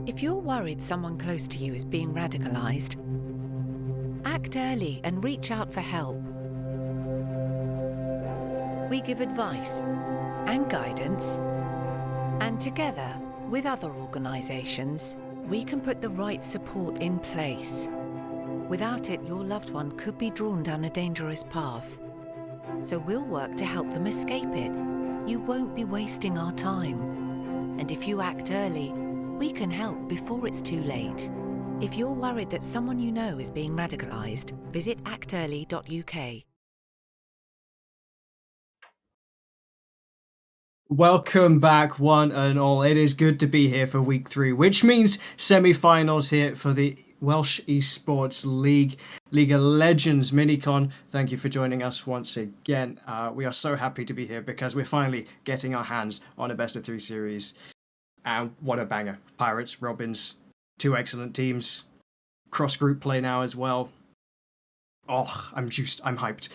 If you're worried someone close to you is being radicalized, act early and reach out for help. We give advice and guidance, and together with other organisations, we can put the right support in place. Without it, your loved one could be drawn down a dangerous path. So we'll work to help them escape it. You won't be wasting our time. And if you act early, we can help before it's too late. If you're worried that someone you know is being radicalised, visit actearly.uk. Welcome back, one and all. It is good to be here for week 3, which means semi-finals here for the Welsh Esports League of Legends Minicon. Thank you for joining us once again. We are so happy to be here because we're finally getting our hands on a best-of-3 series. And what a banger. Pirates, Robins, 2 excellent teams. Cross-group play now as well. Oh, I'm hyped.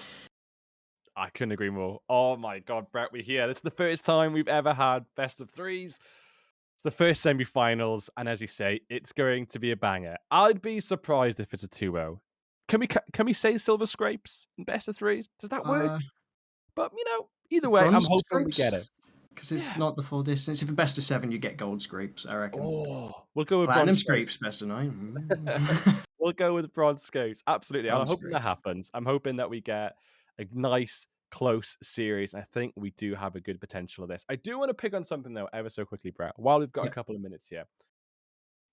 I couldn't agree more. Oh my God, Brett, we're here. This is the first time we've ever had best of 3s. It's the first semi-finals, and as you say, it's going to be a banger. I'd be surprised if it's a 2-0. Can we say silver scrapes in best of 3s? Does that work? But either way, I'm hoping we get it. Because it's not the full distance. If it's best of 7, you get gold scrapes, I reckon. Oh, we'll go with Platinum bronze scrapes, best of 9. We'll go with bronze scopes. Absolutely. Bronze I'm hoping that scrapes. happens. I'm hoping that we get a nice, close series. I think we do have a good potential of this. I do want to pick on something, though, ever so quickly, Brett, while we've got a couple of minutes here.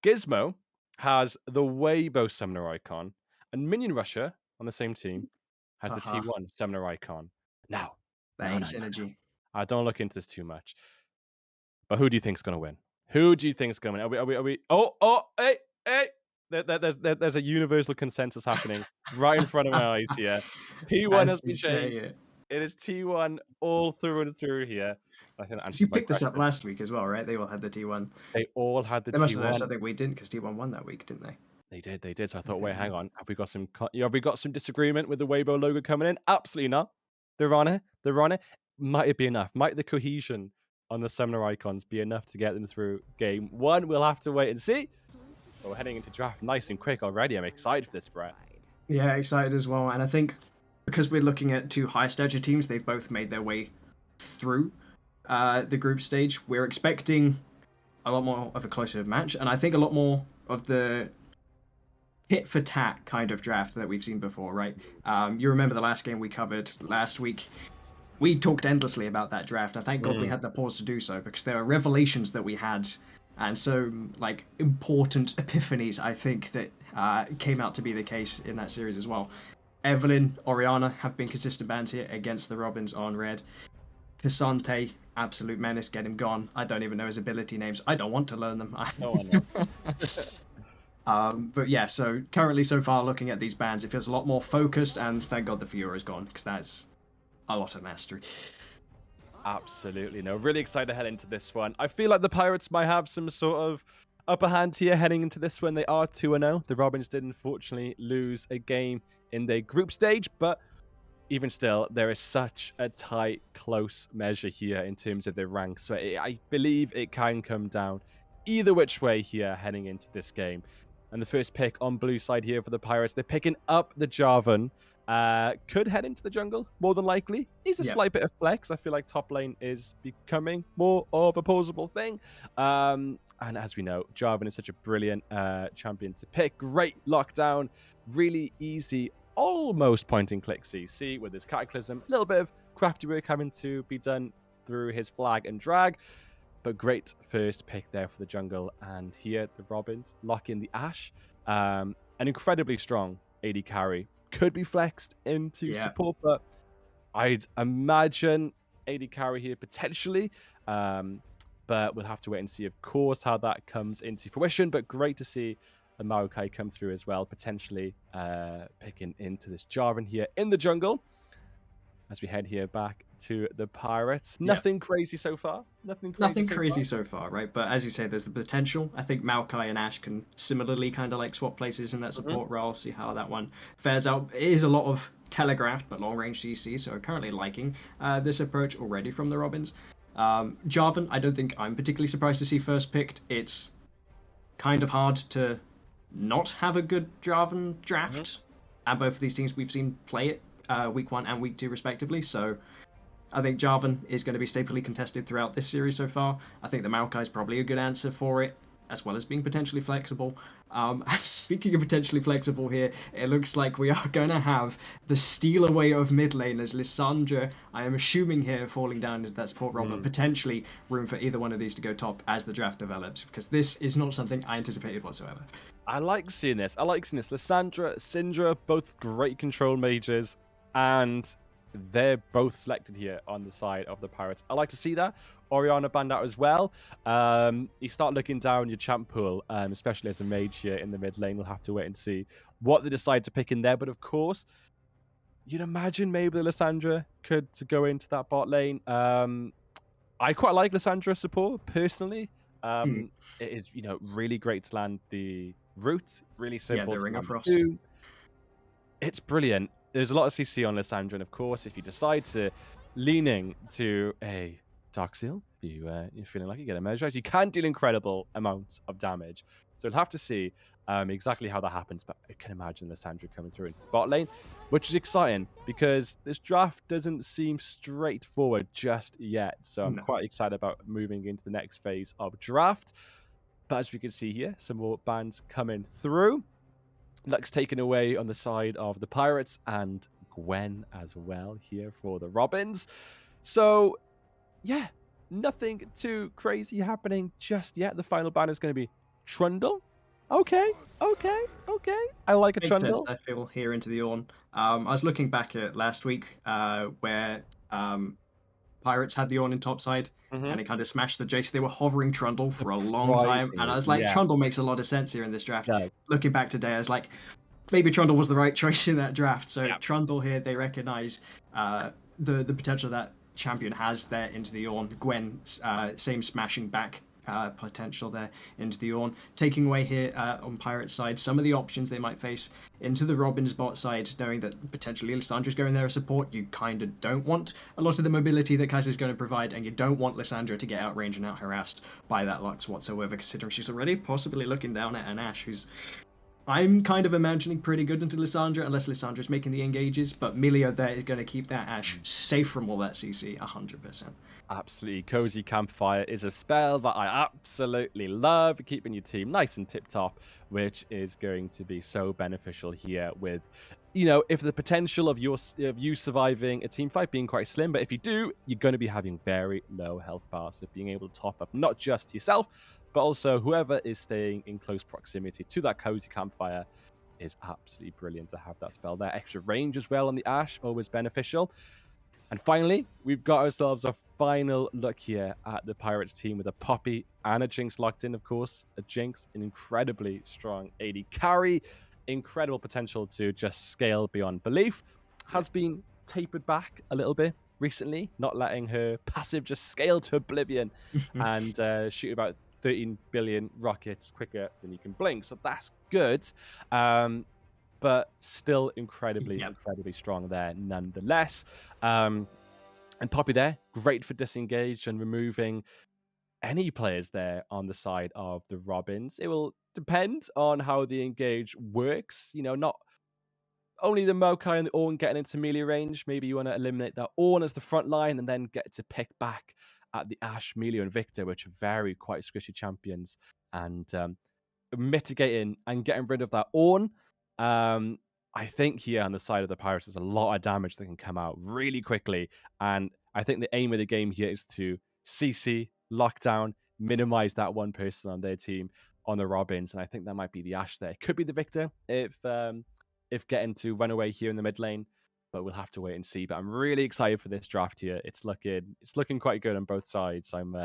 Gizmo has the Weibo summoner icon, and Minion Rusher on the same team has the T1 summoner icon. Now, synergy. I don't look into this too much. But who do you think's going to win? Who do you think's going to win? Are we? Oh, hey! There's a universal consensus happening right in front of my eyes here. T1 has been changed. It is T1 all through and through here. I think you picked this up last week as well, right? They all had the T1. They all had the T1. They must have known something we didn't because T1 won that week, didn't they? They did. So I thought, wait, hang on. Have we got some disagreement with the Weibo logo coming in? Absolutely not. They're on it. Might it be enough? Might the cohesion on the summoner icons be enough to get them through game 1? We'll have to wait and see. But we're heading into draft nice and quick already. I'm excited for this, Brett. Yeah, excited as well. And I think because we're looking at 2 high stature teams, they've both made their way through the group stage. We're expecting a lot more of a closer match, and I think a lot more of the hit for tat kind of draft that we've seen before, right? You remember the last game we covered last week. We talked endlessly about that draft, and thank God we had the pause to do so, because there are revelations that we had, and so important epiphanies, I think, that came out to be the case in that series as well. Evelyn, Oriana have been consistent bans here against the Robins on red. Cassante, absolute menace, get him gone. I don't even know his ability names. I don't want to learn them. No one knows. But yeah, so currently so far looking at these bans, it feels a lot more focused, and thank God the Fiora is gone, because that's a lot of mastery. Absolutely. No, really excited to head into this one. I feel like the Pirates might have some sort of upper hand here heading into this one. They are 2-0. The Robins did unfortunately lose a game in their group stage, but even still, there is such a tight, close measure here in terms of their ranks. So I believe it can come down either which way here heading into this game. And the first pick on blue side here for the Pirates, they're picking up the Jarvan. Could head into the jungle, more than likely. He's a slight bit of flex. I feel like top lane is becoming more of a posable thing. And as we know, Jarvan is such a brilliant champion to pick. Great lockdown, really easy, almost point-and-click CC with his Cataclysm. A little bit of crafty work having to be done through his flag and drag. But great first pick there for the jungle. And here, the Robins lock in the Ashe. An incredibly strong AD carry. Could be flexed into support, but I'd imagine AD carry here potentially. But we'll have to wait and see, of course, how that comes into fruition. But great to see a Maokai come through as well, potentially picking into this Jarvan here in the jungle. As we head here back to the Pirates. Nothing crazy so far. Nothing crazy so far, right? But as you say, there's the potential. I think Maokai and Ashe can similarly kind of swap places in that support role, see how that one fares out. It is a lot of telegraphed but long-range CC, so I'm currently liking this approach already from the Robins. Jarvan, I don't think I'm particularly surprised to see first picked. It's kind of hard to not have a good Jarvan draft. And both of these teams we've seen play it week 1 and week 2 respectively. So I think Jarvan is going to be stably contested throughout this series so far. I think the Maokai is probably a good answer for it, as well as being potentially flexible. Speaking of potentially flexible here, it looks like we are going to have the steal away of mid lane as Lissandra, I am assuming here, falling down into that support role, but potentially room for either one of these to go top as the draft develops, because this is not something I anticipated whatsoever. I like seeing this. Lissandra, Syndra, both great control mages, and they're both selected here on the side of the Pirates. I like to see that. Orianna banned out as well. You start looking down your champ pool, especially as a mage here in the mid lane. We'll have to wait and see what they decide to pick in there. But of course, you'd imagine maybe Lissandra could go into that bot lane. I quite like Lissandra support personally. It is, really great to land the route. Really simple the to Ring of land the Frost. Doom. It's brilliant. There's a lot of CC on Lissandra, and of course, if you decide to leaning to a Dark Seal, you're feeling like you get a Mesmerize, you can deal incredible amounts of damage. So we'll have to see exactly how that happens, but I can imagine Lissandra coming through into the bot lane, which is exciting because this draft doesn't seem straightforward just yet. So I'm quite excited about moving into the next phase of draft. But as we can see here, some more bans coming through. Lux taken away on the side of the Pirates, and Gwen as well here for the Robins. So, yeah, nothing too crazy happening just yet. The final ban is going to be Trundle. Okay. I like a Makes Trundle. sense, I feel, here into the Ornn. I was looking back at last week where Pirates had the Ornn in topside, and it kind of smashed the Jace. They were hovering Trundle for a long time, and I was like, Trundle makes a lot of sense here in this draft. Looking back today, I was like, maybe Trundle was the right choice in that draft. So Trundle here, they recognize the potential that champion has there into the Ornn. Gwen, same smashing back potential there into the Ornn. Taking away here on Pirate's side some of the options they might face into the Robin's bot side, knowing that potentially Lissandra's going there as support. You kind of don't want a lot of the mobility that Kaiser's going to provide, and you don't want Lissandra to get outranged and out harassed by that Lux whatsoever, considering she's already possibly looking down at an Ashe who's I'm kind of imagining pretty good into Lissandra, unless Lissandra's making the engages, but Milio there is going to keep that Ashe safe from all that CC 100%. Absolutely. Cozy Campfire is a spell that I absolutely love, keeping your team nice and tip-top, which is going to be so beneficial here with, if the potential of you surviving a team fight being quite slim, but if you do, you're going to be having very low health bars. So being able to top up not just yourself, but also whoever is staying in close proximity to that Cozy Campfire is absolutely brilliant to have that spell there. Extra range as well on the Ashe, always beneficial. And finally, we've got ourselves a final look here at the Pirates team with a Poppy and a Jinx locked in, of course. A Jinx, an incredibly strong AD carry, incredible potential to just scale beyond belief, has been tapered back a little bit recently, not letting her passive just scale to oblivion and shoot about 13 billion rockets quicker than you can blink. So that's good. But still incredibly strong there nonetheless. And Poppy there, great for disengage and removing any players there on the side of the Robins. It will depend on how the engage works. Not only the Mokai and the Ornn getting into melee range. Maybe you want to eliminate that Ornn as the front line and then get to pick back at the Ashe, Milio, and Victor, which are very quite squishy champions. And mitigating and getting rid of that Ornn, I think here on the side of the Pirates, there's a lot of damage that can come out really quickly. And I think the aim of the game here is to CC, lock down, minimize that one person on their team on the Robins. And I think that might be the Ashe there. Could be the Victor if getting to run away here in the mid lane. But we'll have to wait and see. But I'm really excited for this draft here. It's looking quite good on both sides. I'm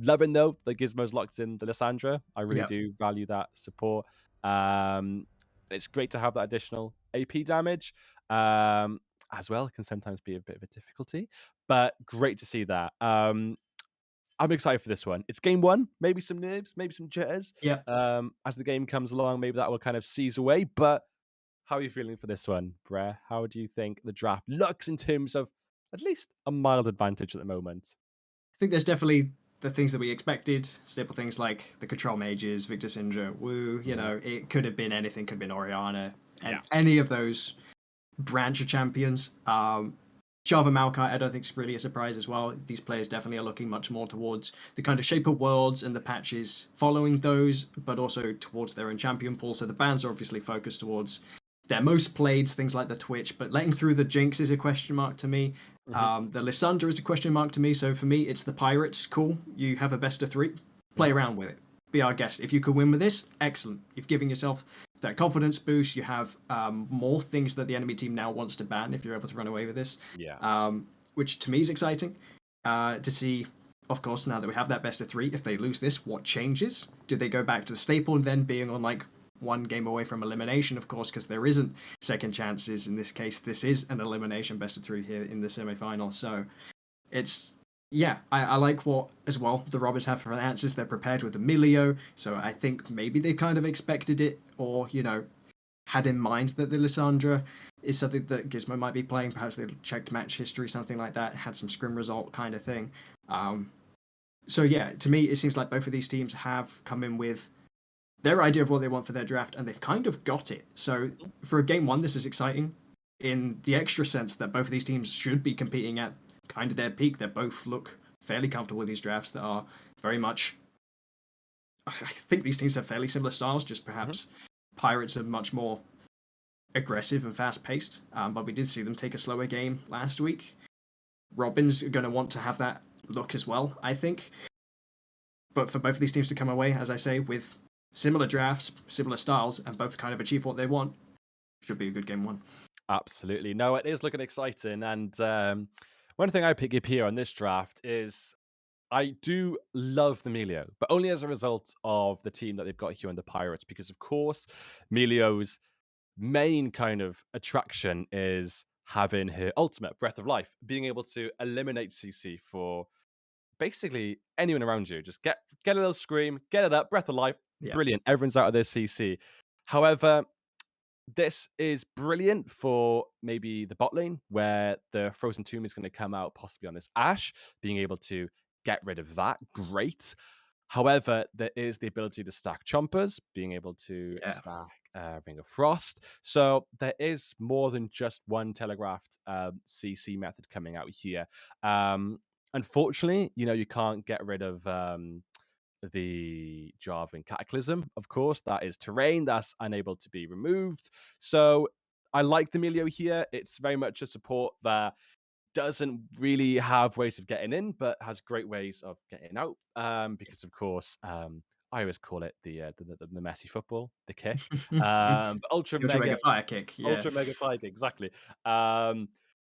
loving though the Gizmo's locked in the Lissandra. I really do value that support. It's great to have that additional AP damage as well. It can sometimes be a bit of a difficulty, but great to see that. I'm excited for this one. It's game one, maybe some nerves, maybe some jitters. As the game comes along, maybe that will kind of seize away. But how are you feeling for this one, Brer? How do you think the draft looks in terms of at least a mild advantage at the moment? think there's definitely the things that we expected, staple things like the control mages, Victor Syndra, Wu, it could have been anything, could have been Oriana, and any of those branch of champions. Java Maokai, I don't think is really a surprise as well. These players definitely are looking much more towards the kind of shape of worlds and the patches following those, but also towards their own champion pool. So the bans are obviously focused towards their most played, things like the Twitch, but letting through the Jinx is a question mark to me. The Lissandra is a question mark to me. So for me, it's the Pirates. Cool. You have a best of 3. Play around with it. Be our guest. If you could win with this, excellent. You've given yourself that confidence boost. You have more things that the enemy team now wants to ban if you're able to run away with this. Which to me is exciting to see. Of course, now that we have that best of 3, if they lose this, what changes? Do they go back to the staple and then being on like 1 game away from elimination? Of course, because there isn't second chances in this case. This is an elimination best of 3 here in the semi-final. So it's I like what as well the Robbers have for answers. They're prepared with Emilio, so I think maybe they kind of expected it, or had in mind that the Lissandra is something that Gizmo might be playing. Perhaps they checked match history, something like that, had some scrim result kind of thing. So yeah, to me it seems like both of these teams have come in with their idea of what they want for their draft, and they've kind of got it. So for a game 1, this is exciting in the extra sense that both of these teams should be competing at kind of their peak. They both look fairly comfortable with these drafts that are very much, I think these teams have fairly similar styles, just perhaps Pirates are much more aggressive and fast paced, but we did see them take a slower game last week. Robins are going to want to have that look as well, I think. But for both of these teams to come away, as I say, with similar drafts, similar styles, and both kind of achieve what they want, should be a good game 1. Absolutely. No, it is looking exciting. And one thing I pick up here on this draft is I do love the Melio, but only as a result of the team that they've got here in the Pirates, because of course, Melio's main kind of attraction is having her ultimate Breath of Life, being able to eliminate CC for basically anyone around you. Just get a little scream, get it up, Breath of Life, brilliant. Everyone's out of their CC. However, this is brilliant for maybe the bot lane, where the Frozen Tomb is going to come out possibly on this Ashe, being able to get rid of that. Great. However, there is the ability to stack Chompers, being able to stack Ring of Frost. So there is more than just one telegraphed CC method coming out here. Unfortunately, you can't get rid of the Jarvan Cataclysm, of course. That is terrain that's unable to be removed. So I like the Melio here. It's very much a support that doesn't really have ways of getting in, but has great ways of getting out. Because of course, I always call it the messy football, the kick. Ultra mega fire kick, ultra mega fire kick, exactly.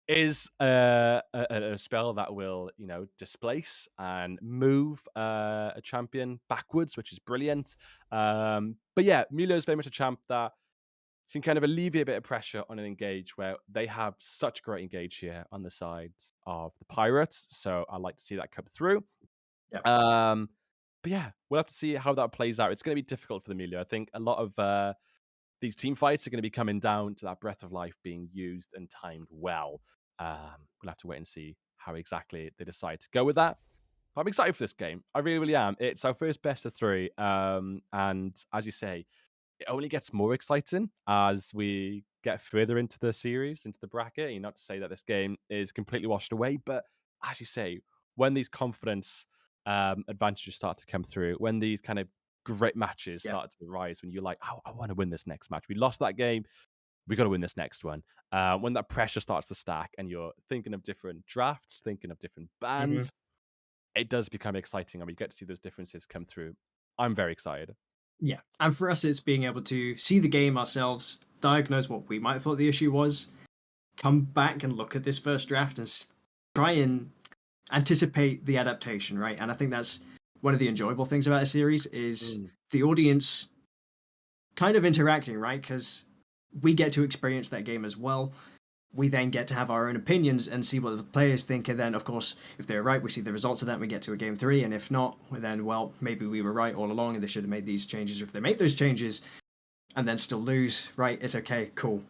Is a spell that will, displace and move a champion backwards, which is brilliant. But yeah, Mulo is very much a champ that can kind of alleviate a bit of pressure on an engage, where they have such great engage here on the side of the Pirates. So I like to see that come through. But yeah, we'll have to see how that plays out. It's going to be difficult for the Mulo. I think a lot of these team fights are going to be coming down to that Breath of Life being used and timed well. We'll have to wait and see how exactly they decide to go with that. But I'm excited for this game. I really, really am. It's our first best of 3. And as you say, it only gets more exciting as we get further into the series, into the bracket. Not to say that this game is completely washed away, but as you say, when these confidence advantages start to come through, when these kind of great matches start to rise, when you're like, oh, I want to win this next match. We lost that game. We got to win this next one. When that pressure starts to stack and you're thinking of different drafts, thinking of different bands, it does become exciting, and we get to see those differences come through. I'm very excited. Yeah, and for us, it's being able to see the game ourselves, diagnose what we might have thought the issue was, come back and look at this first draft and try and anticipate the adaptation, right? And I think that's one of the enjoyable things about a series is the audience kind of interacting, right? Because we get to experience that game as well. We then get to have our own opinions and see what the players think. And then, of course, if they're right, we see the results of that and we get to a game 3. And if not, then, well, maybe we were right all along and they should have made these changes. Or if they make those changes and then still lose, right, it's okay, cool.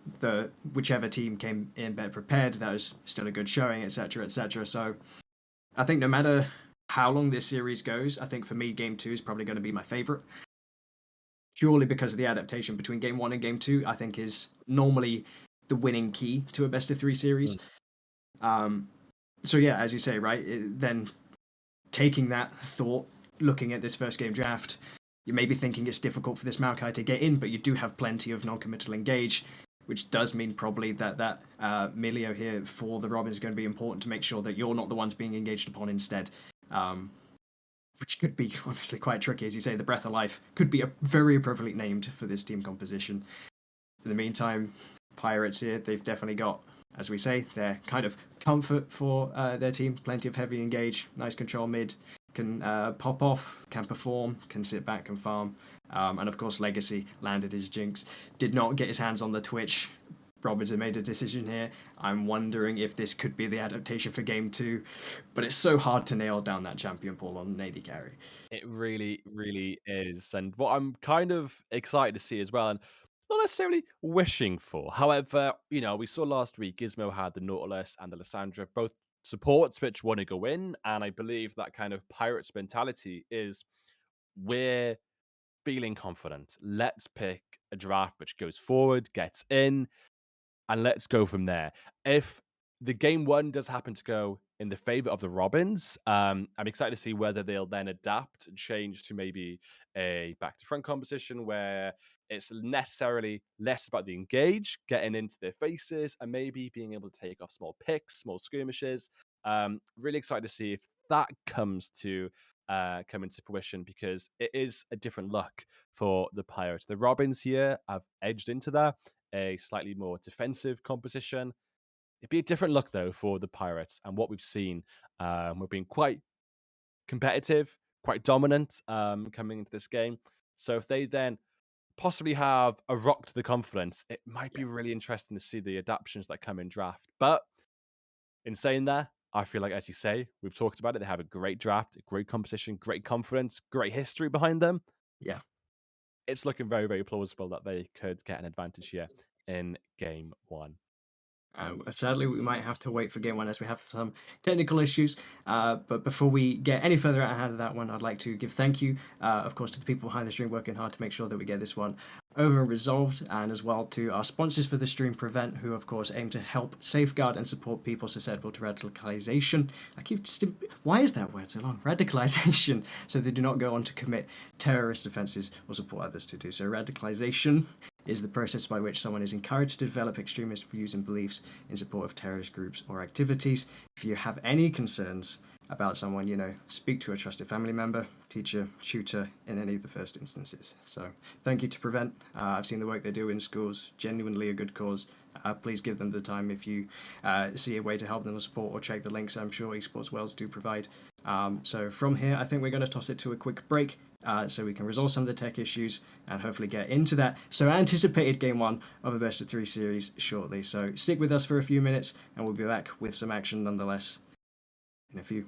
Whichever team came in better prepared, that was still a good showing, etc., etc. So I think no matter how long this series goes, I think for me, Game 2 is probably going to be my favorite. Purely because of the adaptation between Game 1 and Game 2, I think is normally the winning key to a best-of-3 series. So yeah, as you say, right, then taking that thought, looking at this first game draft, you may be thinking it's difficult for this Maokai to get in, but you do have plenty of non-committal engage, which does mean probably that Milio here for the Robin is going to be important to make sure that you're not the ones being engaged upon instead. Which could be honestly quite tricky. As you say, the Breath of Life could be very appropriately named for this team composition. In the meantime, Pirates here, they've definitely got, as we say, their kind of comfort for their team. Plenty of heavy engage, nice control mid, can pop off, can perform, can sit back and farm. And of course, Legacy landed his jinx, did not get his hands on the Twitch. Robinson made a decision here. I'm wondering if this could be the adaptation for Game 2, but it's so hard to nail down that champion pool on AD carry. It really, really is. And what I'm kind of excited to see as well, and not necessarily wishing for. However, we saw last week Gizmo had the Nautilus and the Lissandra, both supports which want to go in. And I believe that kind of Pirates mentality is we're feeling confident. Let's pick a draft which goes forward, gets in, and let's go from there. If the game 1 does happen to go in the favor of the Robins, I'm excited to see whether they'll then adapt and change to maybe a back to front composition where it's necessarily less about the engage, getting into their faces, and maybe being able to take off small picks, small skirmishes. Really excited to see if that comes to come into fruition, because it is a different look for the Pirates. The Robins here have edged into that, a slightly more defensive composition. It'd be a different look, though, for the Pirates. And what we've seen, we've been quite competitive, quite dominant coming into this game. So if they then possibly have a rock to the confidence, it might be really interesting to see the adaptations that come in draft. But in saying that, I feel like, as you say, we've talked about it, they have a great draft, a great composition, great confidence, great history behind them. Yeah. It's looking very, very plausible that they could get an advantage here in game 1. Sadly, we might have to wait for game 1 as we have some technical issues. But before we get any further out of that one, I'd like to give thank you, of course, to the people behind the stream working hard to make sure that we get this one over and resolved, and as well to our sponsors for the stream, Prevent, who of course aim to help safeguard and support people susceptible to radicalization. Why is that word so long? Radicalization, so they do not go on to commit terrorist offenses or support others to do so. Radicalization is the process by which someone is encouraged to develop extremist views and beliefs in support of terrorist groups or activities. If you have any concerns about someone, speak to a trusted family member, teacher, tutor in any of the first instances. So thank you to Prevent. I've seen the work they do in schools, genuinely a good cause. Please give them the time if you see a way to help them or support, or check the links I'm sure EsportsWales do provide. So from here, I think we're going to toss it to a quick break so we can resolve some of the tech issues and hopefully get into that so anticipated game 1 of a best of 3 series shortly. So stick with us for a few minutes and we'll be back with some action nonetheless in a few.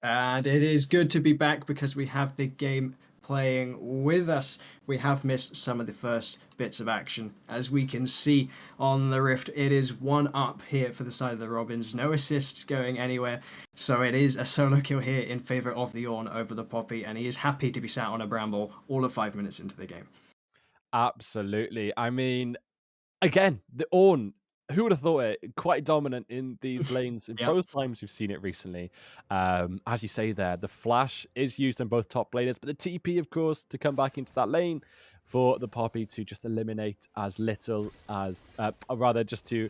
And it is good to be back because we have the game playing with us. We have missed some of the first bits of action. As we can see on the Rift, it is 1-up here for the side of the Robins. No assists going anywhere. So it is a solo kill here in favour of the Ornn over the Poppy. And he is happy to be sat on a Bramble all of 5 minutes into the game. Absolutely. I mean, again, the Ornn, who would have thought it? Quite dominant in these lanes in Yep. both times we've seen it recently. As you say there, the flash is used on both top laners, but the TP, of course, to come back into that lane for the Poppy to just eliminate as little as, or rather, just to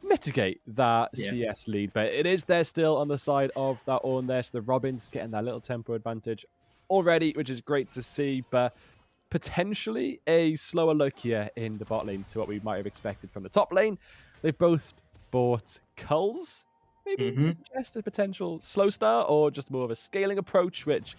mitigate that Yeah. CS lead. But it is there still on the side of that Ornn there, so the Robins getting that little tempo advantage already, which is great to see. But potentially a slower look here in the bot lane to what we might have expected from the top lane. They've both bought culls, maybe to suggest a potential slow start or just more of a scaling approach, which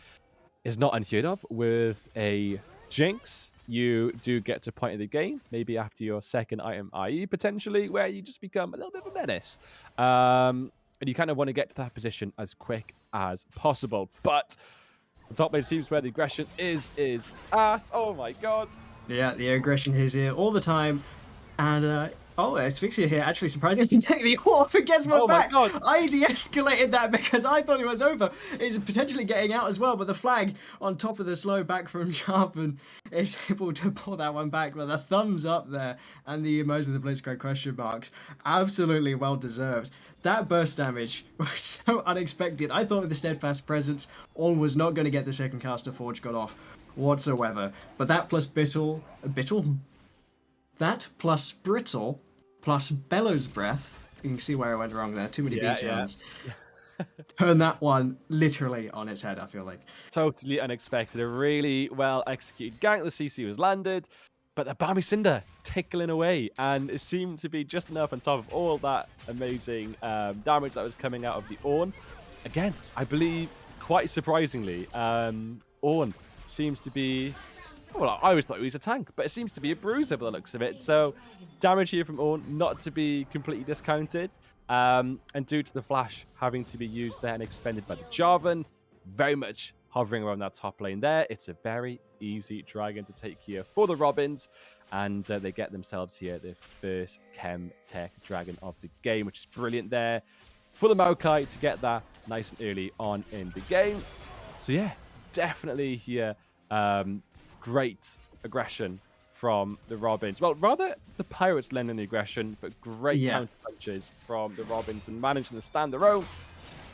is not unheard of. With a Jinx, you do get to a point in the game, maybe after your second item, i.e. potentially, where you just become a little bit of a menace. And you kind of want to get to that position as quick as possible. But the top lane seems where the aggression is at. Oh my god. Yeah, the aggression is here all the time. And, Asphyxia here actually surprisingly getting the off against my Oh my back. god. I de-escalated that because I thought it was over. It's potentially getting out as well, but the flag on top of the slow back from Jarvan is able to pull that one back with a thumbs up there and the emoji of the Blitzcrank question marks. Absolutely well deserved. That burst damage was so unexpected. I thought with the steadfast presence, Ornn was not going to get the second caster Forge got off whatsoever. But that plus that plus Brittle plus Bellows Breath. You can see where I went wrong there. Too many B sounds. Turn that one literally on its head, I feel like. Totally unexpected. A really well executed gank. The CC was landed, but the Bami Cinder tickling away, and it seemed to be just enough on top of all that amazing damage that was coming out of the Ornn. Again, I believe, quite surprisingly, Ornn seems to be... Well, I always thought he was a tank, but it seems to be a bruiser by the looks of it. So damage here from Ornn, not to be completely discounted. And due to the flash having to be used there and expended by the Jarvan, very much hovering around that top lane there. It's a very easy dragon to take here for the Robins. And they get themselves here the first Chem Tech dragon of the game, which is brilliant there for the Maokai to get that nice and early on in the game. So yeah, definitely here. Great aggression from the Robins. Well, rather the Pirates lending the aggression, but great counter punches from the Robins and managing to stand their own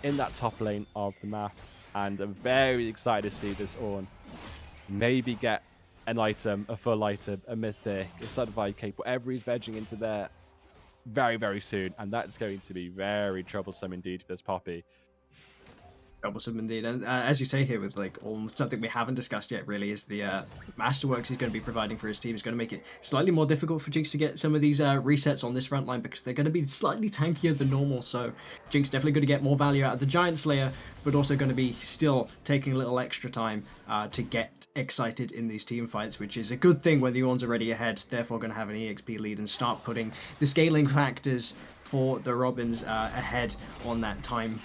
in that top lane of the map. And I'm very excited to see this Ornn maybe get an item, a full item, a mythic, a certified cape, whatever he's vegging into there very, very soon. And that's going to be very troublesome indeed for this Poppy. Troublesome indeed, and as you say here with like almost something we haven't discussed yet really is the masterworks he's going to be providing for his team is going to make it slightly more difficult for Jinx to get some of these resets on this front line because they're going to be slightly tankier than normal. So Jinx definitely going to get more value out of the Giant Slayer, but also going to be still taking a little extra time to get excited in these team fights, which is a good thing when the Ornn's already ahead, therefore going to have an EXP lead and start putting the scaling factors for the Robins ahead on that time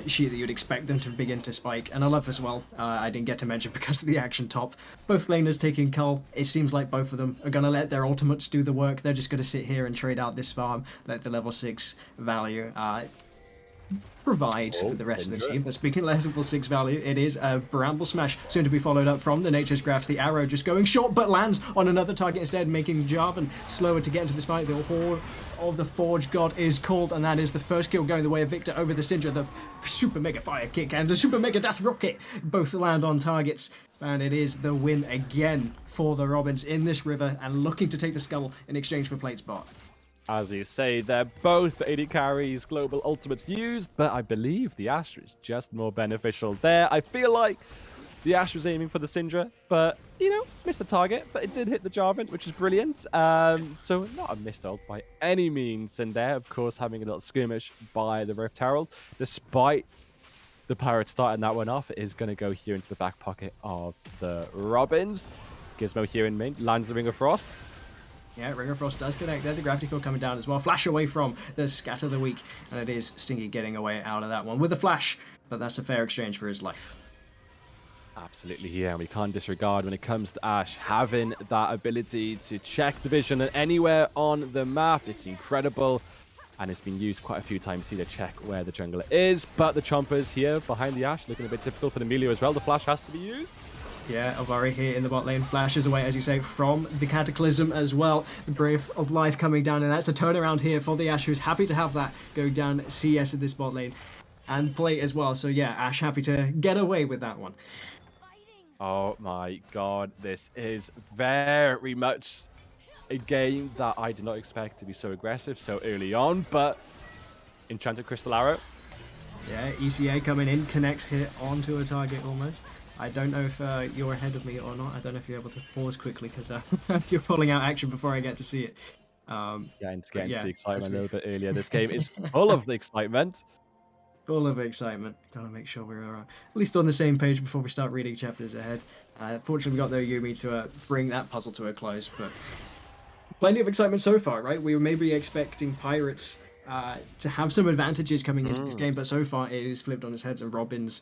sheet that you'd expect them to begin to spike. And I love as well, I didn't get to mention because of the action top, both laners taking cull. It seems like both of them are going to let their ultimates do the work. They're just going to sit here and trade out this farm, let the level 6 value provide for the rest of the team. But speaking of level 6 value, it is a Bramble Smash, soon to be followed up from the Nature's Grafts. The arrow just going short, but lands on another target instead, making Jarvan slower to get into this fight. The Horde of the Forge God is called, and that is the first kill going the way of Victor over the Syndra. The Super Mega Fire Kick and the Super Mega Death Rocket both land on targets, and it is the win again for the Robins in this river and looking to take the skull in exchange for plate spot. As you say, they're both AD carries, global ultimates used, but I believe the Astra is just more beneficial there. I feel like the Astra was aiming for the Syndra, but, you know, missed the target, but it did hit the Jarvan, which is brilliant. So not a missed ult by any means. And there, of course, having a little skirmish by the Rift Herald, despite the Pirates starting that one off, it is going to go here into the back pocket of the Robins. Gizmo here in main, lands the Ring of Frost. Yeah, Ring of Frost does connect there. The Gravity Field coming down as well. Flash away from the Scatter the Weak. And it is Stingy getting away out of that one with a flash. But that's a fair exchange for his life. Absolutely, yeah. We can't disregard when it comes to Ashe having that ability to check the vision anywhere on the map. It's incredible. And it's been used quite a few times here to check where the jungler is. But the Chompers here behind the Ashe looking a bit difficult for the Emilio as well. The flash has to be used. Yeah, Alvari here in the bot lane flashes away, as you say, from the Cataclysm as well. The Brave of Life coming down, and that's a turnaround here for the Ashe, who's happy to have that go down CS in this bot lane and play as well. So yeah, Ashe happy to get away with that one. Oh my god, this is very much a game that I did not expect to be so aggressive so early on, but Enchanted Crystal Arrow. Yeah, ECA coming in, connects here onto a target almost. I don't know if you're ahead of me or not. I don't know if you're able to pause quickly because you're pulling out action before I get to see it. Yeah, and to get into the excitement a little bit earlier. This game is full of the excitement. Full of excitement. Gotta make sure we're at least on the same page before we start reading chapters ahead. Fortunately, we got the Yumi to bring that puzzle to a close, but plenty of excitement so far, right? We were maybe expecting Pirates to have some advantages coming into this game, but so far it is flipped on its head, and Robins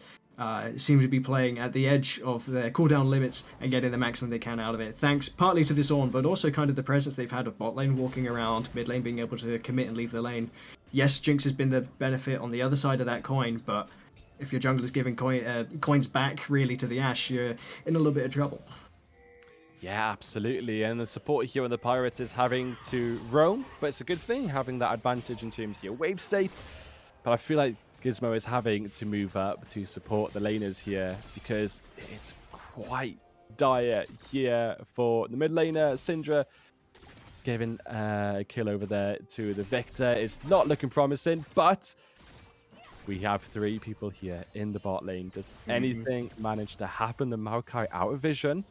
seem to be playing at the edge of their cooldown limits and getting the maximum they can out of it. Thanks partly to this Ornn, but also kind of the presence they've had of bot lane walking around, mid lane being able to commit and leave the lane. Yes, Jinx has been the benefit on the other side of that coin, but if your jungler's giving coins back really to the Ashe, you're in a little bit of trouble. Yeah, absolutely. And the support here on the Pirates is having to roam, but it's a good thing having that advantage in terms of your wave state. But I feel like Gizmo is having to move up to support the laners here because it's quite dire here for the mid laner. Syndra giving a kill over there to the Victor is not looking promising, but we have 3 people here in the bot lane. Does anything manage to happen? The Maokai out of vision.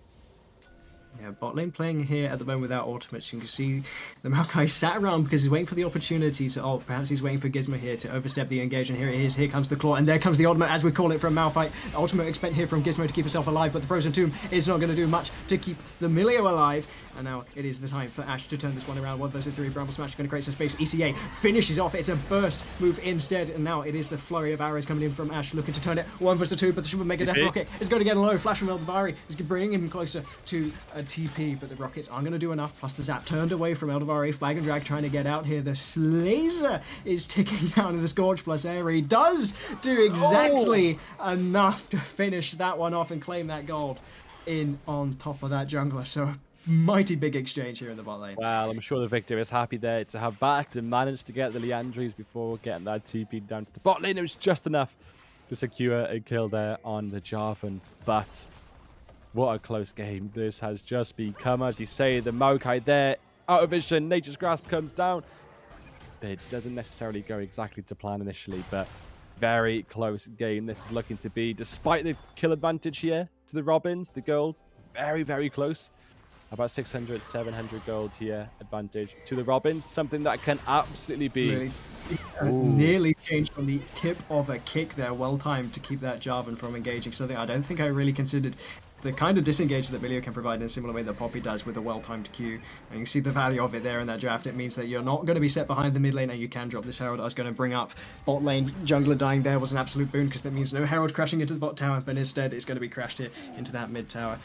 Yeah, bot lane playing here at the moment without ultimates. You can see the Maokai sat around because he's waiting for the opportunity to ult. Perhaps he's waiting for Gizmo here to overstep the engage, and here it is. Here comes the claw, and there comes the ultimate, as we call it, from Malphite. Ultimate expect here from Gizmo to keep himself alive, but the Frozen Tomb is not going to do much to keep the Milio alive. And now it is the time for Ashe to turn this one around. 1 versus 3. Bramble Smash is going to create some space. ECA finishes off. It's a burst move instead. And now it is the flurry of arrows coming in from Ashe, looking to turn it 1 versus 2. But the Super Mega Death Rocket is going to get low. Flash from Eldavari is bringing him closer to a TP. But the Rockets aren't going to do enough. Plus the Zap turned away from Eldavari. Flag and Drag trying to get out here. The Laser is ticking down. And the Scourge plus Aerie does do exactly enough to finish that one off and claim that gold in on top of that jungler. So mighty big exchange here in the bot lane. Well, I'm sure the Victor is happy there to have backed and managed to get the Leandries before getting that TP down to the bot lane. It was just enough to secure a kill there on the Jarvan. But what a close game this has just become. As you say, the Maokai there, out of vision, Nature's Grasp comes down. It doesn't necessarily go exactly to plan initially, but very close game this is looking to be. Despite the kill advantage here to the Robins, the gold, very, very close. About 600, 700 gold here advantage to the Robins. Something that can absolutely be... Nearly changed on the tip of a kick there. Well timed to keep that Jarvan from engaging. Something I don't think I really considered. The kind of disengage that Milio can provide in a similar way that Poppy does with a well-timed Q. And you see the value of it there in that draft. It means that you're not going to be set behind the mid lane and you can drop this Herald. I was going to bring up bot lane. Jungler dying there was an absolute boon because that means no Herald crashing into the bot tower, but instead it's going to be crashed here into that mid tower.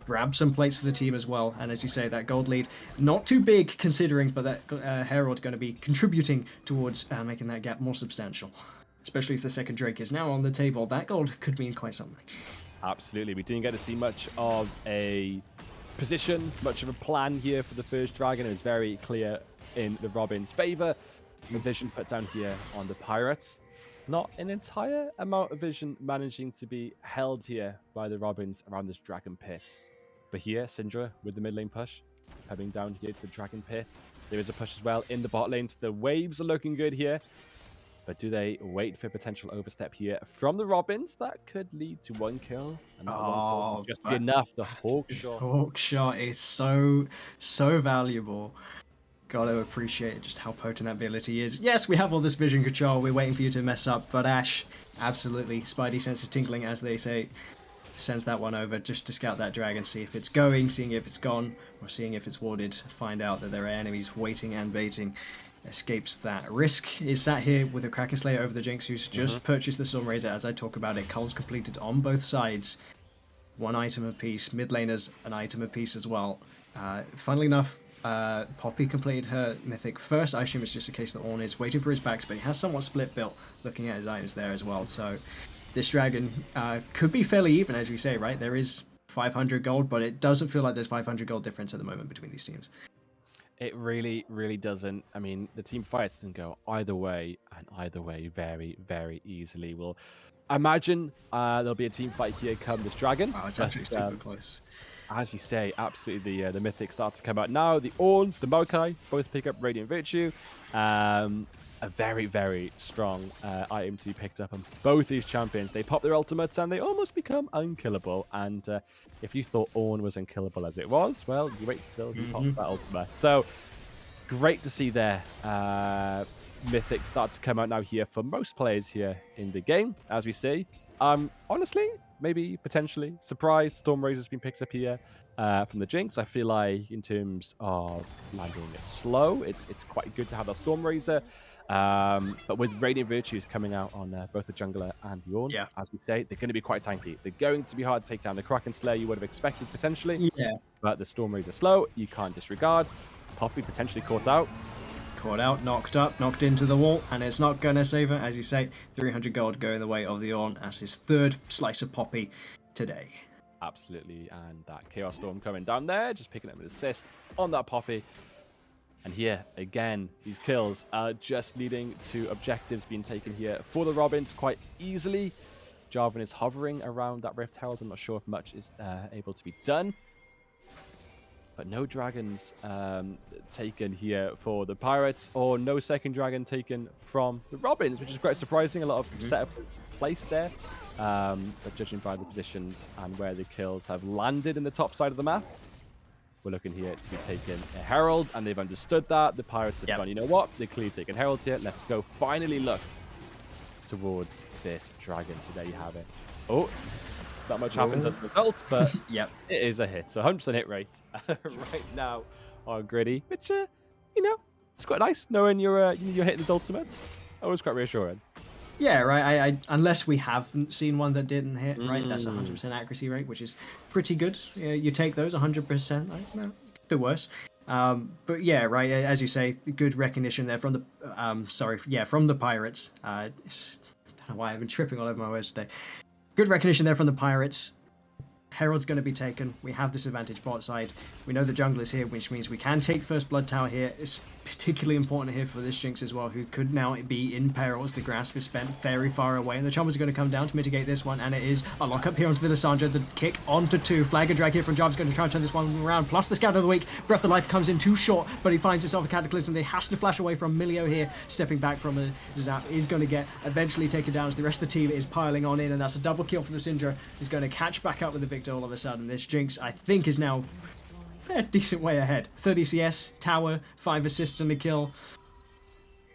Grab some plates for the team as well, and as you say, that gold lead not too big considering, but that Herald going to be contributing towards making that gap more substantial, especially as the second Drake is now on the table. That gold could mean quite something. Absolutely, we didn't get to see much of a position, much of a plan here for the first dragon. It was very clear in the Robins' favor. The vision put down here on the Pirates. Not an entire amount of vision managing to be held here by the Robins around this dragon pit. But here, Syndra with the mid lane push, coming down here to the dragon pit. There is a push as well in the bot lane. The waves are looking good here. But do they wait for potential overstep here from the Robins? That could lead to 1 kill. And that 1 kill just be enough. The Hawk shot. Hawk shot is so valuable. Gotta appreciate just how potent that ability is. Yes, we have all this vision control. We're waiting for you to mess up. But Ashe, absolutely. Spidey senses tingling, as they say. sends that one over just to scout that dragon, see if it's going, seeing if it's gone, or seeing if it's warded. Find out that there are enemies waiting and baiting. Escapes that risk. Is sat here with a Kraken Slayer over the Jinx, who's just purchased the Storm Razor. As I talk about it, culls completed on both sides. One item apiece. Mid laners, an item apiece as well. Funnily enough, Poppy completed her mythic first. I assume it's just a case that Ornn is waiting for his backs, but he has somewhat split built, looking at his items there as well. So this dragon could be fairly even, as we say, right? There is 500 gold, but it doesn't feel like there's 500 gold difference at the moment between these teams. It really, really doesn't. I mean, the team fights can go either way, and either way very, very easily. We'll imagine there'll be a team fight here come this dragon. Wow, it's actually super close. As you say, absolutely the mythics start to come out now. The Ornn, the Maokai, both pick up Radiant Virtue. A very, very strong item to be picked up on both these champions. They pop their ultimates and they almost become unkillable. And if you thought Ornn was unkillable as it was, well, you wait till he pops that ultimate. So great to see their mythics start to come out now here for most players here in the game, as we see. Honestly, maybe potentially surprised Storm Razor's been picked up here from the Jinx. I feel like in terms of landing a slow, it's quite good to have that Storm Razor. But with Radiant Virtues coming out on both the jungler and the Ornn, as we say, they're going to be quite tanky. They're going to be hard to take down. The Kraken Slayer you would have expected potentially, but the Storm Razor slow, you can't disregard. Poppy potentially caught out. Caught out, knocked up, knocked into the wall, and it's not going to save her. As you say, 300 gold going the way of the Ornn as his third slice of Poppy today. Absolutely, and that Chaos Storm coming down there, just picking up an assist on that Poppy. And here, again, these kills are just leading to objectives being taken here for the Robins quite easily. Jarvan is hovering around that Rift Herald. I'm not sure if much is able to be done. But no dragons taken here for the Pirates, or no second dragon taken from the Robins, which is quite surprising. A lot of setup is placed there. But judging by the positions and where the kills have landed in the top side of the map, we're looking here to be taking a Herald, and they've understood that. The Pirates have gone, you know what? They're clearly taking Heralds here. Let's go finally look towards this dragon. So there you have it. Oh, not much happens as a result, but it is a hit. So 100% hit rate right now on Gritty, which, you know, it's quite nice knowing you're hitting his ultimates. Always quite reassuring. Yeah, right. I unless we haven't seen one that didn't hit, right? That's 100% accuracy rate, which is pretty good. You take those 100%. Like, no, could do worse. But yeah, right. As you say, good recognition there from the from the Pirates. I don't know why I've been tripping all over my words today. Good recognition there from the Pirates. Herald's going to be taken. We have this advantage bot side. We know the jungle is here, which means we can take First Blood Tower here. It's particularly important here for this Jinx as well, who could now be in peril as the grasp is spent very far away. And the Chompers are going to come down to mitigate this one, and it is a lock up here onto the Lissandra. The kick onto 2. Flag and drag here from Jarvan's going to try and turn this one around. Plus the Scout of the Week. Breath of Life comes in too short, but he finds himself a Cataclysm. He has to flash away from Milio here. Stepping back from a Zap is going to get eventually taken down as the rest of the team is piling on in, and that's a double kill for the Syndra. He's going to catch back up with the victor all of a sudden. This Jinx, I think, is now a decent way ahead. 30 CS, tower, 5 assists and a kill.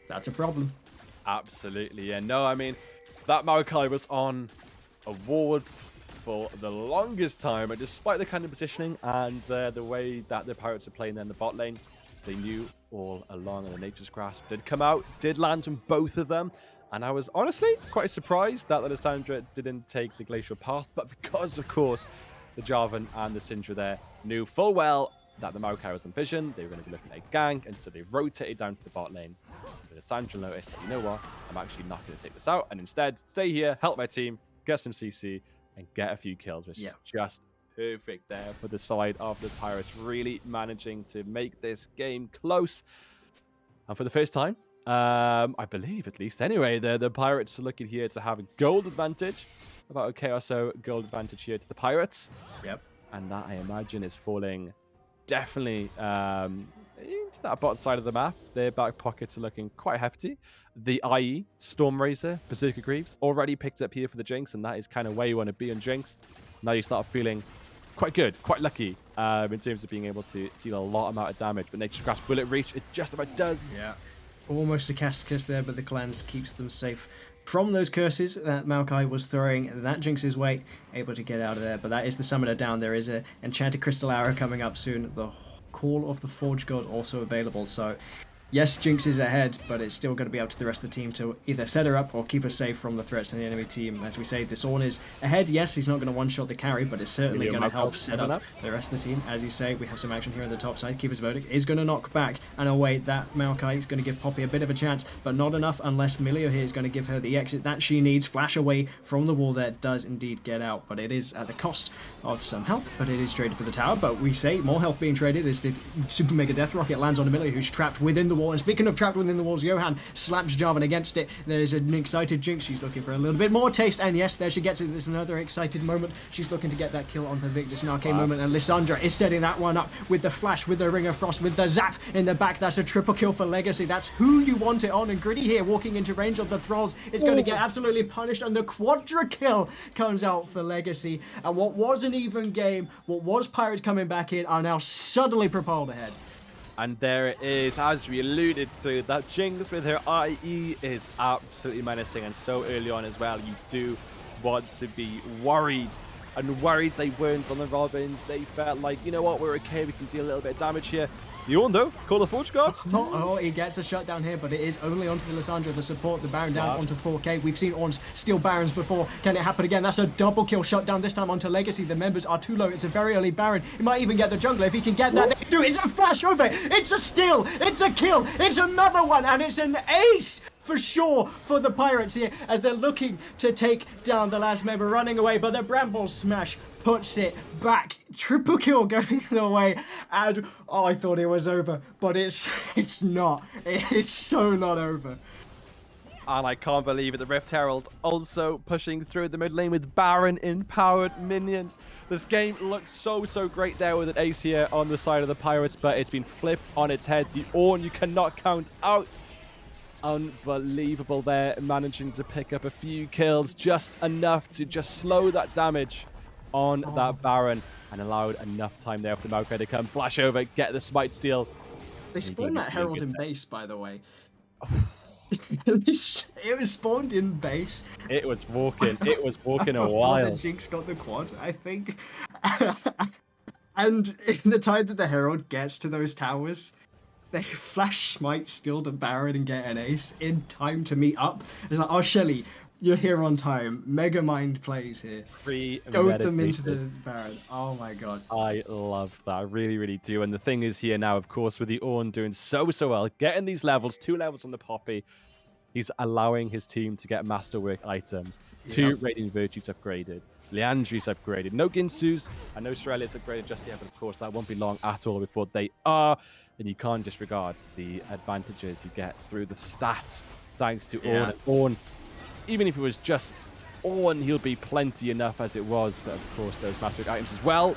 That's a problem. Absolutely, yeah. No, I mean, that Maokai was on a ward for the longest time, and despite the kind of positioning and the way that the Pirates are playing in the bot lane, they knew all along, and the Nature's Grasp did come out, did land on both of them. And I was honestly quite surprised that the Lissandra didn't take the Glacial Path, but because, of course, the Jarvan and the Syndra there knew full well that the Maokai was on vision. They were going to be looking at a gank, and so they rotated down to the bot lane. The Lissandra noticed that, you know what, I'm actually not going to take this out, and instead stay here, help my team, get some CC, and get a few kills, which is just perfect there for the side of the Pirates, really managing to make this game close. And for the first time, I believe at least anyway, the Pirates are looking here to have a gold advantage. About a Chaoso gold advantage here to the Pirates. And that, I imagine, is falling definitely into that bottom side of the map. Their back pockets are looking quite hefty. The IE, Storm Razor, Berserker Greaves, already picked up here for the Jinx, and that is kind of where you want to be on Jinx. Now you start feeling quite good, quite lucky in terms of being able to deal a lot amount of damage. But Nature's Grasp, will it reach? It just about does. Yeah. Almost a Casticus there, but the cleanse keeps them safe from those curses that Maokai was throwing, that Jinx's way, able to get out of there. But that is the summoner down. There is a enchanted crystal arrow coming up soon. The Call of the Forge God also available. So yes, Jinx is ahead, but it's still going to be up to the rest of the team to either set her up or keep her safe from the threats to the enemy team. As we say, Disorn is ahead. Yes, he's not going to one-shot the carry, but it's certainly going to help set up the rest of the team. As you say, we have some action here on the top side. Keeper's Verdict is going to knock back, and away that Maokai is going to give Poppy a bit of a chance, but not enough unless Milio here is going to give her the exit that she needs. Flash away from the wall there does indeed get out, but it is at the cost of some health, but it is traded for the tower. But we say more health being traded as the Super Mega Death Rocket lands on Milio, who's trapped within the wall. And speaking of trapped within the walls, Johan slaps Jarvan against it. There's an excited Jinx. She's looking for a little bit more taste, and yes, there she gets it. There's another excited moment. She's looking to get that kill onto Victus. An arcane moment, and Lissandra is setting that one up with the flash, with the Ring of Frost, with the zap in the back. That's a triple kill for Legacy. That's who you want it on, and Gritty here walking into range of the Thralls is going to get absolutely punished, and the quadra kill comes out for Legacy. And what was an even game, what was Pirates coming back in, are now suddenly propelled ahead. And there it is, as we alluded to, that Jinx with her IE is absolutely menacing, and so early on as well. You do want to be worried, and worried they weren't on the Robins. They felt like, you know what, we're okay, we can deal a little bit of damage here. The Ornn though, Call the Forge God. Oh, he gets a shutdown here, but it is only onto the Lissandra, the support, the Baron down onto 4K. We've seen Ornns steal Barons before. Can it happen again? That's a double kill shutdown, this time onto Legacy. The members are too low. It's a very early Baron. He might even get the jungler if he can get that. Dude, it's a flash over. It's a steal. It's a kill. It's another one, and it's an ace for sure for the Pirates here as they're looking to take down the last member, running away, but the Bramble Smash puts it back. Triple kill going the way, and oh, I thought it was over, but it's not. It is so not over. And I can't believe it, the Rift Herald also pushing through the mid lane with Baron empowered minions. This game looked so great there with an ace here on the side of the Pirates, but it's been flipped on its head. The Ornn you cannot count out. Unbelievable there, managing to pick up a few kills, just enough to just slow that damage on that Baron, and allowed enough time there for the Maokai to come, flash over, get the smite steal. They spawned that Herald in base, by the way. It was spawned in base. It was walking a while. The Jinx got the quad, I think. And in the time that the Herald gets to those towers, they flash smite, steal the Baron, and get an ace in time to meet up. It's like, oh, Shelly, you're here on time. Mega Mind plays here. Goad them into the Baron. Oh my god. I love that. I really do. And the thing is here now, of course, with the Ornn doing so well, getting these levels, 2 levels on the Poppy, he's allowing his team to get masterwork items. 2 Radiant Virtues upgraded. Leandri's upgraded. No Ginsu's and no Sorelia's upgraded just yet, but of course that won't be long at all before they are. And you can't disregard the advantages you get through the stats thanks to Ornn. And Ornn, even if it was just Ornn, he'll be plenty enough as it was, but of course those masterwork items as well.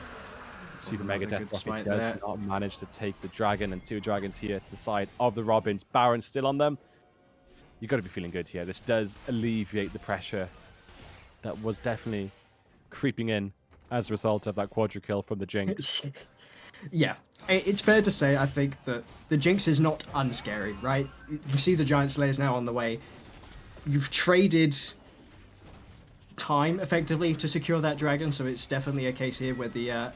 Super Mega Death Rocket does not manage to take the dragon, and 2 dragons here to the side of the Robins. Baron still on them. You've got to be feeling good here. This does alleviate the pressure that was definitely creeping in as a result of that quadra kill from the Jinx. Yeah, it's fair to say, I think, that the Jinx is not unscary, right? You see the Giant Slayers now on the way. You've traded time, effectively, to secure that dragon, so it's definitely a case here where the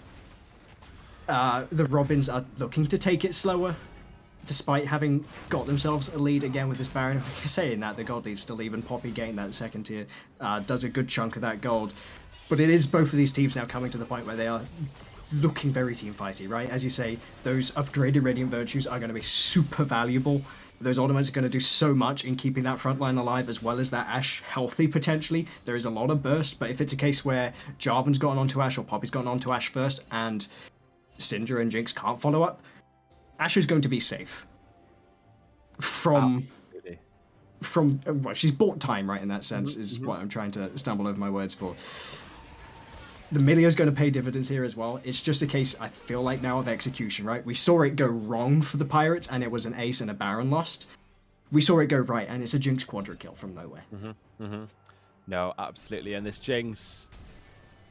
Robins are looking to take it slower, despite having got themselves a lead again with this Baron. Saying that, the gold lead's still even. Poppy gained that second tier, does a good chunk of that gold. But it is both of these teams now coming to the point where they are looking very team fighty, right? As you say, those upgraded Radiant Virtues are going to be super valuable. Those Ultimates are going to do so much in keeping that front line alive, as well as that Ashe healthy, potentially. There is a lot of burst, but if it's a case where Jarvan's gotten onto Ashe or Poppy's gotten onto Ashe first, and Syndra and Jinx can't follow up, Ashe is going to be safe. Well, she's bought time, right, in that sense, is what I'm trying to stumble over my words for. The Milio's going to pay dividends here as well. It's just a case, I feel like, now of execution, right? We saw it go wrong for the Pirates, and it was an ace and a Baron lost. We saw it go right, and it's a Jinx quadra kill from nowhere. No, absolutely. And this Jinx,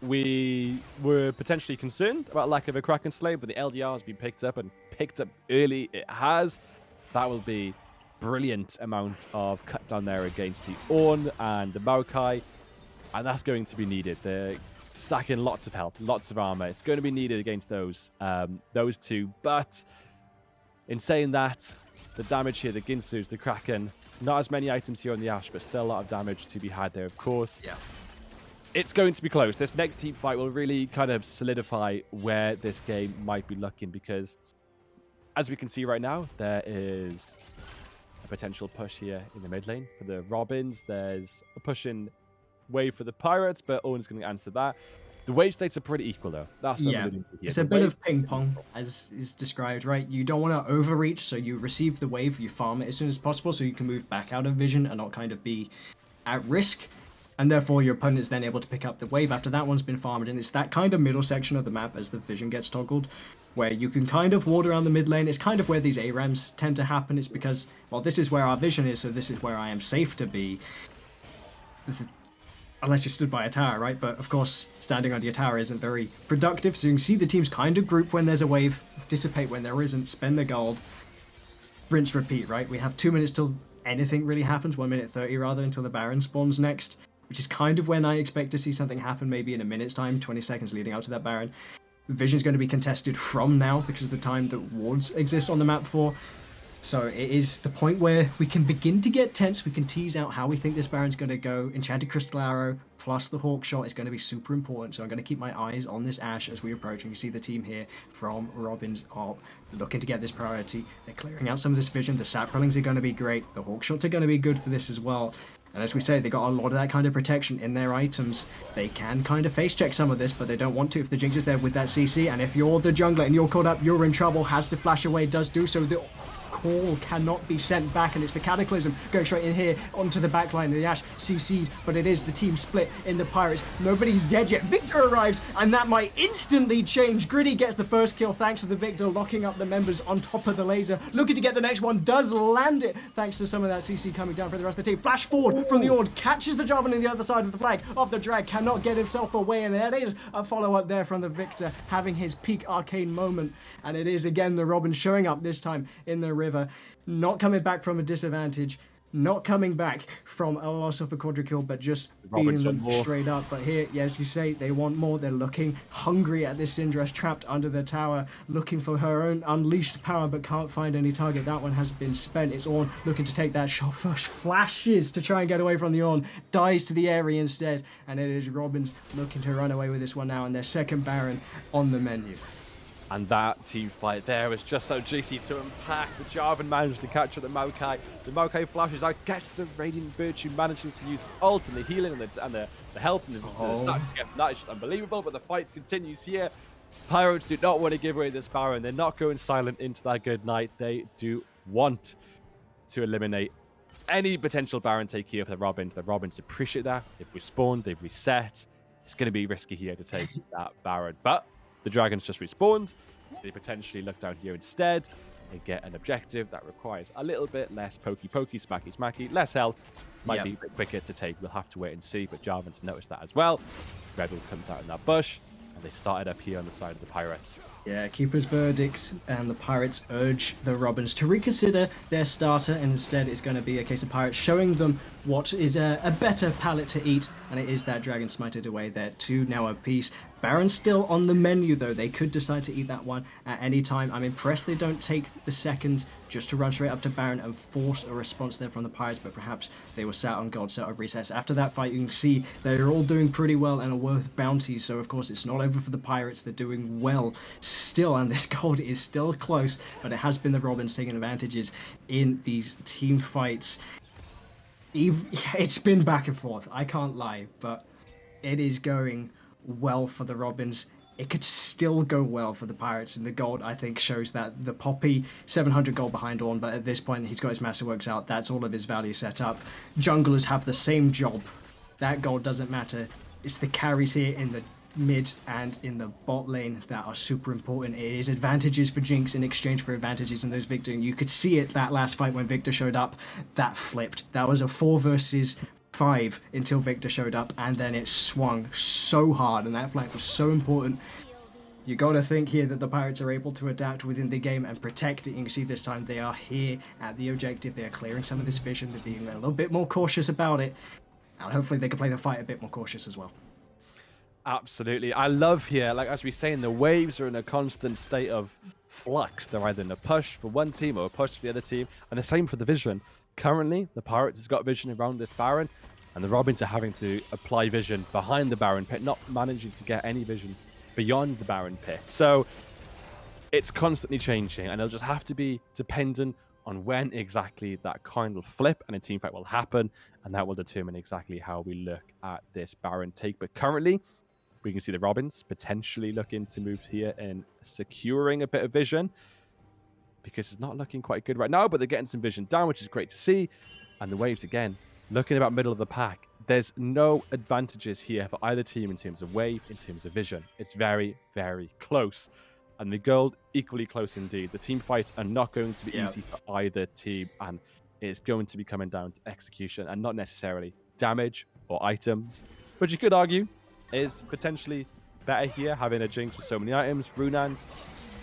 we were potentially concerned about lack of a Kraken Slay, but the LDR has been picked up, and picked up early. It has. That will be brilliant amount of cut down there against the Ornn and the Maokai, and that's going to be needed. They're stacking lots of health, lots of armor. It's going to be needed against those two. But in saying that, the damage here, the Ginsus, the Kraken, not as many items here on the Ash, but still a lot of damage to be had there, of course. Yeah. It's going to be close. This next team fight will really kind of solidify where this game might be looking, because as we can see right now, there is a potential push here in the mid lane for the Robins. There's a push in wave for the Pirates, but Ornn's going to answer that. The wave states are pretty equal, though. That's it's a bit of ping pong, as is described, right? You don't want to overreach, so you receive the wave, you farm it as soon as possible, so you can move back out of vision and not kind of be at risk. And therefore, your opponent is then able to pick up the wave after that one's been farmed. And it's that kind of middle section of the map as the vision gets toggled, where you can kind of ward around the mid lane. It's kind of where these ARAMs tend to happen. It's because, well, this is where our vision is, so this is where I am safe to be. Unless you're stood by a tower, right? But of course, standing under your tower isn't very productive. So you can see the teams kind of group when there's a wave, dissipate when there isn't, spend the gold, rinse, repeat, right? We have 2 minutes till anything really happens, 1 minute 30 rather, until the Baron spawns next, which is kind of when I expect to see something happen, maybe in a minute's time, 20 seconds leading up to that Baron. Vision's going to be contested from now because of the time that wards exist on the map for. So it is the point where we can begin to get tense. We can tease out how we think this Baron's going to go. Enchanted Crystal Arrow plus the Hawk Shot is going to be super important. So I'm going to keep my eyes on this Ashe as we approach. And you see the team here from Robin's op looking to get this priority. They're clearing out some of this vision. The Saprolings are going to be great. The Hawk Shots are going to be good for this as well. And as we say, they got a lot of that kind of protection in their items. They can kind of face check some of this, but they don't want to if the Jinx is there with that CC. And if you're the jungler and you're caught up, you're in trouble. Has to flash away, does do so. The call cannot be sent back, and it's the Cataclysm going straight in here onto the backline of the Ashe, CC'd, but it is the team split in the Pirates. Nobody's dead yet. Victor arrives, and that might instantly change. Gritty gets the first kill thanks to the Victor locking up the members on top of the laser. Looking to get the next one, does land it thanks to some of that CC coming down for the rest of the team. Flash forward from the Ord, catches the Jarvan on the other side of the flag of the drag, cannot get himself away, and that is a follow-up there from the Victor, having his peak arcane moment. And it is again the Robin showing up this time in the river, not coming back from a disadvantage, not coming back from a loss of a quadra-kill, but just beating them straight up. But here, yes, you say they want more. They're looking hungry at this Syndra's trapped under the tower, looking for her own unleashed power, but can't find any target. That one has been spent. It's Ornn looking to take that shot first, flashes to try and get away from the Ornn, dies to the area instead, and it is Robins looking to run away with this one now, and their second Baron on the menu. And that team fight there was just so juicy to unpack. The Jarvan managed to capture the Maokai. The Maokai flashes out, gets the Radiant Virtue, managing to use ult and the healing and the health and the stats. That is just unbelievable, but the fight continues here. Pirates do not want to give away this Baron. They're not going silent into that good night. They do want to eliminate any potential Baron take here for the Robins. The Robins appreciate that. They've respawned, they've reset. It's going to be risky here to take that Baron, but the Dragons just respawned. They potentially look down here instead and get an objective that requires a little bit less pokey, smacky, smacky, less health. Might be a bit quicker to take. We'll have to wait and see, but Jarvan's noticed that as well. Rebel comes out in that bush, and they started up here on the side of the Pirates. Yeah, Keeper's Verdict, and the Pirates urge the Robins to reconsider their starter, and instead it's going to be a case of Pirates showing them what is a better palette to eat, and it is that Dragon Smited away there, 2 now apiece. Baron's still on the menu though. They could decide to eat that one at any time. I'm impressed they don't take the second just to run straight up to Baron and force a response there from the Pirates, but perhaps they were sat on gold, set of resets. After that fight, you can see they're all doing pretty well and are worth bounties, so of course it's not over for the Pirates. They're doing well still, and this gold is still close, but it has been the Robins taking advantages in these team fights. It's been back and forth, I can't lie, but it is going well for the Robins. It could still go well for the Pirates, and the gold, I think, shows that the Poppy, 700 gold behind Ornn, but at this point he's got his Masterworks out. That's all of his value set up. Junglers have the same job. That gold doesn't matter. It's the carries here in the mid and in the bot lane that are super important. It is advantages for Jinx in exchange for advantages in those Victor, and you could see it that last fight when Victor showed up. That flipped. That was a 4 versus 5 until Victor showed up, and then it swung so hard, and that flank was so important. You got to think here that the Pirates are able to adapt within the game and protect it. You can see this time they are here at the objective. They are clearing some of this vision. They're being a little bit more cautious about it. And hopefully they can play the fight a bit more cautious as well. Absolutely. I love here, like as we say, the waves are in a constant state of flux. They're either in a push for one team or a push for the other team. And the same for the vision. Currently, the Pirates has got vision around this Baron, and the Robins are having to apply vision behind the Baron pit, not managing to get any vision beyond the Baron pit. So it's constantly changing, and it'll just have to be dependent on when exactly that coin will flip and a team fight will happen, and that will determine exactly how we look at this Baron take. But currently, we can see the Robins potentially looking to move here and securing a bit of vision, because it's not looking quite good right now, but they're getting some vision down, which is great to see. And the Waves, again, looking about middle of the pack. There's no advantages here for either team in terms of wave, in terms of vision. It's very, very close. And the gold, equally close indeed. The team fights are not going to be easy for either team, and it's going to be coming down to execution and not necessarily damage or items, which you could argue is potentially better here, having a Jinx with so many items, Runans,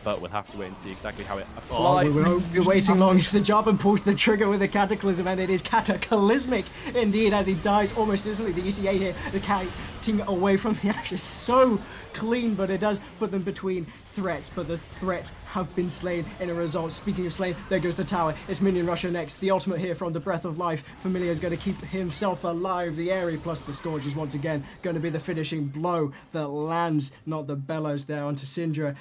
but we'll have to wait and see exactly how it applies. We won't be waiting long. The Jarvan pulls the trigger with a Cataclysm, and it is cataclysmic indeed as he dies almost instantly. The ECA here, the kiting away from the ashes, so clean, but it does put them between threats, but the threats have been slain in a result. Speaking of slain, there goes the tower. It's Minion Rusher next. The ultimate here from the Breath of Life. Familiar is going to keep himself alive. The Aerie plus the Scourge is once again going to be the finishing blow that lands, not the bellows there onto Syndra.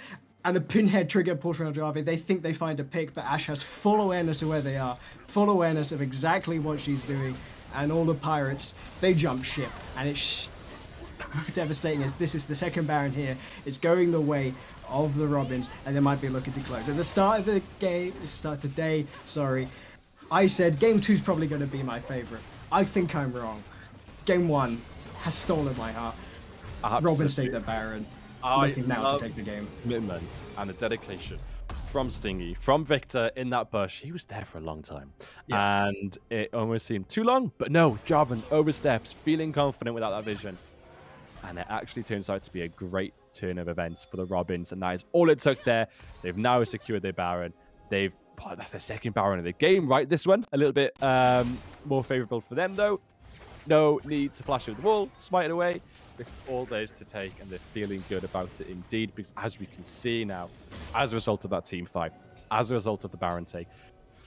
And the pinhead trigger pulled from Eldravi. They think they find a pick, but Ash has full awareness of where they are, full awareness of exactly what she's doing, and all the Pirates, they jump ship, and it's devastating as this is the second Baron here. It's going the way of the Robins, and they might be looking to close. At the start of the game, I said Game 2 is probably going to be my favourite. I think I'm wrong. Game 1 has stolen my heart. Robins take the Baron. Looking now to take the game. Commitment and the dedication from Stingy, from Victor in that bush. He was there for a long time. Yeah. And it almost seemed too long, but no, Jarvan oversteps, feeling confident without that vision. And it actually turns out to be a great turn of events for the Robins, and that is all it took there. They've now secured their Baron. That's their second Baron of the game, right? This one, a little bit more favorable for them, though. No need to flash over the wall, smite it away. Because all there is to take, and they're feeling good about it indeed, because as we can see now, as a result of that team fight, as a result of the Baron take,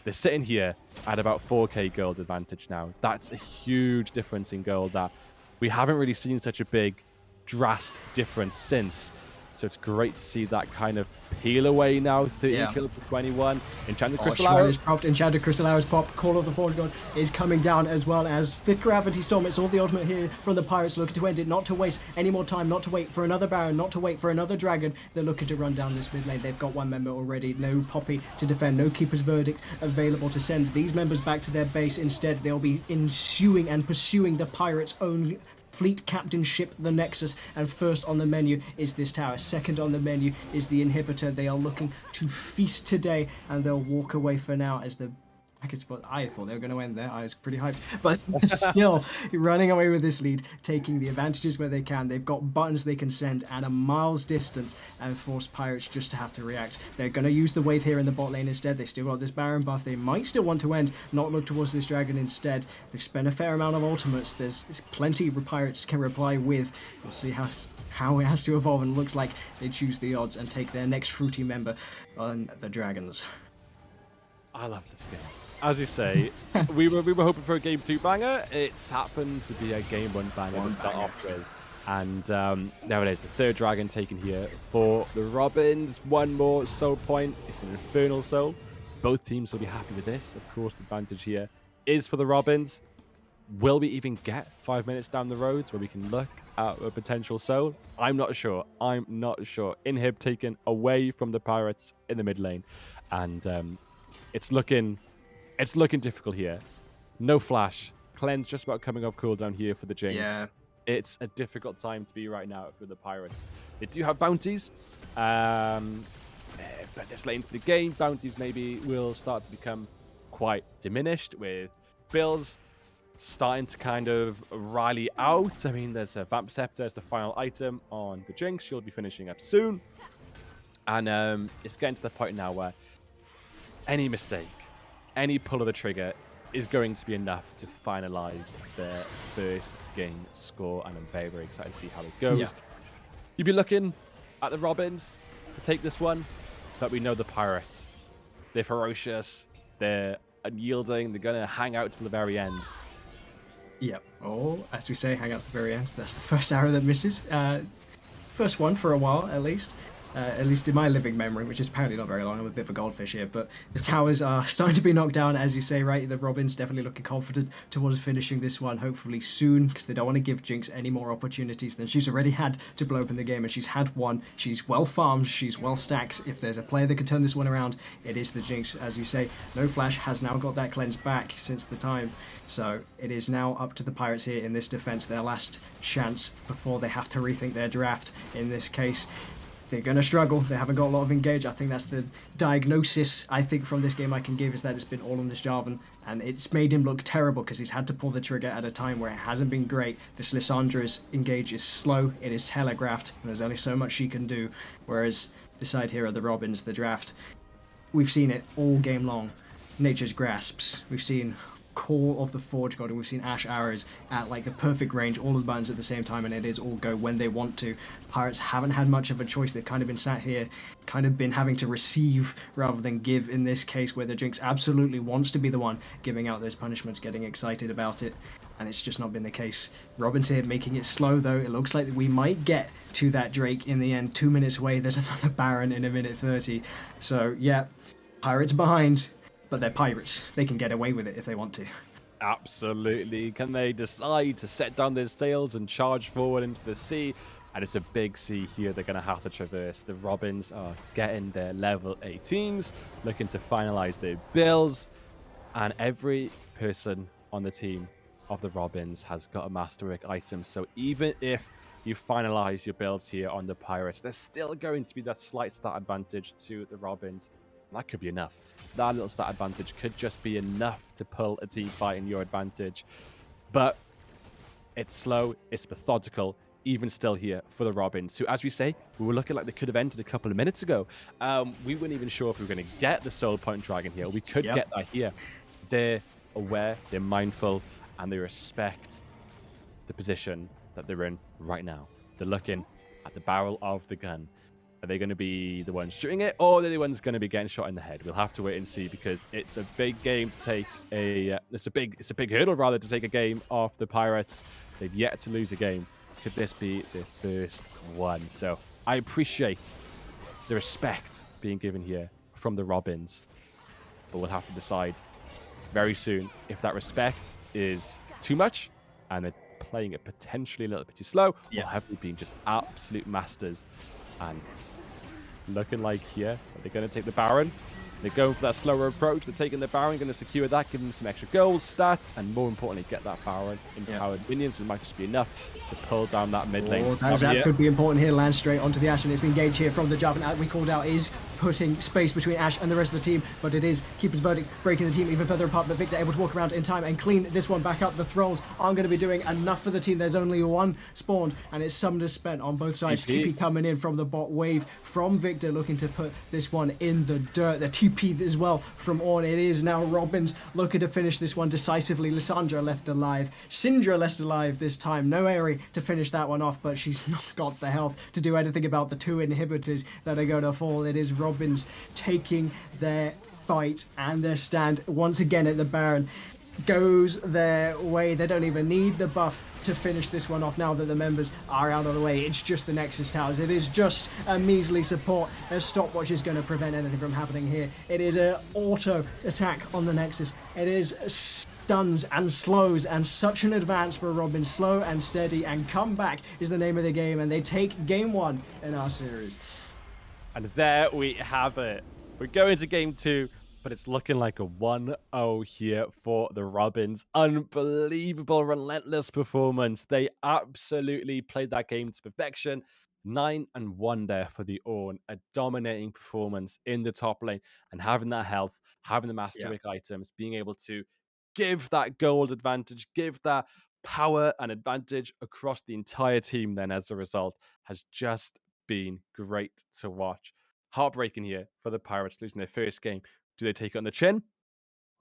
they're sitting here at about 4k gold advantage now. That's a huge difference in gold that we haven't really seen such a big, drastic difference since. So it's great to see that kind of peel away now. 30 kills for 21. Enchanted Crystal Hour is popped. Enchanted Crystal Hour is popped. Call of the Forge God is coming down, as well as the Gravity Storm. It's all the ultimate here from the Pirates, looking to end it, not to waste any more time, not to wait for another Baron, not to wait for another Dragon. They're looking to run down this mid lane. They've got one member already. No Poppy to defend. No Keeper's Verdict available to send these members back to their base. Instead, they'll be ensuing and pursuing the Pirates' own fleet captainship, the Nexus, and first on the menu is this tower. Second on the menu is the Inhibitor. They are looking to feast today, and they'll walk away for now as the package spot. I thought they were going to end there. I was pretty hyped, but still running away with this lead, taking the advantages where they can. They've got buttons they can send at a mile's distance and force Pirates just to have to react. They're going to use the wave here in the bot lane instead. They still got this Baron buff. They might still want to end, not look towards this Dragon instead. They've spent a fair amount of ultimates. There's plenty Pirates can reply with. We'll see how it has to evolve, and looks like they choose the odds and take their next fruity member on the Dragons. I love this game. As you say, we were hoping for a Game 2 banger. It's happened to be a Game 1 banger to start off with. And there it is, the third Dragon taken here for the Robins. One more soul point. It's an Infernal Soul. Both teams will be happy with this. Of course, the advantage here is for the Robins. Will we even get 5 minutes down the road where we can look at a potential soul? I'm not sure. Inhib taken away from the Pirates in the mid lane. And it's looking difficult here. No flash. Cleanse just about coming off cooldown here for the Jinx. Yeah. It's a difficult time to be right now for the Pirates. They do have bounties. But this late into the game, bounties maybe will start to become quite diminished, with Bills starting to kind of rally out. I mean, there's a Vamp Scepter as the final item on the Jinx. She'll be finishing up soon. And it's getting to the point now where any mistake, any pull of the trigger is going to be enough to finalize their first game score. And I'm very, very excited to see how it goes. Yeah. You'd be looking at the Robins to take this one, but we know the Pirates. They're ferocious. They're unyielding. They're going to hang out to the very end. Yep. Or, as we say, hang out at the very end. That's the first arrow that misses. First one for a while, at least in my living memory, which is apparently not very long. I'm a bit of a goldfish here, but the towers are starting to be knocked down, as you say, right? The Robins definitely looking confident towards finishing this one, hopefully soon, because they don't want to give Jinx any more opportunities than she's already had to blow open the game, and she's had one. She's well farmed, she's well stacked. If there's a player that can turn this one around, it is the Jinx, as you say. No Flash has now got that cleanse back since the time, so it is now up to the Pirates here in this defense, their last chance before they have to rethink their draft. In this case, they're going to struggle. They haven't got a lot of engage. I think that's the diagnosis I think from this game I can give, is that it's been all on this Jarvan, and it's made him look terrible because he's had to pull the trigger at a time where it hasn't been great. This Lissandra's engage is slow, it is telegraphed, and there's only so much she can do, whereas this side here are the Robins, the draft. We've seen it all game long. Nature's grasps. We've seen Call of the Forge God, and we've seen Ash arrows at like the perfect range, all of the buttons at the same time, and it is all go when they want to. Pirates haven't had much of a choice. They've kind of been sat here, kind of been having to receive rather than give in this case, where the Jinx absolutely wants to be the one giving out those punishments, getting excited about it, and it's just not been the case. Robin's here making it slow though. It looks like we might get to that Drake in the end. 2 minutes away, there's another Baron in a minute 30. So yeah, Pirates behind, but they're Pirates. They can get away with it if they want to. Absolutely. Can they decide to set down their sails and charge forward into the sea? And it's a big sea here they're going to have to traverse. The Robins are getting their level 18s, looking to finalize their builds. And every person on the team of the Robins has got a Masterwork item. So even if you finalize your builds here on the Pirates, there's still going to be that slight stat advantage to the Robins. That could be enough. That little stat advantage could just be enough to pull a team fight in your advantage. But it's slow, it's methodical, even still here for the Robins, who, as we say, we were looking like they could have entered a couple of minutes ago. We weren't even sure if we were going to get the Soul Point Dragon here. We could get that here. They're aware, they're mindful, and they respect the position that they're in right now. They're looking at the barrel of the gun. Are they going to be the ones shooting it, or are they the ones going to be getting shot in the head? We'll have to wait and see, because it's a big game to take it's a big hurdle rather to take a game off the Pirates. They've yet to lose a game. Could this be their first one? So I appreciate the respect being given here from the Robins, but we'll have to decide very soon if that respect is too much and they're playing it potentially a little bit too slow, or have they been just absolute masters? And looking like here, they're going to take the Baron. They're going for that slower approach. They're taking the Baron, going to secure that, give them some extra goals, stats, and more importantly, get that Baron empowered minions, which might just be enough to pull down that mid lane. That could be important here. Land straight onto the Ash, and it's the engage here from the Jarvan. We called out is putting space between Ash and the rest of the team, but it is Keeper's Verdict breaking the team even further apart, but Victor able to walk around in time and clean this one back up. The Thralls aren't going to be doing enough for the team. There's only one spawned, and it's Summoner spent on both sides. TP coming in from the bot wave from Victor, looking to put this one in the dirt. The TP as well from Ornn. It is now Robins looking to finish this one decisively. Lissandra left alive. Syndra left alive this time. No Aerie to finish that one off, but she's not got the health to do anything about the two inhibitors that are going to fall. It is Robins taking their fight and their stand once again at the Baron. Goes their way. They don't even need the buff to finish this one off now that the members are out of the way. It's just the Nexus Towers. It is just a measly support. A stopwatch is going to prevent anything from happening here. It is an auto attack on the Nexus. It is stuns and slows, and such an advance for Robin. Slow and steady and come back is the name of the game, and they take game one in our series. And there we have it. We're going to game two, but it's looking like a 1-0 here for the Robins. Unbelievable, relentless performance. They absolutely played that game to perfection. 9-1 there for the Ornn. A dominating performance in the top lane, and having that health, having the Masterwork items, being able to give that gold advantage, give that power and advantage across the entire team then as a result, has just been great to watch. heartbreaking here for the Pirates losing their first game. Do they take it on the chin,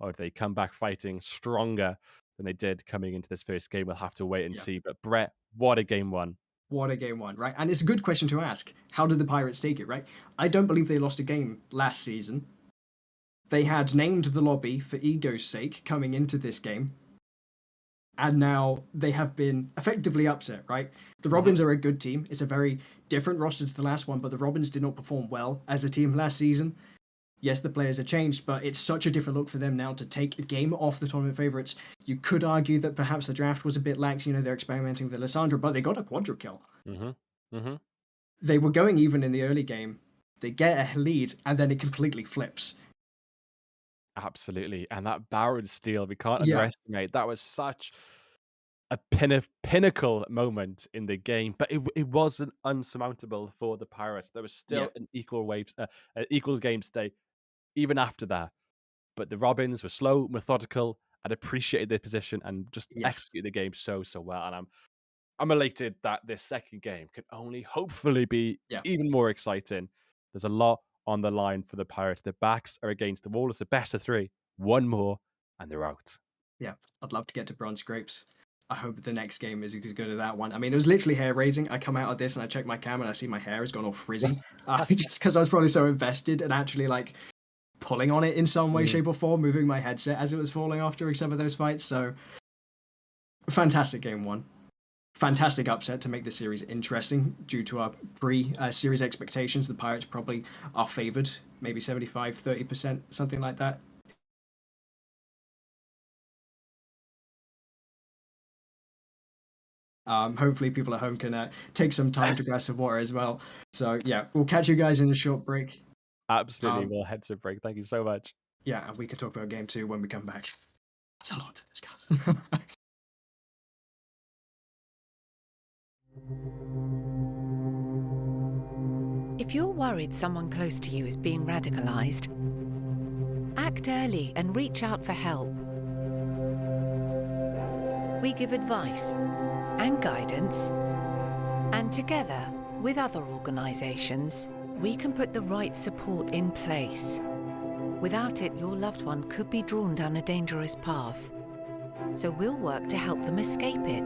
or do they come back fighting stronger than they did coming into this first game? We'll have to wait and Yeah. see. But Brett, what a game one. What a game one, right? And it's a good question to ask. How did the Pirates take it, right? I don't believe they lost a game last season. They had named the lobby for ego's sake coming into this game. And now they have been effectively upset, right? The Robins are a good team. It's a very different roster to the last one, but the Robins did not perform well as a team last season. Yes, the players have changed, but it's such a different look for them now to take a game off the tournament favourites. You could argue that perhaps the draft was a bit lax. They're experimenting with Alessandro, but they got a quadra kill. They were going even in the early game. They get a lead, and then it completely flips. Absolutely. And that Barron steal, we can't Yeah. underestimate. That was such a pinnacle moment in the game, but it wasn't unsurmountable for the Pirates. There was still an equal game stay even after that. But the Robins were slow, methodical, and appreciated their position and just executed the game so well. And I'm elated that this second game can only hopefully be even more exciting. There's a lot on the line for the Pirates. Their backs are against the wall. It's a best of three. One more, and they're out. Yeah, I'd love to get to bronze scrapes. I hope the next game is as good as that one. I mean, it was literally hair raising. I come out of this and I check my cam and I see my hair has gone all frizzy. Just because I was probably so invested and actually pulling on it in some way, shape, or form, moving my headset as it was falling off during some of those fights. So, fantastic game one. Fantastic upset to make the series interesting due to our pre-series expectations. The Pirates probably are favoured, maybe 75-30%, something like that. Hopefully people at home can take some time to grab some water as well. So yeah, we'll catch you guys in a short break. Absolutely, we'll head to a break. Thank you so much. Yeah, and we can talk about game two when we come back. That's a lot to discuss. If you're worried someone close to you is being radicalized, act early and reach out for help. We give advice and guidance, and together with other organizations, we can put the right support in place. Without it, your loved one could be drawn down a dangerous path. So we'll work to help them escape it.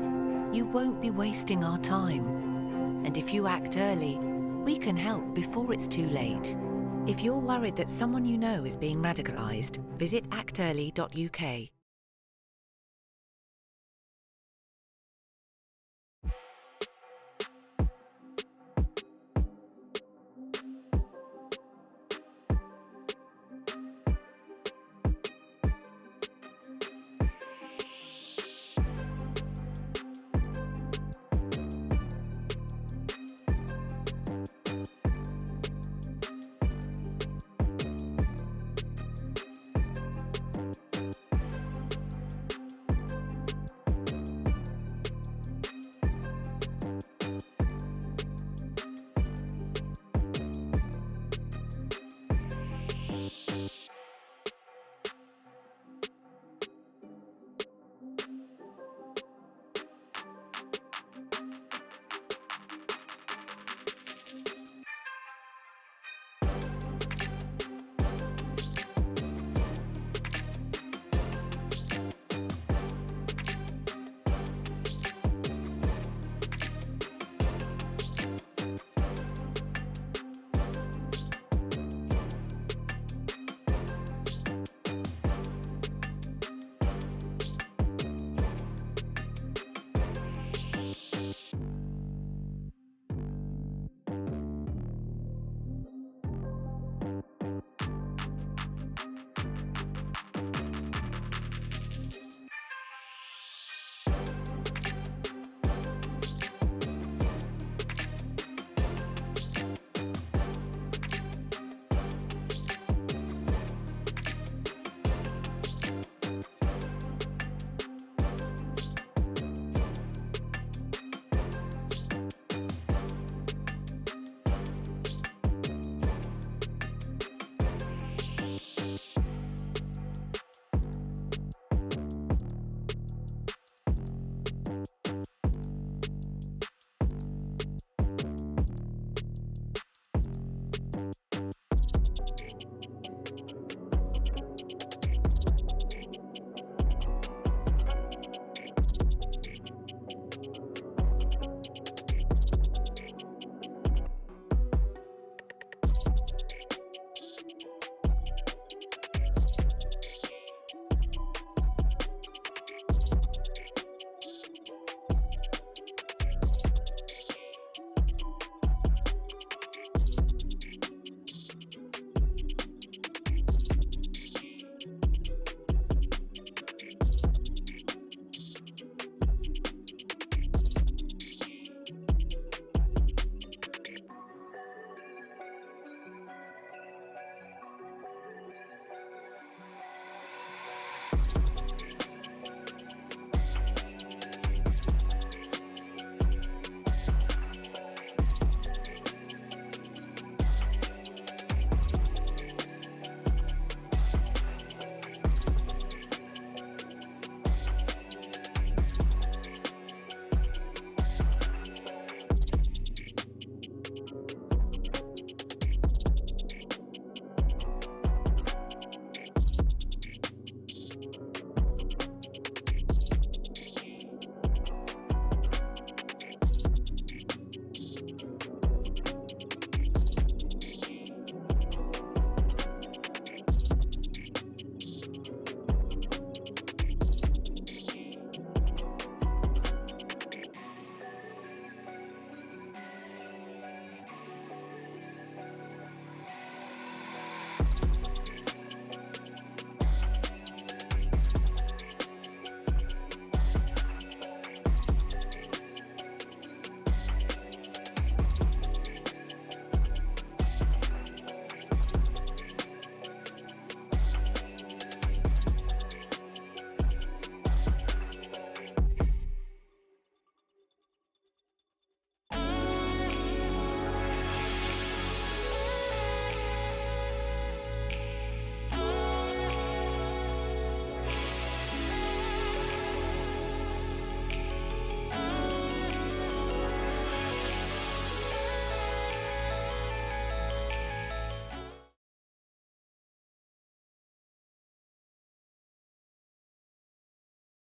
You won't be wasting our time. And if you act early, we can help before it's too late. If you're worried that someone you know is being radicalized, visit actearly.uk.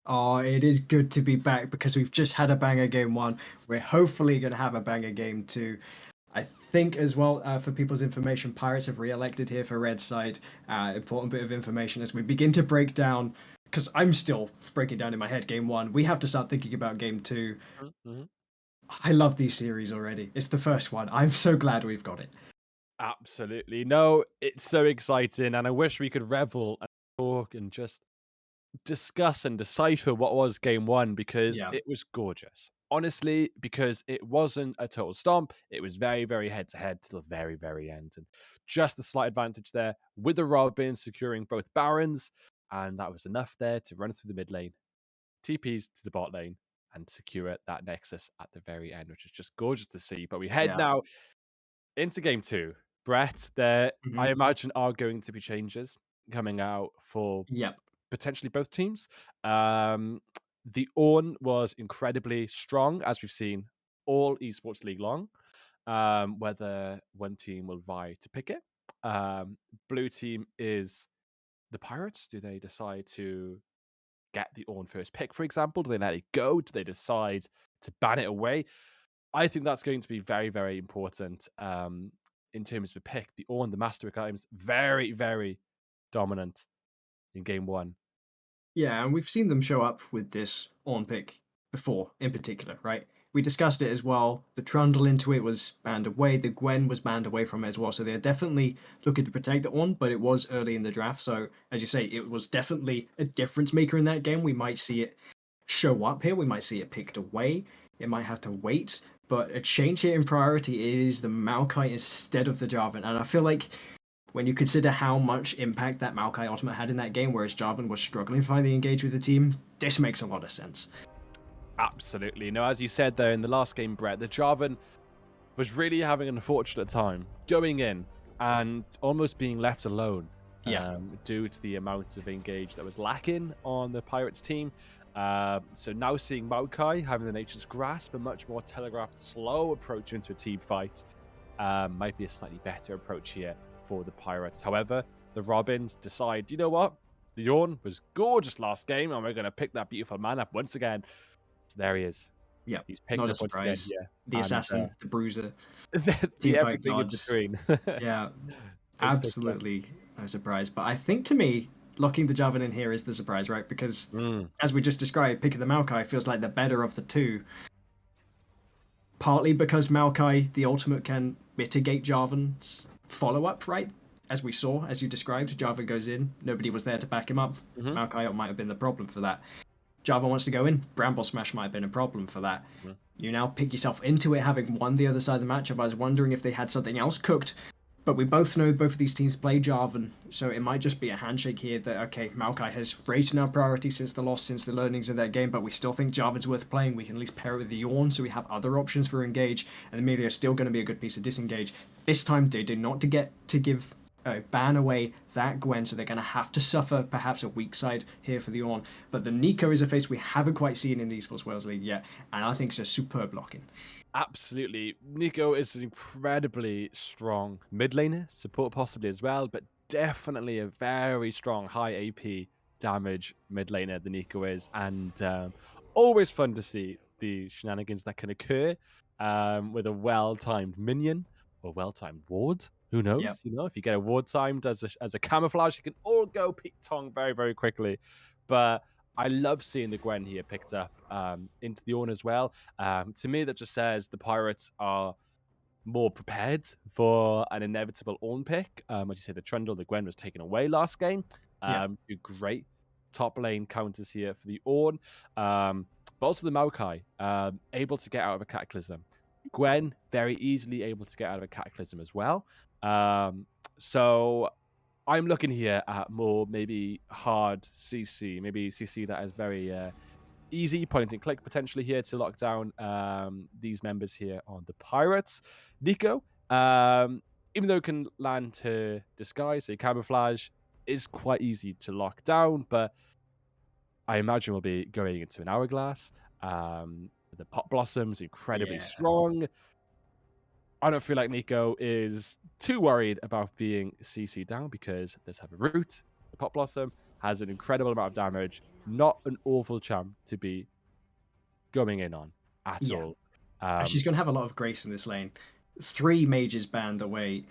Oh, it is good to be back because we've just had a banger game one. We're hopefully going to have a banger game two. I think as well, for people's information, Pirates have re-elected here for Red Side. Important bit of information as we begin to break down, because I'm still breaking down in my head game one. We have to start thinking about game two. Mhm. I love these series already. It's the first one. I'm so glad we've got it. Absolutely. No, it's so exciting, and I wish we could revel and talk and just discuss and decipher what was game one because Yeah. it was gorgeous. Honestly, because it wasn't a total stomp, it was very, very head to head to the very, very end. And just a slight advantage there with the Robin securing both Barons, and that was enough there to run through the mid lane, TPs to the bot lane, and secure that Nexus at the very end, which is just gorgeous to see. But we head Yeah. now into game two. Brett, there Hmm. I imagine are going to be changes coming out for Yep. potentially both teams. Um, the Ornn was incredibly strong, as we've seen all esports league long. Whether one team will vie to pick it. Blue team is the Pirates. Do they decide to get the Ornn first pick, for example? Do they let it go? Do they decide to ban it away? I think that's going to be very, very important in terms of a pick. The Ornn, the Master of Games, very, very dominant in game one. Yeah, and we've seen them show up with this on pick before, in particular, right? We discussed it as well. The Trundle into it was banned away. The Gwen was banned away from it as well. So they're definitely looking to protect that one, but it was early in the draft. So, as you say, it was definitely a difference maker in that game. We might see it show up here. We might see it picked away. It might have to wait. But a change here in priority is the Maokai instead of the Jarvan. And I feel like when you consider how much impact that Maokai ultimate had in that game, whereas Jarvan was struggling to finally engage with the team, this makes a lot of sense. Absolutely. No, as you said there in the last game, Brett, the Jarvan was really having an unfortunate time going in and almost being left alone Yeah, due to the amount of engage that was lacking on the Pirates team. So now seeing Maokai having the Nature's Grasp, a much more telegraphed, slow approach into a team fight, might be a slightly better approach here for the Pirates. However, the Robins decide, you know what? The Ornn was gorgeous last game, and we're going to pick that beautiful man up once again. So there he is. yeah, He's picked not a up once again surprise. here. The And assassin, the bruiser, the teamfight everything in gods. between. Yeah, It's picked up. absolutely no surprise. But I think to me, locking the Jarvan in here is the surprise, right? Because Mm, as we just described, picking the Maokai feels like the better of the two. Partly because Maokai, the ultimate, can mitigate Jarvan's follow up, right? As we saw, as you described, Jarvan goes in, nobody was there to back him up. mhm, Maokai might have been the problem for that. Jarvan wants to go in, Bramble Smash might have been a problem for that. mhm. You now pick yourself into it having won the other side of the matchup. I was wondering if they had something else cooked, but we both know both of these teams play Jarvan, so it might just be a handshake here that, okay, Maokai has raised in our priority since the loss, since the learnings of that game, but we still think Jarvan's worth playing. We can at least pair it with the Ornn, so we have other options for engage, and Amelia is still going to be a good piece of disengage. This time, they do not to get to give ban away that Gwen, so they're going to have to suffer perhaps a weak side here for the Ornn. But the Nico is a face we haven't quite seen in the EsportsWales League yet, and I think it's a superb blocking. Absolutely. Nico is an incredibly strong mid laner, support possibly as well, but definitely a very strong high AP damage mid laner, the Nico is. And always fun to see the shenanigans that can occur with a well timed minion or well timed ward. Who Yep. knows? You know, if you get a ward timed as a camouflage, you can all go Pete Tong very, very quickly. But I love seeing the Gwen here picked up into the Ornn as well. To me, that just says the Pirates are more prepared for an inevitable Ornn pick. As you say, the Trundle, the Gwen was taken away last game. Yeah. Two great top lane counters here for the Ornn. But also the Maokai, able to get out of a Cataclysm. Gwen, very easily able to get out of a Cataclysm as well. So I'm looking here at more maybe hard CC, maybe CC that is very easy point and click potentially here to lock down these members here on the Pirates. Nico, even though it can land to disguise, a camouflage is quite easy to lock down, but I imagine we'll be going into an hourglass. The pot blossoms incredibly Yeah. strong. I don't feel like Nico is too worried about being CC down because let's have a root, the pot blossom, has an incredible amount of damage. Not an awful champ to be going in on at Yeah. all. And she's going to have a lot of grace in this lane. Three mages banned away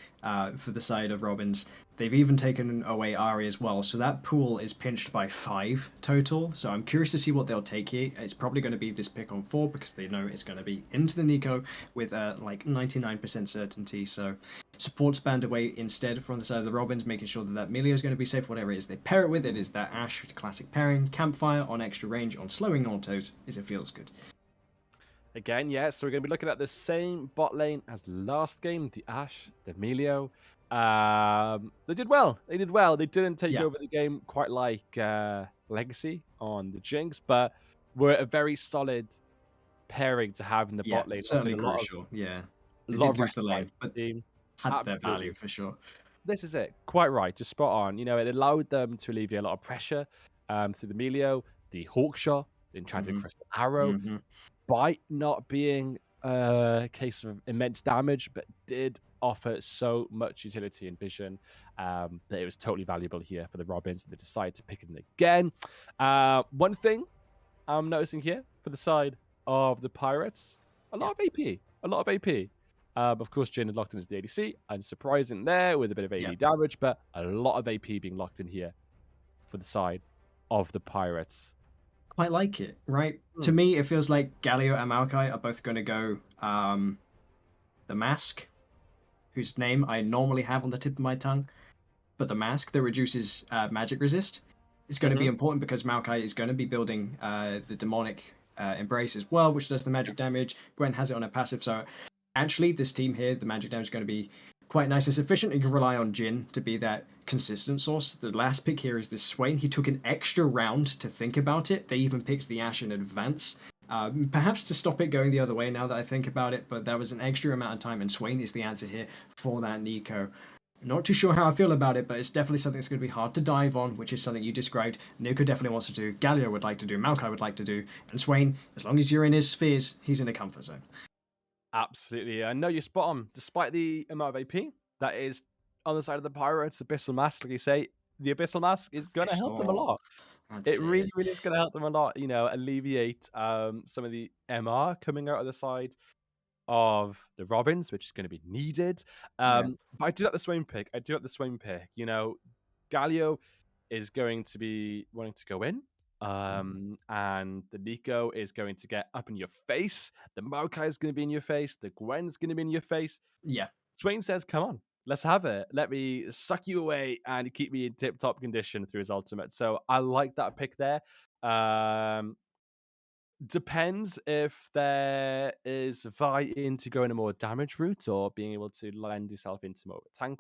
for the side of Robins. They've even taken away Ari as well, so that pool is pinched by 5 total. So I'm curious to see what they'll take here. It's probably going to be this pick on 4 because they know it's going to be into the Nico with like 99% certainty. So support's banned away instead from the side of the Robins, making sure that melee is going to be safe. Whatever it is they pair it with, it is that Ashe classic pairing. Campfire on extra range on slowing autos is it feels good. Again, yeah, so we're going to be looking at the same bot lane as last game, the Ashe, the Emilio. They did well. They did well. They didn't take Yeah. over the game quite like Legacy on the Jinx, but were a very solid pairing to have in the Yeah, bot lane, offering certainly crucial. Yeah, a they lot did of lose the respite lane, to but the team. had their value Absolutely. for sure. This is it. Quite right. Just spot on. It allowed them to alleviate a lot of pressure through the Melio, the Hawkshot, the Enchanted Hmm. Crystal Arrow, Hmm. Bite not being a case of immense damage, but did offer so much utility and vision that it was totally valuable here for the Robins. They decided to pick it again. One thing I'm noticing here for the side of the Pirates, a Yeah, lot of AP, a lot of AP. Of course, Jin had locked in as the ADC, unsurprising there with a bit of yeah, AD damage, but a lot of AP being locked in here for the side of the Pirates. quite like it. Right, to Hmm. me, it feels like Galio and Maokai are both going to go the mask, whose name I normally have on the tip of my tongue, but the mask that reduces magic resist. It's going to be Hmm. important because Maokai is going to be building the demonic embrace as well, which does the magic damage. Gwen has it on her passive, so actually this team here, the magic damage is going to be quite nice and sufficient. You can rely on Jin to be that consistent source. The last pick here is this Swain. He took an extra round to think about it. They even picked the Ashe in advance. Perhaps to stop it going the other way now that I think about it, but there was an extra amount of time, and Swain is the answer here for that Nico. Not too sure how I feel about it, but it's definitely something that's going to be hard to dive on, which is something you described. Nico definitely wants to do, Galio would like to do, Maokai would like to do, and Swain, as long as you're in his spheres, he's in a comfort zone. Absolutely. I know you're spot on. Despite the amount of AP that is on the side of the Pirates, Abyssal Mask, like you say, the Abyssal Mask is going to help them a Pistol. lot. That's It really, it. really is going to help them a lot, alleviate some of the MR coming out of the side of the Robins, which is going to be needed. Yeah. But I do like the Swain pick. I do like the Swain pick. Galio is going to be wanting to go in. And the Nico is going to get up in your face. The Maokai is going to be in your face. The Gwen's going to be in your face. Yeah. Swain says, "Come on, let's have it. Let me suck you away and keep me in tip-top condition through his ultimate." So I like that pick there. Um, Depends if there is buy-in to go in a more damage route or being able to lend yourself into more of a tank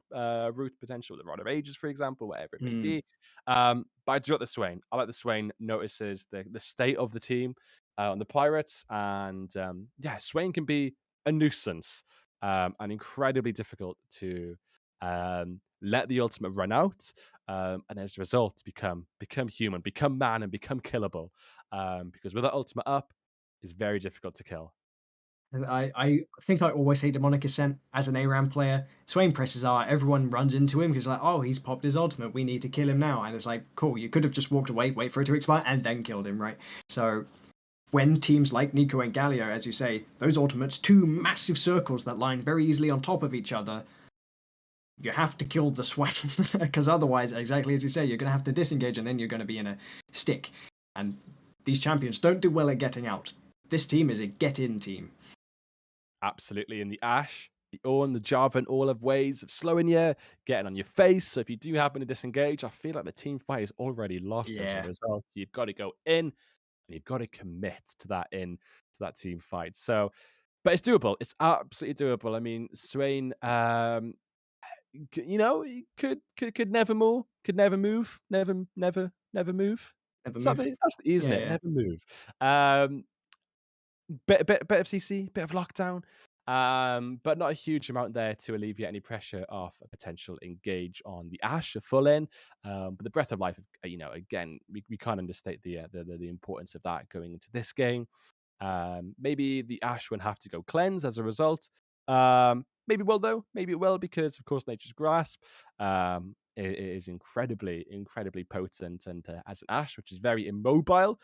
route potential, the Rod of Ages, for example, whatever it may Mm. be. But I do like the Swain. I like the Swain notices the state of the team on the Pirates. And yeah, Swain can be a nuisance and incredibly difficult to let the ultimate run out. And as a result, become human, become man, and become killable because with that ultimate up, it's very difficult to kill. I think I always hate Demonic Ascent as an ARAM player. Swain presses R, everyone runs into him because like, oh, he's popped his ultimate, we need to kill him now. And it's like, cool, you could have just walked away, wait for it to expire, and then killed him, right? So when teams like Nico and Galio, as you say, those ultimates, two massive circles that line very easily on top of each other, you have to kill the Swain because otherwise, exactly as you say, you're going to have to disengage and then you're going to be in a stick. And these champions don't do well at getting out. This team is a get-in team. Absolutely. In the Ash, the Ornn, the Jarvan, all have ways of slowing you, getting on your face. So if you do happen to disengage, I feel like the team fight is already lost as a Yeah. result. You've got to go in and you've got to commit to that team fight. So, but it's doable. It's absolutely doable. I mean, Swain, he could never more, could never move, never move. Never Is that move. that's the isn't Yeah, it? yeah. Never move. Um, bit of CC, bit of lockdown, but not a huge amount there to alleviate any pressure off a potential engage on the Ash, a full in. But the breath of life, again, we can't understate the importance of that going into this game. Maybe the Ash will have to go cleanse as a result. Maybe it will though. Maybe it will because of course Nature's Grasp. is incredibly, incredibly potent. And as an Ashe, which is very immobile,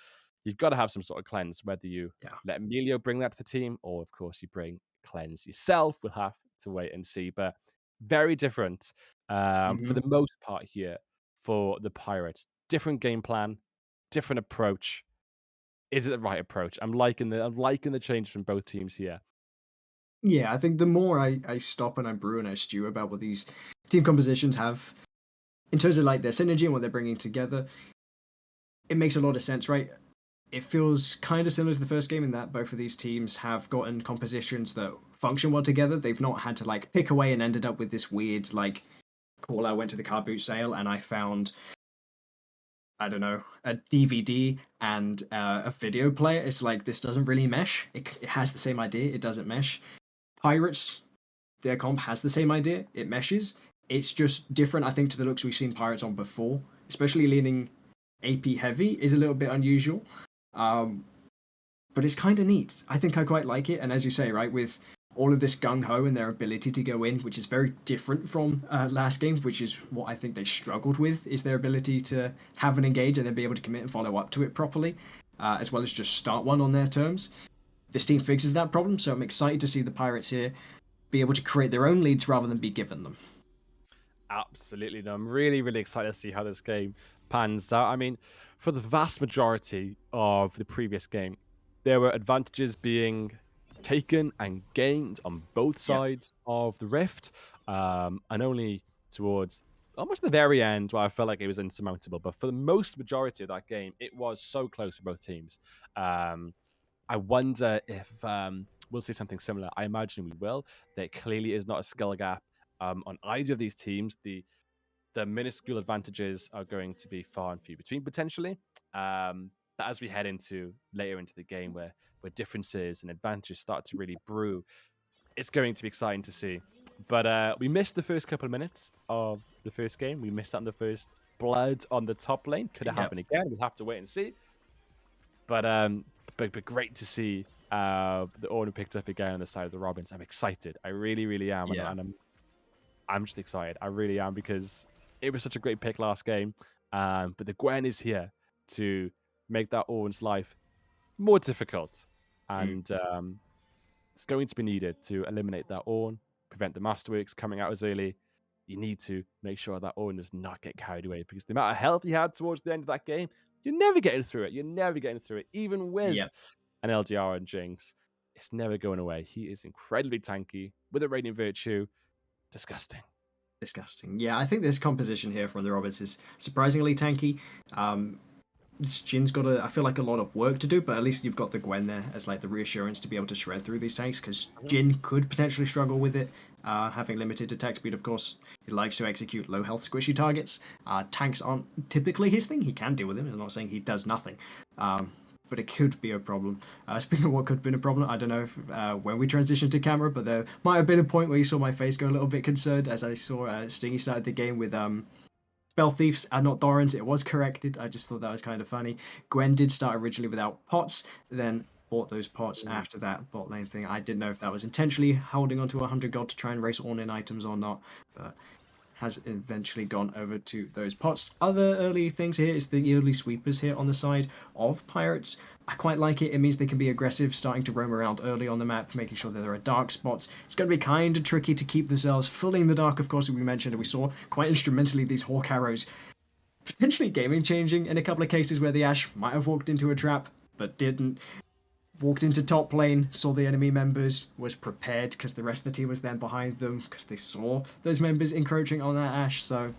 you've got to have some sort of cleanse, whether you Yeah. let Emilio bring that to the team, or of course you bring cleanse yourself. We'll have to wait and see. But very different for Hmm. the most part here for the Pirates. Different game plan, different approach. Is it the right approach? I'm liking the change from both teams here. Yeah, I think the more I stop and I brew and I stew about what these team compositions have in terms of like their synergy and what they're bringing together, it makes a lot of sense, right? It feels kind of similar to the first game in that both of these teams have gotten compositions that function well together. They've not had to like pick away and ended up with this weird like call. I went to the car boot sale and I found, I don't know, a DVD and a video player. It's like this doesn't really mesh. It has the same idea. It doesn't mesh. Pirates, their comp has the same idea. It meshes. It's just different, I think, to the looks we've seen Pirates on before. Especially leaning AP heavy is a little bit unusual. Um, but it's kind of neat. I think I quite like it. And as you say, right, with all of this gung ho and their ability to go in, which is very different from last game, which is what I think they struggled with, is their ability to have an engage and then be able to commit and follow up to it properly, as well as just start one on their terms. This team fixes that problem, so I'm excited to see the Pirates here be able to create their own leads rather than be given them. Absolutely. No, I'm really, really excited to see how this game pans out. I mean, for the vast majority of the previous game, there were advantages being taken and gained on both Yeah. sides of the rift, and only towards almost the very end where I felt like it was insurmountable. But for the most majority of that game, it was so close for both teams. Um, I wonder if we'll see something similar. I imagine we will. There clearly is not a skill gap on either of these teams. The minuscule advantages are going to be far and few between potentially. But as we head into later into the game where differences and advantages start to really brew, it's going to be exciting to see. But we missed the first couple of minutes of the first game. We missed out on the first blood on the top lane. Could it Yep. happen again? We'll have to wait and see. But but great to see the Ornn picked up again on the side of the Robins. I'm excited. I really, really am, Yeah. and I'm just excited. I really am because it was such a great pick last game. But the Gwen is here to make that Ornn's life more difficult, Mm. and it's going to be needed to eliminate that Ornn, prevent the Masterworks coming out as early. You need to make sure that Ornn does not get carried away because the amount of health he had towards the end of that game, you're never getting through it. You're never getting through it, even with Yep. an LGR and Jinx. It's never going away. He is incredibly tanky with a Radiant Virtue. Disgusting. Disgusting. Yeah, I think this composition here from the Roberts is surprisingly tanky. Jin's got I feel like a lot of work to do, but at least you've got the Gwen there as like the reassurance to be able to shred through these tanks because Mhm. Jin could potentially struggle with it, having limited attack speed. Of course, he likes to execute low health squishy targets. Tanks aren't typically his thing. He can deal with them. I'm not saying he does nothing. But it could be a problem. Speaking of what could have been a problem, I don't know if when we transitioned to camera, but there might have been a point where you saw my face go a little bit concerned as I saw Stingy started the game with Spell Thieves and not Dorans. It was corrected. I just thought that was kind of funny. Gwen did start originally without pots, then bought those pots after that bot lane thing. I didn't know if that was intentionally holding onto 100 gold to try and race on in items or not, but has eventually gone over to those pots. Other early things here is the early sweepers here on the side of Pirates. I quite like it. It means they can be aggressive, starting to roam around early on the map, making sure that there are dark spots. It's going to be kind of tricky to keep themselves fully in the dark, of course, as we mentioned, and we saw quite instrumentally these Hawk arrows potentially gaming changing in a couple of cases where the Ashe might have walked into a trap, but didn't. Walked into top lane, saw the enemy members, was prepared because the rest of the team was then behind them because they saw those members encroaching on that Ashe. So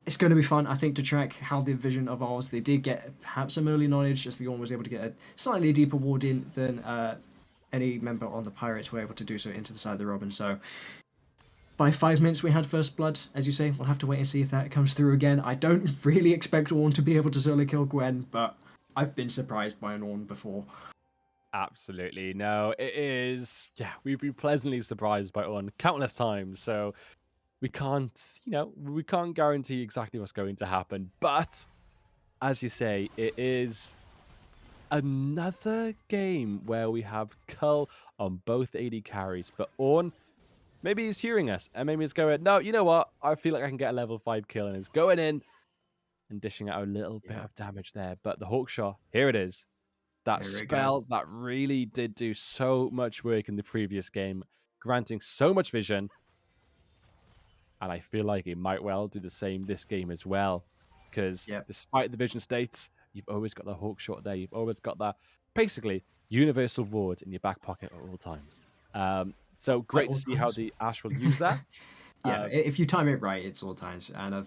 it's going to be fun, I think, to track how the vision evolves. They did get perhaps some early knowledge as the Ornn was able to get a slightly deeper ward in than any member on the Pirates were able to do so into the side of the Robin. So by 5 minutes we had first blood. As you say, we'll have to wait and see if that comes through again. I don't really expect Ornn to be able to solo kill Gwen, but I've been surprised by an Ornn before. Absolutely. No, it is. Yeah, we've been pleasantly surprised by Ornn countless times. So we can't, we can't guarantee exactly what's going to happen. But as you say, it is another game where we have Cull on both AD carries, but Ornn maybe he's hearing us, and maybe he's going, no, you know what? I feel like I can get a level 5 kill, and he's going in and dishing out a little bit of damage there. But the Hawkshot, here it is. That Here it spell goes. that really did do so much work in the previous game, granting so much vision. And I feel like it might well do the same this game as well. Because despite the vision states, you've always got the Hawkshot there. You've always got that basically universal ward in your back pocket at all times. So great to see how the Ash will use that. If you time it right, it's all times. And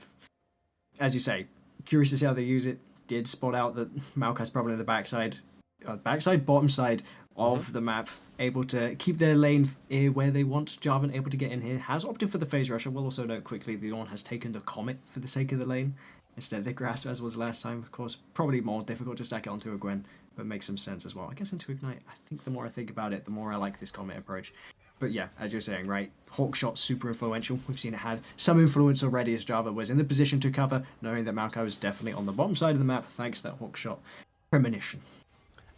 as you say, curious to see how they use it. Did spot out that Maokai's probably on the bottom side of the map, able to keep their lane where they want. Jarvan able to get in here, has opted for the phase rush. I will also note quickly, the Ornn has taken the Comet for the sake of the lane instead of the Grasp, as was last time. Of course, probably more difficult to stack it onto a Gwen, but makes some sense as well. I guess into Ignite, I think the more I think about it, the more I like this Comet approach. But yeah, as you're saying, right, Hawkshot super influential. We've seen it had some influence already as Java was in the position to cover, knowing that Maokai was definitely on the bottom side of the map thanks to that Hawkshot premonition.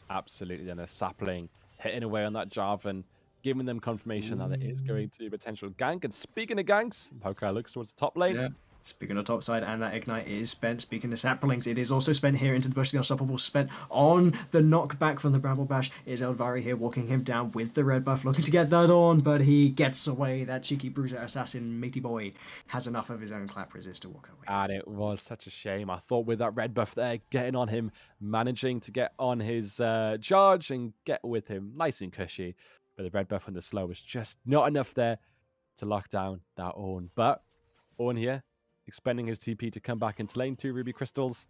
Absolutely, and a sapling hitting away on that Jarvan, giving them confirmation that it is going to be a potential gank. And speaking of ganks, Maokai looks towards the top lane. Yeah. Speaking of top side, and that Ignite is spent. Speaking of saplings, it is also spent here into the bush. The Unstoppable spent on the knockback from the Bramble Bash. Is Eldvari here walking him down with the red buff, looking to get that on, but he gets away. That cheeky bruiser assassin, matey boy, has enough of his own clap resist to walk away. And it was such a shame. I thought with that red buff there, getting on him, managing to get on his charge and get with him nice and cushy. But the red buff on the slow was just not enough there to lock down that Ornn. But Ornn here, expending his TP to come back into lane 2 Ruby Crystals.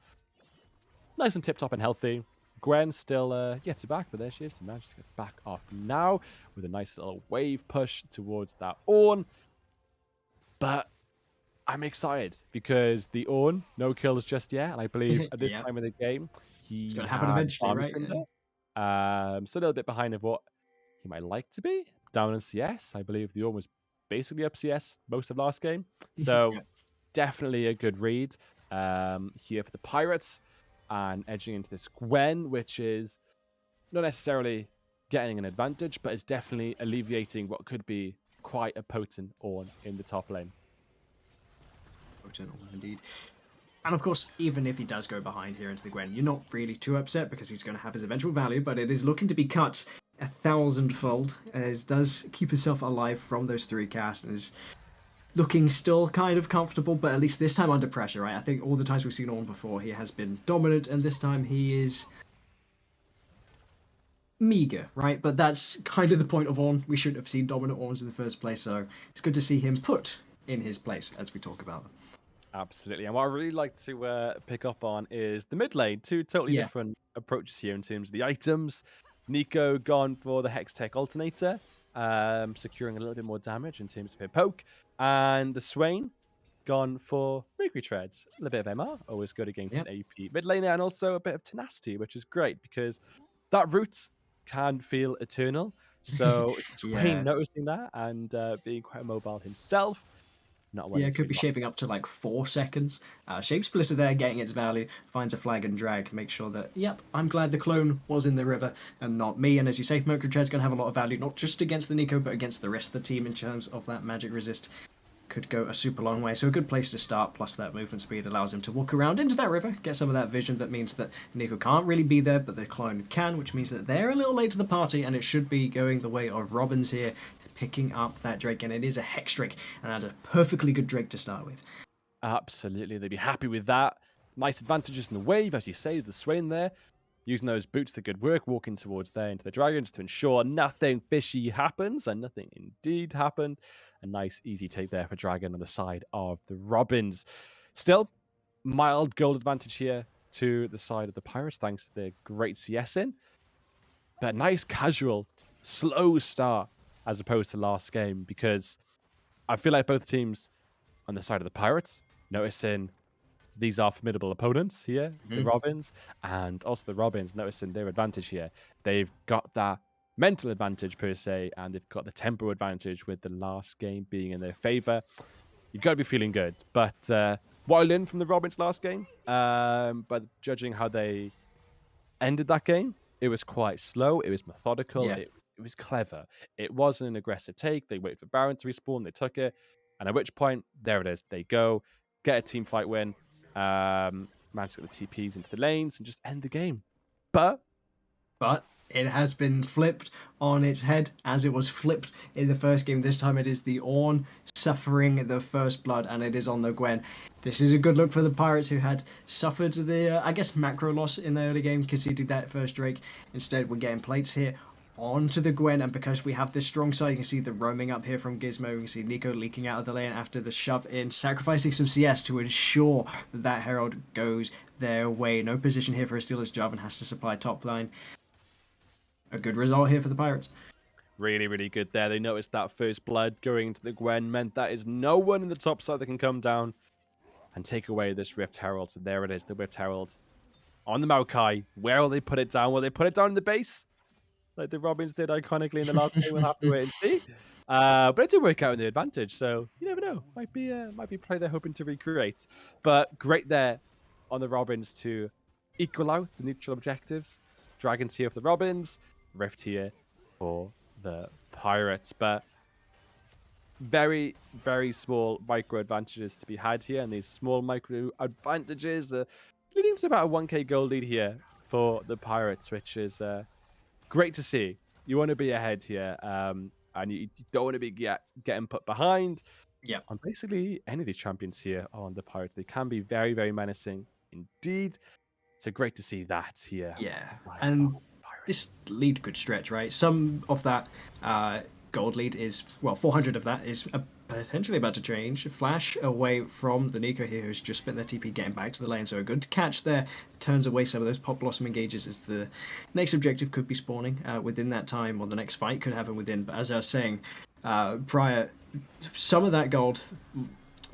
Nice and tip-top and healthy. Gwen still yet to back, but there she is. She managed to get back off now with a nice little wave push towards that Ornn. But I'm excited because the Ornn, no kills just yet. And I believe at this time of the game, it's going to happen eventually, right? So a little bit behind of what he might like to be. Down in CS, I believe the Ornn was basically up CS most of last game. So definitely a good read here for the Pirates, and edging into this Gwen, which is not necessarily getting an advantage, but is definitely alleviating what could be quite a potent Ornn in the top lane. Potent Ornn indeed. And of course, even if he does go behind here into the Gwen, you're not really too upset because he's going to have his eventual value, but it is looking to be cut 1,000-fold, as does keep himself alive from those 3 casts, and is looking still kind of comfortable, but at least this time under pressure, right? I think all the times we've seen Ornn before, he has been dominant, and this time he is meager, right? But that's kind of the point of Ornn. We shouldn't have seen dominant Ornns in the first place, so it's good to see him put in his place as we talk about them. Absolutely. And what I really like to pick up on is the mid lane. 2 totally different approaches here in terms of the items. Neeko gone for the Hextech Alternator, securing a little bit more damage in terms of her poke. And the Swain gone for Mercury Treads. A little bit of MR, always good against an AP mid laner, and also a bit of tenacity, which is great because that root can feel eternal. So Swain noticing that and being quite mobile himself. It could be shaving up to like 4 seconds. Shape Splitter there, getting its value, finds a flag and drag, make sure that, I'm glad the clone was in the river and not me. And as you say, Mercury Tread's going to have a lot of value, not just against the Neeko, but against the rest of the team in terms of that magic resist. Could go a super long way, so a good place to start, plus that movement speed allows him to walk around into that river, get some of that vision. That means that Neeko can't really be there, but the clone can, which means that they're a little late to the party, and it should be going the way of Robbins here, picking up that Drake, and it is a Hex Drake, and that's a perfectly good Drake to start with. Absolutely, they'd be happy with that. Nice advantages in the wave, as you say, the Swain there, using those boots to good work, walking towards there into the dragons to ensure nothing fishy happens, and nothing indeed happened. A nice, easy take there for Dragon on the side of the Robins. Still, mild gold advantage here to the side of the Pirates, thanks to their great CS in. But a nice, casual, slow start as opposed to last game, because I feel like both teams on the side of the Pirates, noticing these are formidable opponents here, the Robins, and also the Robins noticing their advantage here. They've got that mental advantage per se, and they've got the tempo advantage with the last game being in their favor. You've got to be feeling good. But what I learned from the Robins last game, by judging how they ended that game, it was quite slow. It was methodical. It was clever. It wasn't an aggressive take. They waited for Baron to respawn. They took it. And at which point, there it is. They go, get a team fight win, manage to get the TPs into the lanes, and just end the game. But it has been flipped on its head as it was flipped in the first game. This time it is the Ornn suffering the first blood, and it is on the Gwen. This is a good look for the Pirates, who had suffered the, I guess, macro loss in the early game, conceded that first Drake. Instead, we're getting plates here onto the Gwen, and because we have this strong side, you can see the roaming up here from Gizmo. You can see Nico leaking out of the lane after the shove in, sacrificing some CS to ensure that Herald goes their way. No position here for a Steelers job, and has to supply top line. A good result here for the Pirates. Really, really good there. They noticed that first blood going into the Gwen meant that is no one in the top side that can come down and take away this Rift Herald. So there it is, the Rift Herald on the Maokai. Where will they put it down? Will they put it down in the base? Like the Robins did iconically in the last game? We'll have to wait and see. But it did work out in the advantage, so you never know. Might be a play they're hoping to recreate. But great there on the Robins to equal out the neutral objectives. Dragons here for the Robins. Rift here for the Pirates, but very, very small micro advantages to be had here, and these small micro advantages are leading to about a 1k goal lead here for the Pirates, which is great to see. You want to be ahead here, and you don't want to be getting put behind. Yeah, on basically any of these champions here on the Pirates. They can be very, very menacing indeed. So great to see that here. Yeah, and this lead could stretch, right? Some of that gold lead is, well, 400 of that is potentially about to change. Flash away from the Nico here, who's just spent their TP getting back to the lane. So a good catch there. Turns away some of those Pop Blossom engages as the next objective could be spawning within that time, or the next fight could happen within. But as I was saying prior, some of that gold,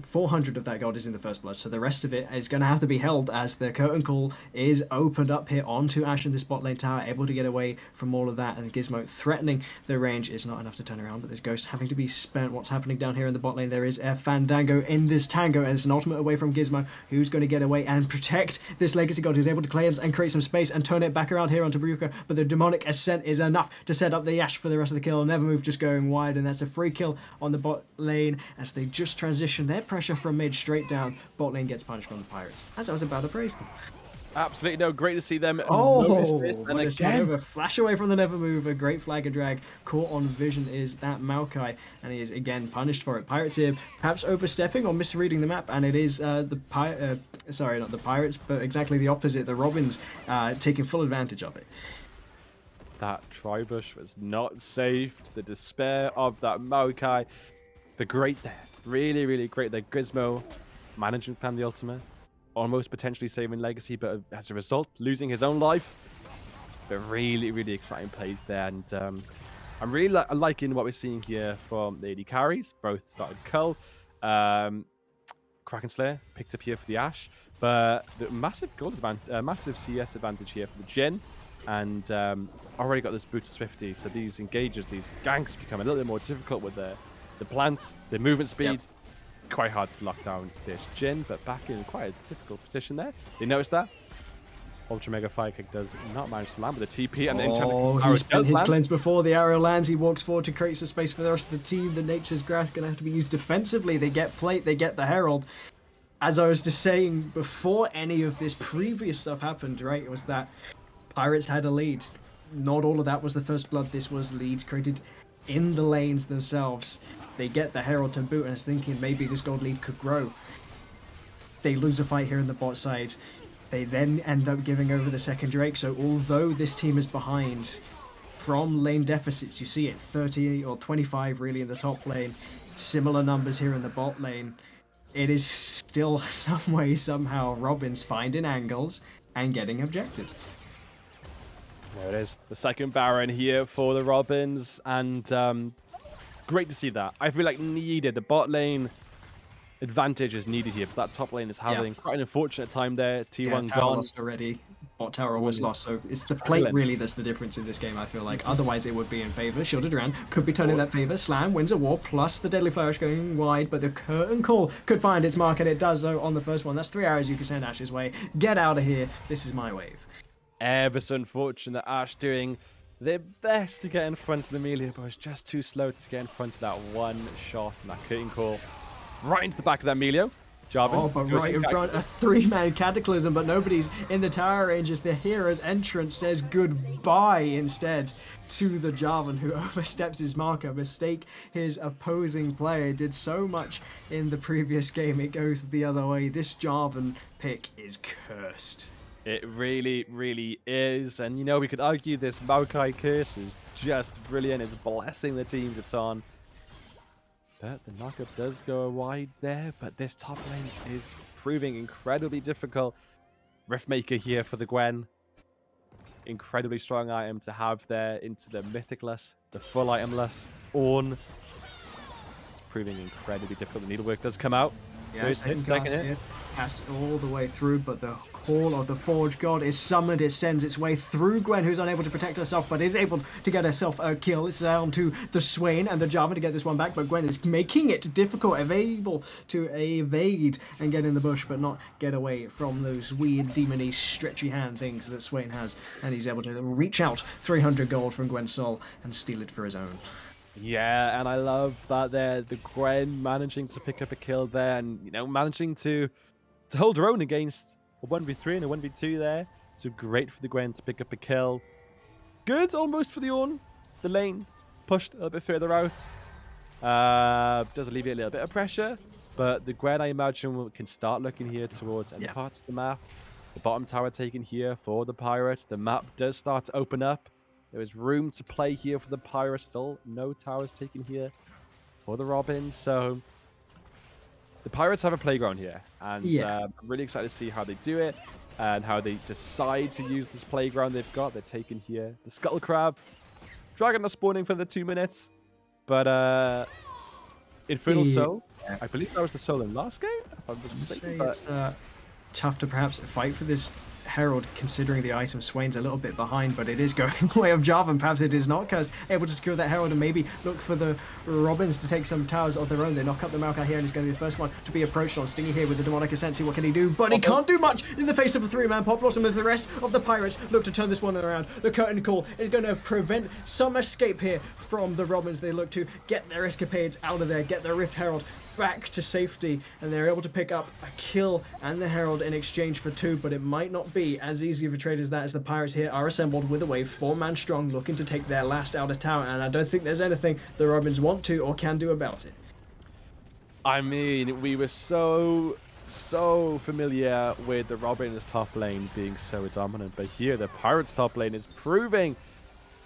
400 of that gold is in the first blood, so the rest of it is going to have to be held as the curtain call is opened up here onto Ash in this bot lane tower, able to get away from all of that, and Gizmo threatening the range is not enough to turn around, but there's Ghost having to be spent. What's happening down here in the bot lane? There is a Fandango in this tango, and it's an ultimate away from Gizmo, who's going to get away and protect this Legacy God, who's able to cleanse and create some space and turn it back around here onto Baruka, but the Demonic Ascent is enough to set up the Ash for the rest of the kill. Nevermove just going wide, and that's a free kill on the bot lane as they just transition their pressure from mid straight down. Bot lane gets punished from the Pirates, as I was about to praise them. Absolutely, no, great to see them. Oh, and again, flash away from the Nevermove. A great flag and drag caught on vision is that Maokai, and he is again punished for it. Pirates here perhaps overstepping or misreading the map, and it is sorry, not the Pirates, but exactly the opposite. The Robins taking full advantage of it. That Tribush was not saved. The despair of that Maokai. The great there. Really, really great there. Gizmo managing to plan the ultimate. Almost potentially saving Legacy, but as a result, losing his own life. But really, really exciting plays there. And I'm really liking what we're seeing here from the AD carries. Both started Cull. Kraken Slayer picked up here for the Ash. But the massive gold advantage, massive CS advantage here for the Jhin. And already got this boot to Swifty. So these engages, these ganks become a little bit more difficult with the plants, the movement speed. Yep. Quite hard to lock down this Jhin, but back in quite a difficult position there. You notice that? Ultra Mega Fire Kick does not manage to land with a TP, and then he spent his cleanse before the arrow lands. He walks forward to create some space for the rest of the team. The Nature's Grass going to have to be used defensively. They get plate, they get the Herald. As I was just saying, before any of this previous stuff happened, right, it was that Pirates had a lead. Not all of that was the first blood. This was leads created in the lanes themselves. They get the Herald to boot, and I was thinking maybe this gold lead could grow. They lose a fight here in the bot side. They then end up giving over the second Drake, so although this team is behind from lane deficits, you see it 30 or 25 really in the top lane, similar numbers here in the bot lane, it is still some way, somehow, Robins finding angles and getting objectives. There it is, the second Baron here for the Robins, and great to see that. I feel like needed. The bot lane advantage is needed here, but that top lane is having quite an unfortunate time there. T1 gone. Lost already. Bot tower was lost, so it's the plate really that's the difference in this game, I feel like. Otherwise it would be in favour. Shielded around, could be turning that favour. Slam wins a war, plus the Deadly Flourish going wide, but the curtain call could find its mark, and it does so on the first one. That's 3 arrows you can send Ash's way. Get out of here. This is my wave. Ever so unfortunate. Ash doing their best to get in front of the Amelia, but it's just too slow to get in front of that one shot and that curtain call. Right into the back of that Emilio. Jarvan. Oh, but right in front, a 3-man Cataclysm, but nobody's in the tower range as the hero's entrance says goodbye instead to the Jarvan, who oversteps his marker, mistake his opposing player. Did so much in the previous game, it goes the other way. This Jarvan pick is cursed. It really, really is. And, you know, we could argue this Maokai curse is just brilliant. It's blessing the teams it's on. But the knockup does go wide there, but this top lane is proving incredibly difficult. Riftmaker here for the Gwen. Incredibly strong item to have there into the Mythicless, the full itemless Ornn. It's proving incredibly difficult. The needlework does come out. Yeah, second hit. Passed all the way through, but the Call of the Forge God is summoned. It sends its way through Gwen, who's unable to protect herself, but is able to get herself a kill. It's down to the Swain and the Jarvan to get this one back, but Gwen is making it difficult, able to evade and get in the bush, but not get away from those weird, demony, stretchy hand things that Swain has, and he's able to reach out 300 gold from Gwen's soul and steal it for his own. Yeah, and I love that there, the Gwen managing to pick up a kill there and, you know, managing to hold her own against a 1v3 and a 1v2 there. So great for the Gwen to pick up a kill. Good almost for the Ornn. The lane pushed a little bit further out. Does alleviate a little bit of pressure, but the Gwen, I imagine, can start looking here towards any parts of the map. The bottom tower taken here for the Pirates. The map does start to open up. There is room to play here for the Pirates. Still no towers taken here for the Robins. So the Pirates have a playground here. And I'm really excited to see how they do it and how they decide to use this playground they've got. They're taking here the Scuttle Crab. Dragon are spawning for the 2 minutes. But Infernal Soul, I believe that was the Soul in last game, if I'm just mistaken. It's tough to perhaps fight for this Herald, considering the item Swain's a little bit behind, but it is going the way of Jarvan. Perhaps it is not, because able to secure that Herald and maybe look for the Robins to take some towers of their own. They knock up the Maokai here, and he's going to be the first one to be approached on. Stingy here with the Demonic Ascensi. What can he do? But he can't do much in the face of a 3-man Pop Blossom as the rest of the Pirates look to turn this one around. The Curtain Call is going to prevent some escape here from the Robins. They look to get their escapades out of there, get their Rift Herald back to safety, and they're able to pick up a kill and the Herald in exchange for 2, but it might not be as easy of a trade as that, as the Pirates here are assembled with a wave 4-man strong, looking to take their last outer tower, and I don't think there's anything the Robins want to or can do about it. I mean, we were so familiar with the Robins top lane being so dominant, but here the Pirates top lane is proving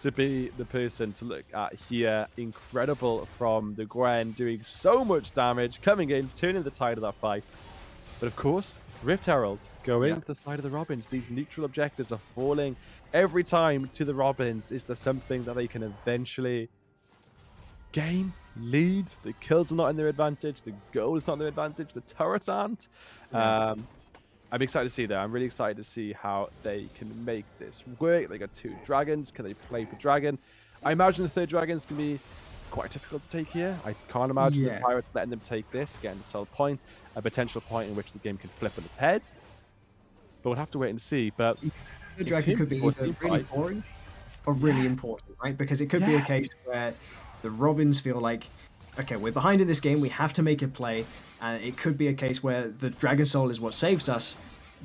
to be the person to look at here. Incredible from the Gwen, doing so much damage, coming in, turning the tide of that fight. But of course, Rift Herald going to the side of the Robins. These neutral objectives are falling every time to the Robins. Is there something that they can eventually gain, lead? The kills are not in their advantage, the goal is not in their advantage, the turrets aren't. I'm excited to see that. I'm really excited to see how they can make this work. They got 2 dragons. Can they play for dragon? I imagine the 3rd dragon's going to be quite difficult to take here. I can't imagine the Pirates letting them take this, getting a solid point, a potential point in which the game can flip on its head. But we'll have to wait and see. But the dragon could be either really boring or really important, right? Because it could be a case where the Robins feel like, okay, we're behind in this game, we have to make it play, and it could be a case where the Dragon Soul is what saves us.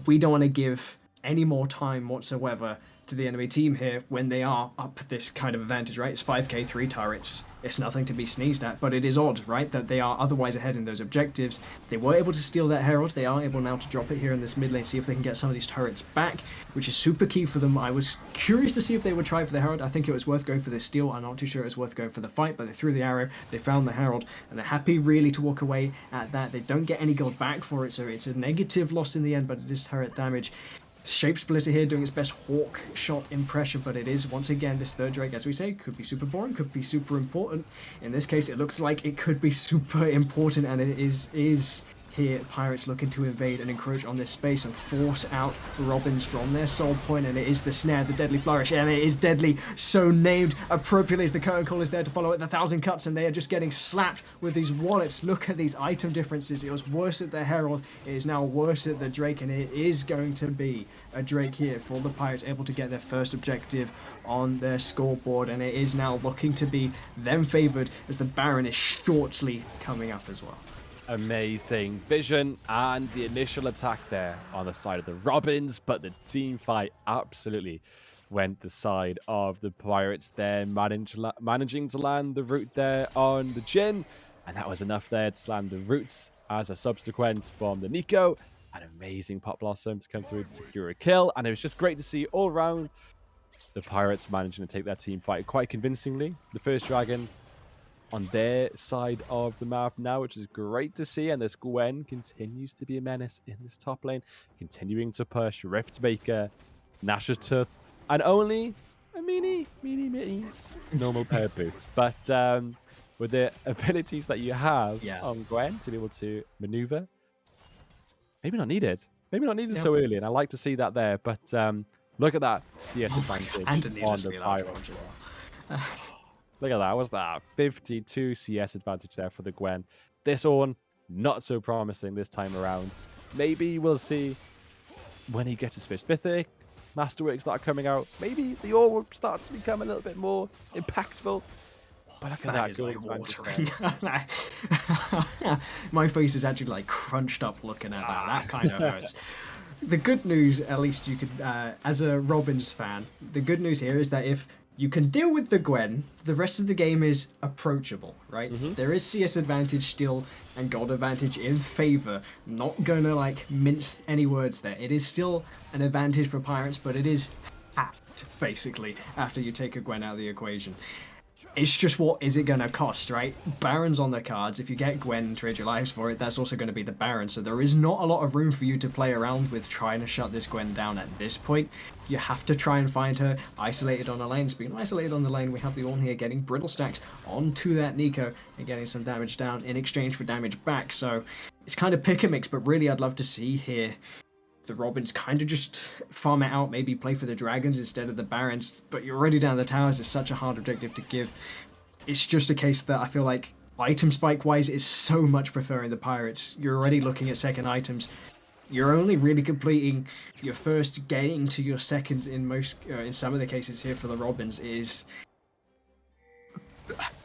We don't want to give any more time whatsoever to the enemy team here when they are up this kind of advantage, right? It's 5k, 3 turrets. It's nothing to be sneezed at, but it is odd, right, that they are otherwise ahead in those objectives. They were able to steal that Herald. They are able now to drop it here in this mid lane, see if they can get some of these turrets back, which is super key for them. I was curious to see if they would try for the Herald. I think it was worth going for the steal. I'm not too sure it was worth going for the fight, but they threw the arrow, they found the Herald, and they're happy really to walk away at that. They don't get any gold back for it, so it's a negative loss in the end, but it is turret damage. Shape Splitter here doing its best Hawk shot impression, but it is, once again, this 3rd Drake, as we say, could be super boring, could be super important. In this case, it looks like it could be super important, and it is here. Pirates looking to invade and encroach on this space and force out Robins from their soul point, and it is the snare, the deadly flourish, and it is deadly, so named appropriately as the curtain call is there to follow it. The 1,000 cuts, and they are just getting slapped with these wallets. Look at these item differences. It was worse at the Herald, it is now worse at the Drake, and it is going to be a Drake here for the Pirates, able to get their first objective on their scoreboard, and it is now looking to be them favoured as the Baron is shortly coming up as well. Amazing vision and the initial attack there on the side of the Robins, but the team fight absolutely went the side of the Pirates there, managing to land the root there on the Jhin, and that was enough there to land the roots as a subsequent from the Nico. An amazing Pop Blossom to come through to secure a kill, and it was just great to see all around the Pirates managing to take that team fight quite convincingly. The first dragon on their side of the map now, which is great to see, and this Gwen continues to be a menace in this top lane, continuing to push Riftmaker, Nash's Tooth, and only a mini normal pair of boots. But with the abilities that you have on Gwen to be able to maneuver, maybe not needed so early, and I like to see that there. But look at that CS advantage and on the Pirates. Look at that. What's that? 52 CS advantage there for the Gwen. This one, not so promising this time around. Maybe we'll see when he gets his first mythic, Masterworks start coming out. Maybe the ore will start to become a little bit more impactful. But look at that. Is like watering. My face is actually like crunched up looking at that. That kind of hurts. The good news, at least you could, as a Robins fan, the good news here is that if you can deal with the Gwen, the rest of the game is approachable, right? There is CS advantage still and gold advantage in favor. Not gonna like mince any words there. It is still an advantage for Pirates, but it is halved basically after you take a Gwen out of the equation. It's just, what is it going to cost, right? Baron's on the cards. If you get Gwen and trade your lives for it, that's also going to be the Baron. So there is not a lot of room for you to play around with trying to shut this Gwen down at this point. You have to try and find her isolated on the lane. Speaking of isolated on the lane, we have the Ornn here getting brittle stacks onto that Nico and getting some damage down in exchange for damage back. So it's kind of pick and mix, but really I'd love to see here the Robins kind of just farm it out, maybe play for the Dragons instead of the Barons, but you're already down the towers. It's such a hard objective to give. It's just a case that I feel like item spike wise is so much preferring the Pirates. You're already looking at second items. You're only really completing your first, getting to your second in most, in some of the cases here for the Robins is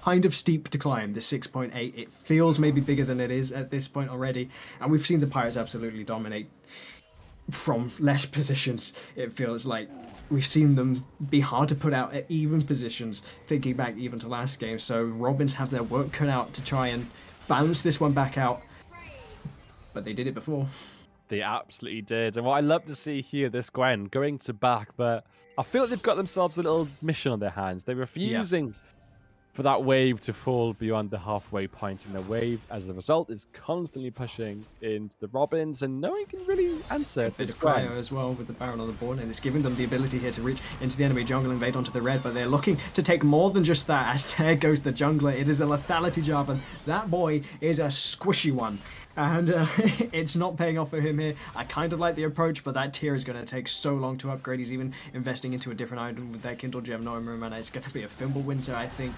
kind of steep to climb, the 6.8. It feels maybe bigger than it is at this point already, and we've seen the Pirates absolutely dominate from less positions. It feels like we've seen them be hard to put out at even positions, thinking back even to last game. So Robins have their work cut out to try and balance this one back out, but they did it before. They absolutely did. And what I love to see here, this Gwen going to back, but I feel like they've got themselves a little mission on their hands. They're refusing for that wave to fall beyond the halfway point, and the wave, as a result, is constantly pushing into the Robins, and no one can really answer this Gwen. Cryo as well with the Baron on the board, and it's giving them the ability here to reach into the enemy jungle, invade onto the red, but they're looking to take more than just that, as there goes the jungler. It is a lethality job, and that boy is a squishy one. And it's not paying off for him here. I kind of like the approach, but that tier is going to take so long to upgrade. He's even investing into a different item with that Kindle Gem. No, man, it's going to be a Fimbulwinter, I think,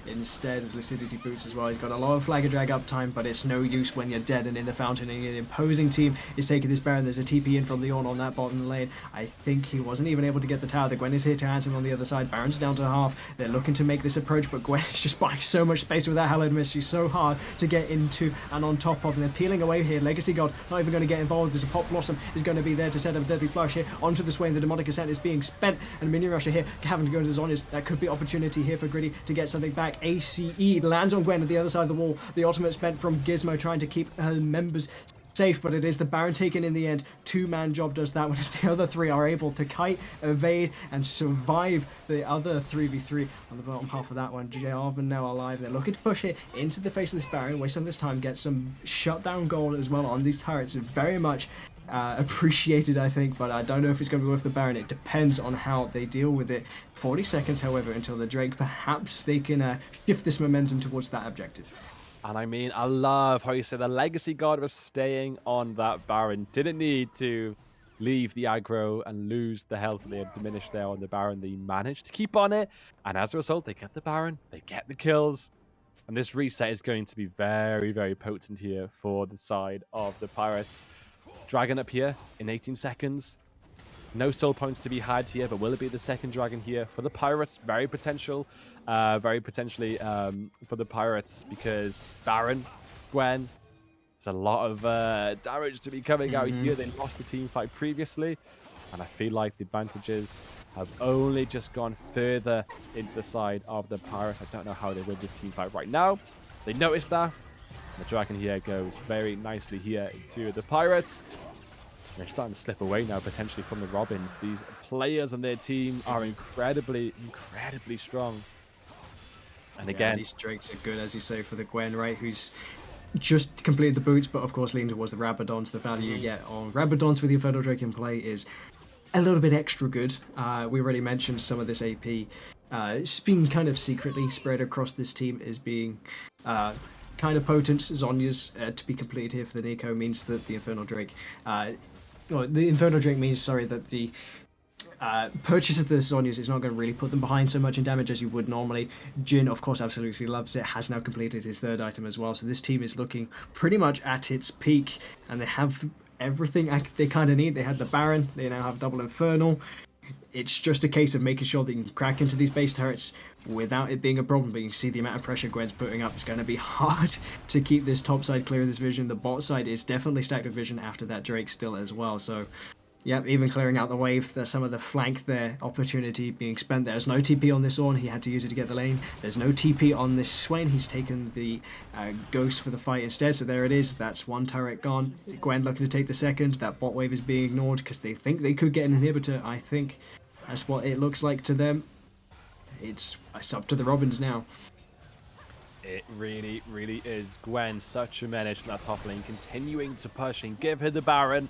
instead of Lucidity Boots as well. He's got a lot of Flag and Drag uptime, but it's no use when you're dead and in the fountain, and an imposing team is taking this Baron. There's a TP in from the Ornn on that bottom lane. I think he wasn't even able to get the tower. The Gwen is here to answer on the other side. Baron's down to half. They're looking to make this approach, but Gwen is just buying so much space with that Hallowed Mist. She's so hard to get into and on top of, and they're peeling away here. Legacy God not even going to get involved. There's a Pop Blossom is going to be there to set up a Deadly Flush here onto the Swain. The Demonic Ascent is being spent, and Minion Rusher here having to go to the Zhonya's. That could be opportunity here for Gritty to get something back. ACE lands on Gwen at the other side of the wall. The ultimate spent from Gizmo, trying to keep her members safe, but it is the Baron taken in the end. Two-man job does that one, as the other three are able to kite, evade, and survive the other 3v3 on the bottom half of that one. Jarvan now alive. They're looking to push it into the face of this Baron, waste some of this time, get some shutdown gold as well on these turrets. It's very much appreciated, I think, but I don't know if it's going to be worth the Baron. It depends on how they deal with it. 40 seconds, however, until the Drake. Perhaps they can shift this momentum towards that objective. And I mean, I love how you said the Legacy God was staying on that Baron. Didn't need to leave the aggro and lose the health they had diminished there on the Baron. They managed to keep on it. And as a result, they get the Baron. They get the kills. And this reset is going to be very, very potent here for the side of the Pirates. Dragon up here in 18 seconds. No soul points to be had here, but will it be the second dragon here for the Pirates? Very potentially for the Pirates, because Baron, Gwen, there's a lot of damage to be coming out here. They lost the team fight previously, and I feel like the advantages have only just gone further into the side of the Pirates. I don't know how they win this team fight right now. They noticed that. The dragon here goes very nicely here into the Pirates. They're starting to slip away now, potentially, from the Robins. These players on their team are incredibly, incredibly strong. And again, these Drakes are good, as you say, for the Gwen, right? Who's just completed the boots, but of course leaning towards the Rabadons. The value you get on Rabadons with the Infernal Drake in play is a little bit extra good. We already mentioned some of this AP. It's been kind of secretly spread across this team as being kind of potent. Zonya's to be completed here for the Nico means that the Infernal Drake... the Infernal Drake means, that the purchase of the Zonyas is not going to really put them behind so much in damage as you would normally. Jin, of course, absolutely loves it, has now completed his third item as well, so this team is looking pretty much at its peak, and they have everything they kind of need. They had the Baron, they now have double Infernal. It's just a case of making sure that you can crack into these base turrets without it being a problem, but you can see the amount of pressure Gwen's putting up. It's going to be hard to keep this top side clear of this vision. The bot side is definitely stacked with vision after that Drake still as well, so yeah, even clearing out the wave. There's some of the flank there, opportunity being spent. There's no TP on this Ornn, he had to use it to get the lane. There's no TP on this Swain, he's taken the Ghost for the fight instead, so there it is. That's one turret gone. Gwen looking to take the second. That bot wave is being ignored because they think they could get an inhibitor. I think that's what it looks like to them. It's up to the Robins now. It really, really is. Gwen, such a menace from that top lane, continuing to push and give her the Baron.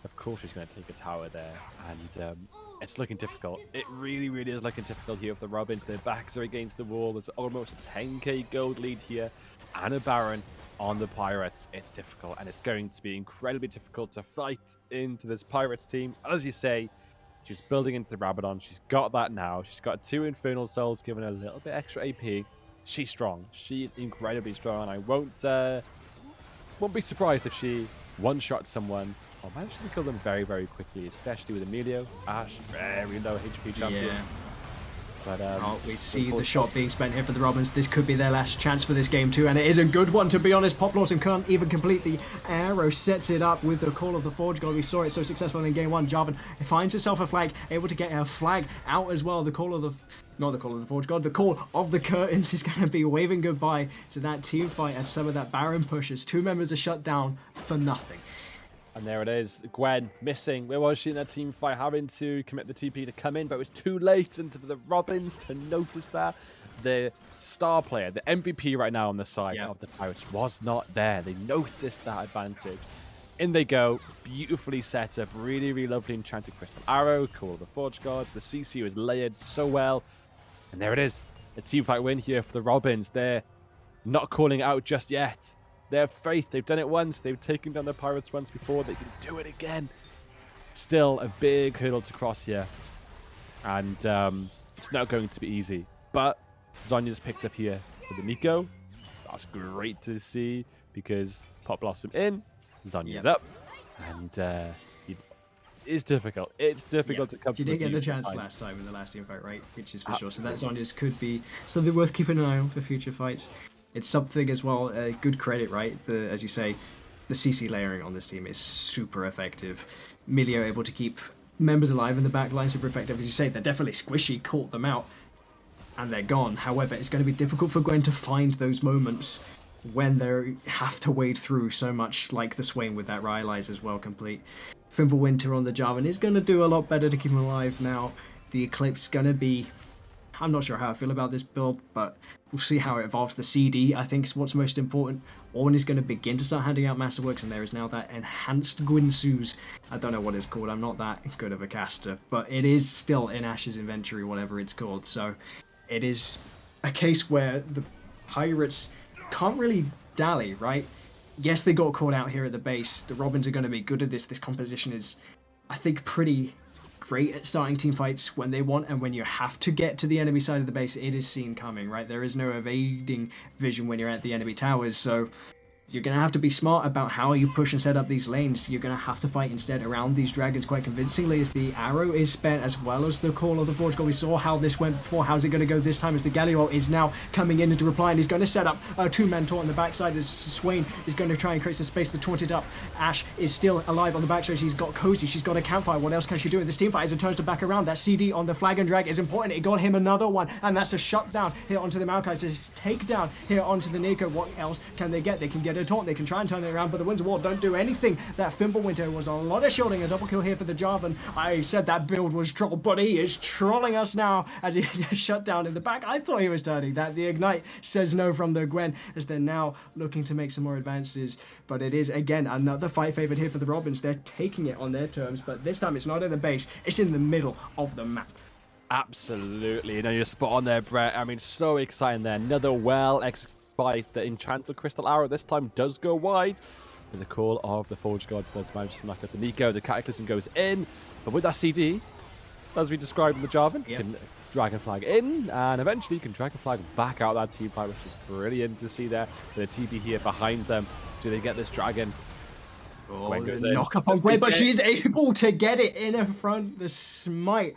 Of course she's going to take a tower there, and it's looking difficult. It really, really is looking difficult here for the Robins. Their backs are against the wall. There's almost a 10k gold lead here, and a Baron on the Pirates. It's difficult, and it's going to be incredibly difficult to fight into this Pirates team. As you say, she's building into the Rabadon. She's got that now. She's got 2 Infernal Souls, giving her a little bit extra AP. She's strong. She's incredibly strong, and I won't be surprised if she one-shots someone or manages to kill them very, very quickly, especially with Emilio. Ashe, very low HP champion. Yeah. But we see the shot being spent here for the Robins. This could be their last chance for this game too, and it is a good one, to be honest. Pop Lawson can't even complete the arrow, sets it up with the Call of the Forge God. We saw it so successful in game 1. Jarvan finds herself a flag, able to get her flag out as well. The Call of the... Not the Call of the Forge God, the Call of the Curtains is going to be waving goodbye to that team fight, and some of that Baron pushes. 2 members are shut down for nothing. And there it is, Gwen missing. Where was she in that team fight, having to commit the TP to come in, but it was too late. And for the Robins to notice that, the star player, the MVP right now on the side of the Pirates, was not there. They noticed that advantage. In they go, beautifully set up, really, really lovely enchanted crystal arrow, Call of the Forge Gods. The CC was layered so well. And there it is, a team fight win here for the Robins. They're not calling it out just yet. They have faith. They've done it once. They've taken down the Pirates once before. They can do it again. Still a big hurdle to cross here. And it's not going to be easy. But Zonya's picked up here for the Nico. That's great to see, because Pop Blossom in, Zonya's up. And it's difficult. It's difficult to come to. You didn't get the chance last time in the last team fight, right? Which is for sure. So that Zonya's could be something worth keeping an eye on for future fights. It's something as well, good credit, right? As you say, the CC layering on this team is super effective. Milio able to keep members alive in the back line, super effective. As you say, they're definitely squishy, caught them out, and they're gone. However, it's going to be difficult for Gwen to find those moments when they have to wade through so much, like the Swain with that Rylai's as well complete. Fimbulwinter on the Jarvan is going to do a lot better to keep him alive now. The Eclipse is going to be... I'm not sure how I feel about this build, but we'll see how it evolves. The CD, I think, is what's most important. Ornn is going to begin to start handing out Masterworks, and there is now that enhanced Gwynsu's. I don't know what it's called. I'm not that good of a caster, but it is still in Ashe's inventory, whatever it's called. So it is a case where the Pirates can't really Dally, right? Yes, they got caught out here at the base. The Robins are going to be good at this. This composition is, I think, pretty great at starting team fights when they want, and when you have to get to the enemy side of the base, it is seen coming, right? There is no evading vision when you're at the enemy towers, so you're going to have to be smart about how you push and set up these lanes. You're going to have to fight instead around these dragons quite convincingly as the arrow is spent as well as the call of the Forge God. We saw how this went before. How's it going to go this time as the Galliol is now coming in to reply, and he's going to set up a two-man taunt on the backside as Swain is going to try and create some space to taunt it up. Ash is still alive on the backside. She's got Cozy. She's got a campfire. What else can she do in this team fight as it turns to back around? That CD on the flag and drag is important. It got him another one, and that's a shutdown here onto the Maokai. It's a takedown here onto the Nico. What else can they get? They can get a taunt. They can try and turn it around, but the Winds of War don't do anything. That Fimbulwinter was a lot of shielding. A double kill here for the Jarvan. I said that build was troll, but he is trolling us now as he gets shut down in the back. I thought he was turning that. The Ignite says no from the Gwen as they're now looking to make some more advances, but it is again another fight favored here for the Robins. They're taking it on their terms, but this time it's not in the base, it's in the middle of the map. Absolutely. You're spot on there, Brett. I mean, so exciting there. Another by the Enchanted Crystal Arrow this time does go wide. With the call of the Forge Gods does manage to smack at the Nico. The Cataclysm goes in. But with that CD, as we described in the Jarvan, you can Dragon Flag in, and eventually you can Dragon Flag back out that team fight, which is brilliant to see there. With a TB here behind them. Do they get this Dragon? Oh, knock up on Gwen, but she's able to get it in her front. The smite.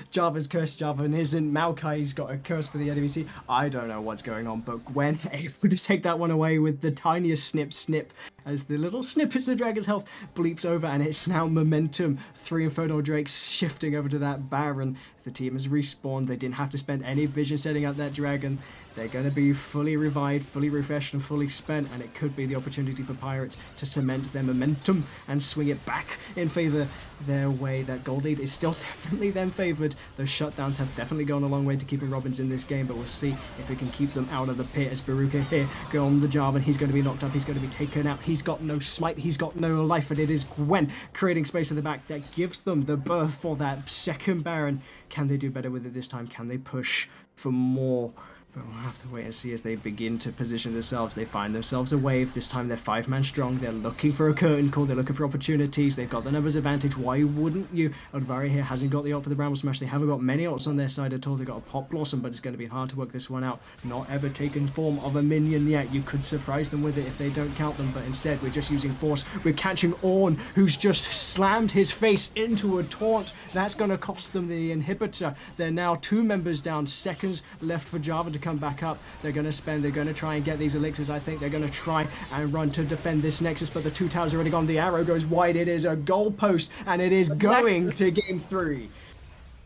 Jarvan's cursed. Jarvan isn't. Maokai's got a curse for the NBC. I don't know what's going on, but Gwen able to take that one away with the tiniest snip as the little snippets of Dragon's health bleeps over, and it's now momentum. 3 Infernal Drakes shifting over to that Baron. The team has respawned. They didn't have to spend any vision setting up that Dragon. They're going to be fully revived, fully refreshed, and fully spent, and it could be the opportunity for Pirates to cement their momentum and swing it back in favor their way. That gold lead is still definitely them favored. Those shutdowns have definitely gone a long way to keeping Robins in this game, but we'll see if we can keep them out of the pit as Baruka here go on the Jarvan. He's going to be knocked up. He's going to be taken out. He's got no smite. He's got no life, but it is Gwen creating space at the back that gives them the berth for that second Baron. Can they do better with it this time? Can they push for more? But we'll have to wait and see as they begin to position themselves. They find themselves a wave. This time they're 5-man strong. They're looking for a curtain call. They're looking for opportunities. They've got the numbers advantage. Why wouldn't you? Odvari here hasn't got the ult for the Bramble Smash. They haven't got many ults on their side at all. They've got a Pop Blossom, but it's going to be hard to work this one out. Not ever taken form of a minion yet. You could surprise them with it if they don't count them, but instead we're just using force. We're catching Ornn, who's just slammed his face into a taunt. That's going to cost them the inhibitor. They're now 2 members down. Seconds left for Java to come back up. They're going to spend, they're going to try and get these elixirs. I think they're going to try and run to defend this Nexus, but the 2 towers are already gone. The arrow goes wide. It is a goal post, and it is going to game 3.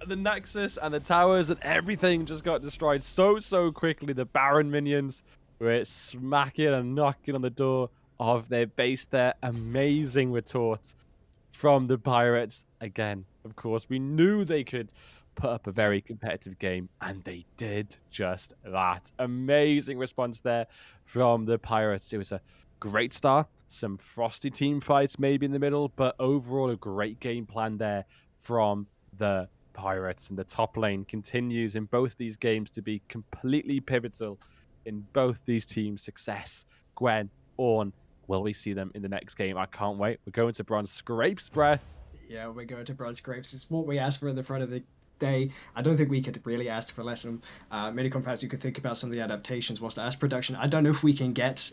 The Nexus and the towers and everything just got destroyed so quickly. The Baron minions were smacking and knocking on the door of their base there. Amazing retort from the Pirates. Again, of course, we knew they could put up a very competitive game, and they did just that. Amazing response there from the Pirates. It was a great start, some frosty team fights maybe in the middle, but overall a great game plan there from the Pirates. And the top lane continues in both these games to be completely pivotal in both these teams' success. Gwen, Ornn, will we see them in the next game? I can't wait. We're going to Bronze Scrapes, Brett. Yeah, we're going to Bronze Scrapes. It's what we asked for in the front of the day. I don't think we could really ask for less. Many perhaps you could think about some of the adaptations whilst as production. I don't know if we can get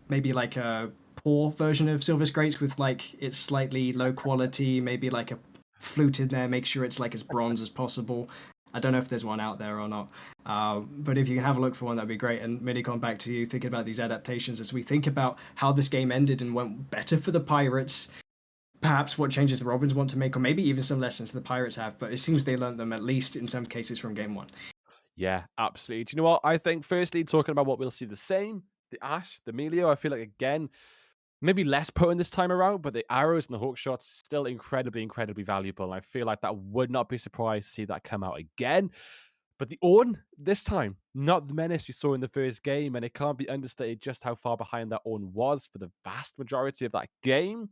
maybe like a poor version of Silver Scrapes with like it's slightly low quality, maybe like a flute in there, make sure it's like as bronze as possible. I don't know if there's one out there or not, but if you can have a look for one, that'd be great. And Minicon, back to you, thinking about these adaptations as we think about how this game ended and went better for the Pirates. Perhaps what changes the Robins want to make, or maybe even some lessons the Pirates have, but it seems they learned them at least in some cases from game 1. Yeah, absolutely. Do you know what? I think firstly, talking about what we'll see the same, the Ashe, the Melio, I feel like again, maybe less potent this time around, but the arrows and the hook shots still incredibly valuable. And I feel like that would not be surprised to see that come out again. But the Ornn, this time, not the menace we saw in the first game, and it can't be understated just how far behind that Ornn was for the vast majority of that game.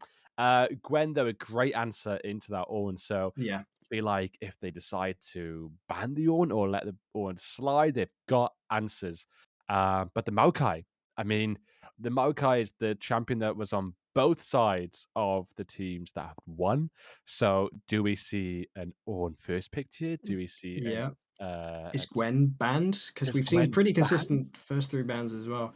Gwen, though, a great answer into that Ornn. So Yeah. I feel like if they decide to ban the Ornn or let the Ornn slide, they've got answers. But the Maokai, I mean, the Maokai is the champion that was on both sides of the teams that have won. So do we see an Ornn first pick tier? Do we see an Yeah. Is uh, Gwen banned? Because is we've seen Gwen pretty banned? consistent first 3 bans as well.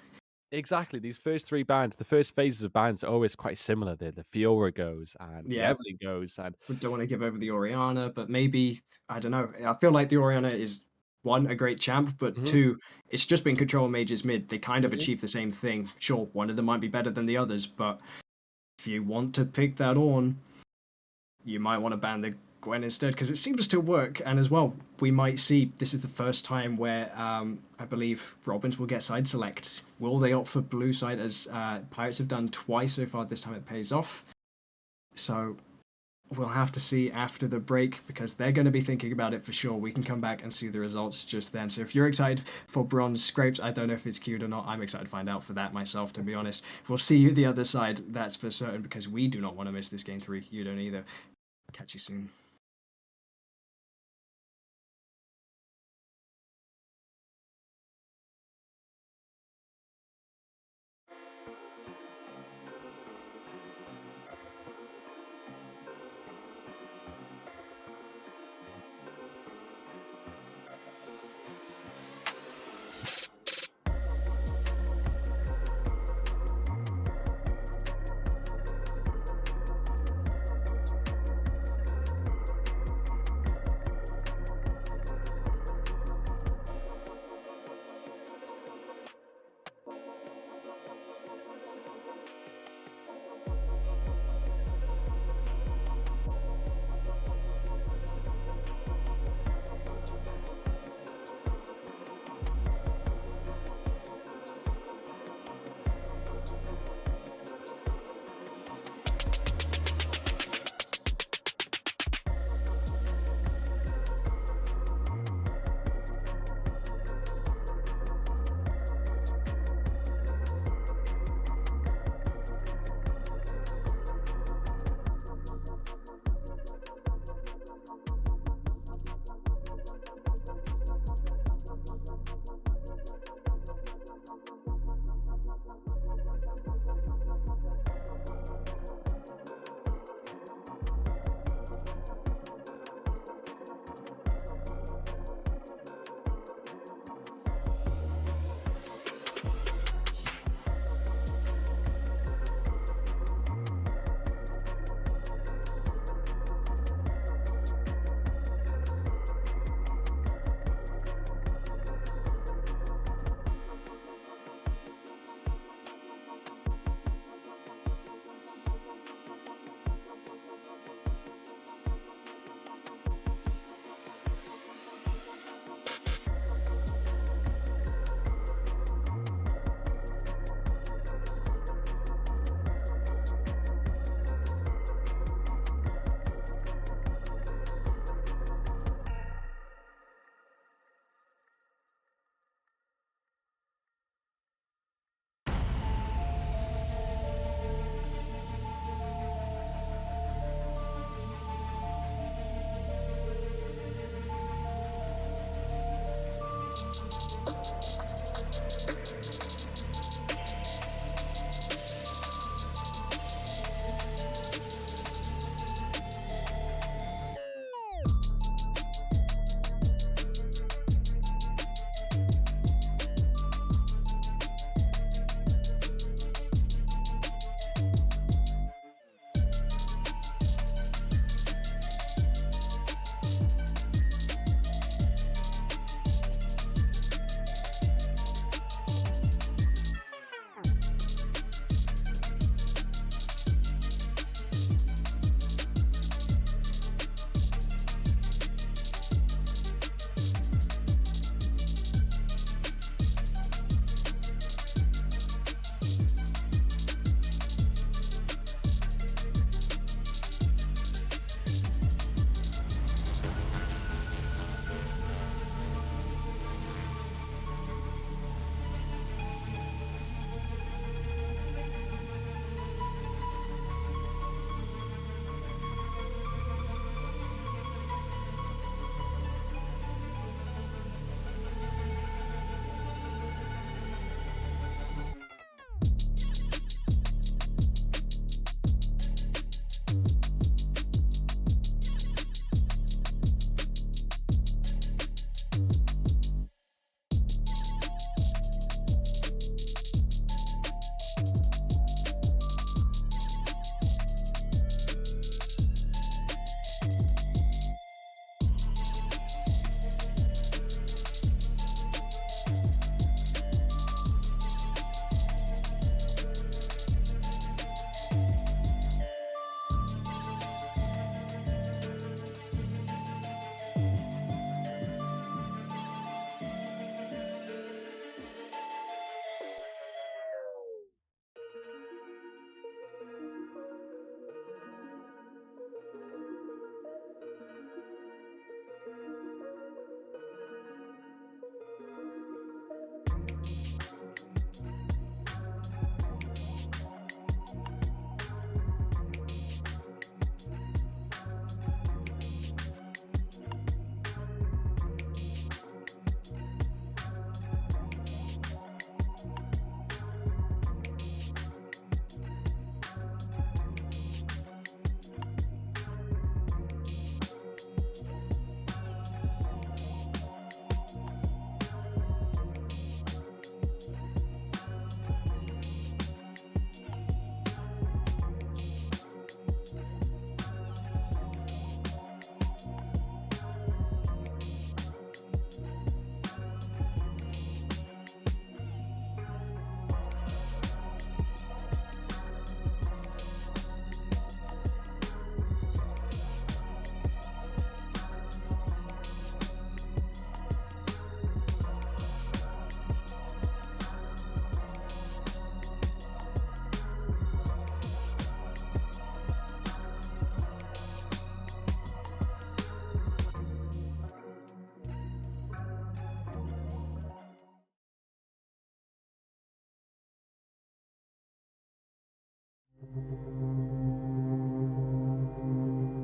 Exactly. These first 3 bands, the first phases of bands are always quite similar. The Fiora goes and the Yeah, Evelyn goes, and we don't want to give over the Oriana, but maybe I don't know. I feel like the Oriana is one, a great champ, but Mhm, two, it's just been control mages mid. They kind of mhm. achieve the same thing. Sure, one of them might be better than the others, but if you want to pick that on, you might want to ban the Gwen instead because it seems to work. And as well, we might see this is the first time where I believe Robins will get side select. Will they opt for blue side as Pirates have done twice so far? This time it pays off. So we'll have to see after the break because they're going to be thinking about it for sure. We can come back and see the results just then. So if you're excited for bronze scrapes, I don't know if it's queued or not. I'm excited to find out for that myself, to be honest. We'll see you the other side, that's for certain, because we do not want to miss this game 3. You don't either. Catch you soon.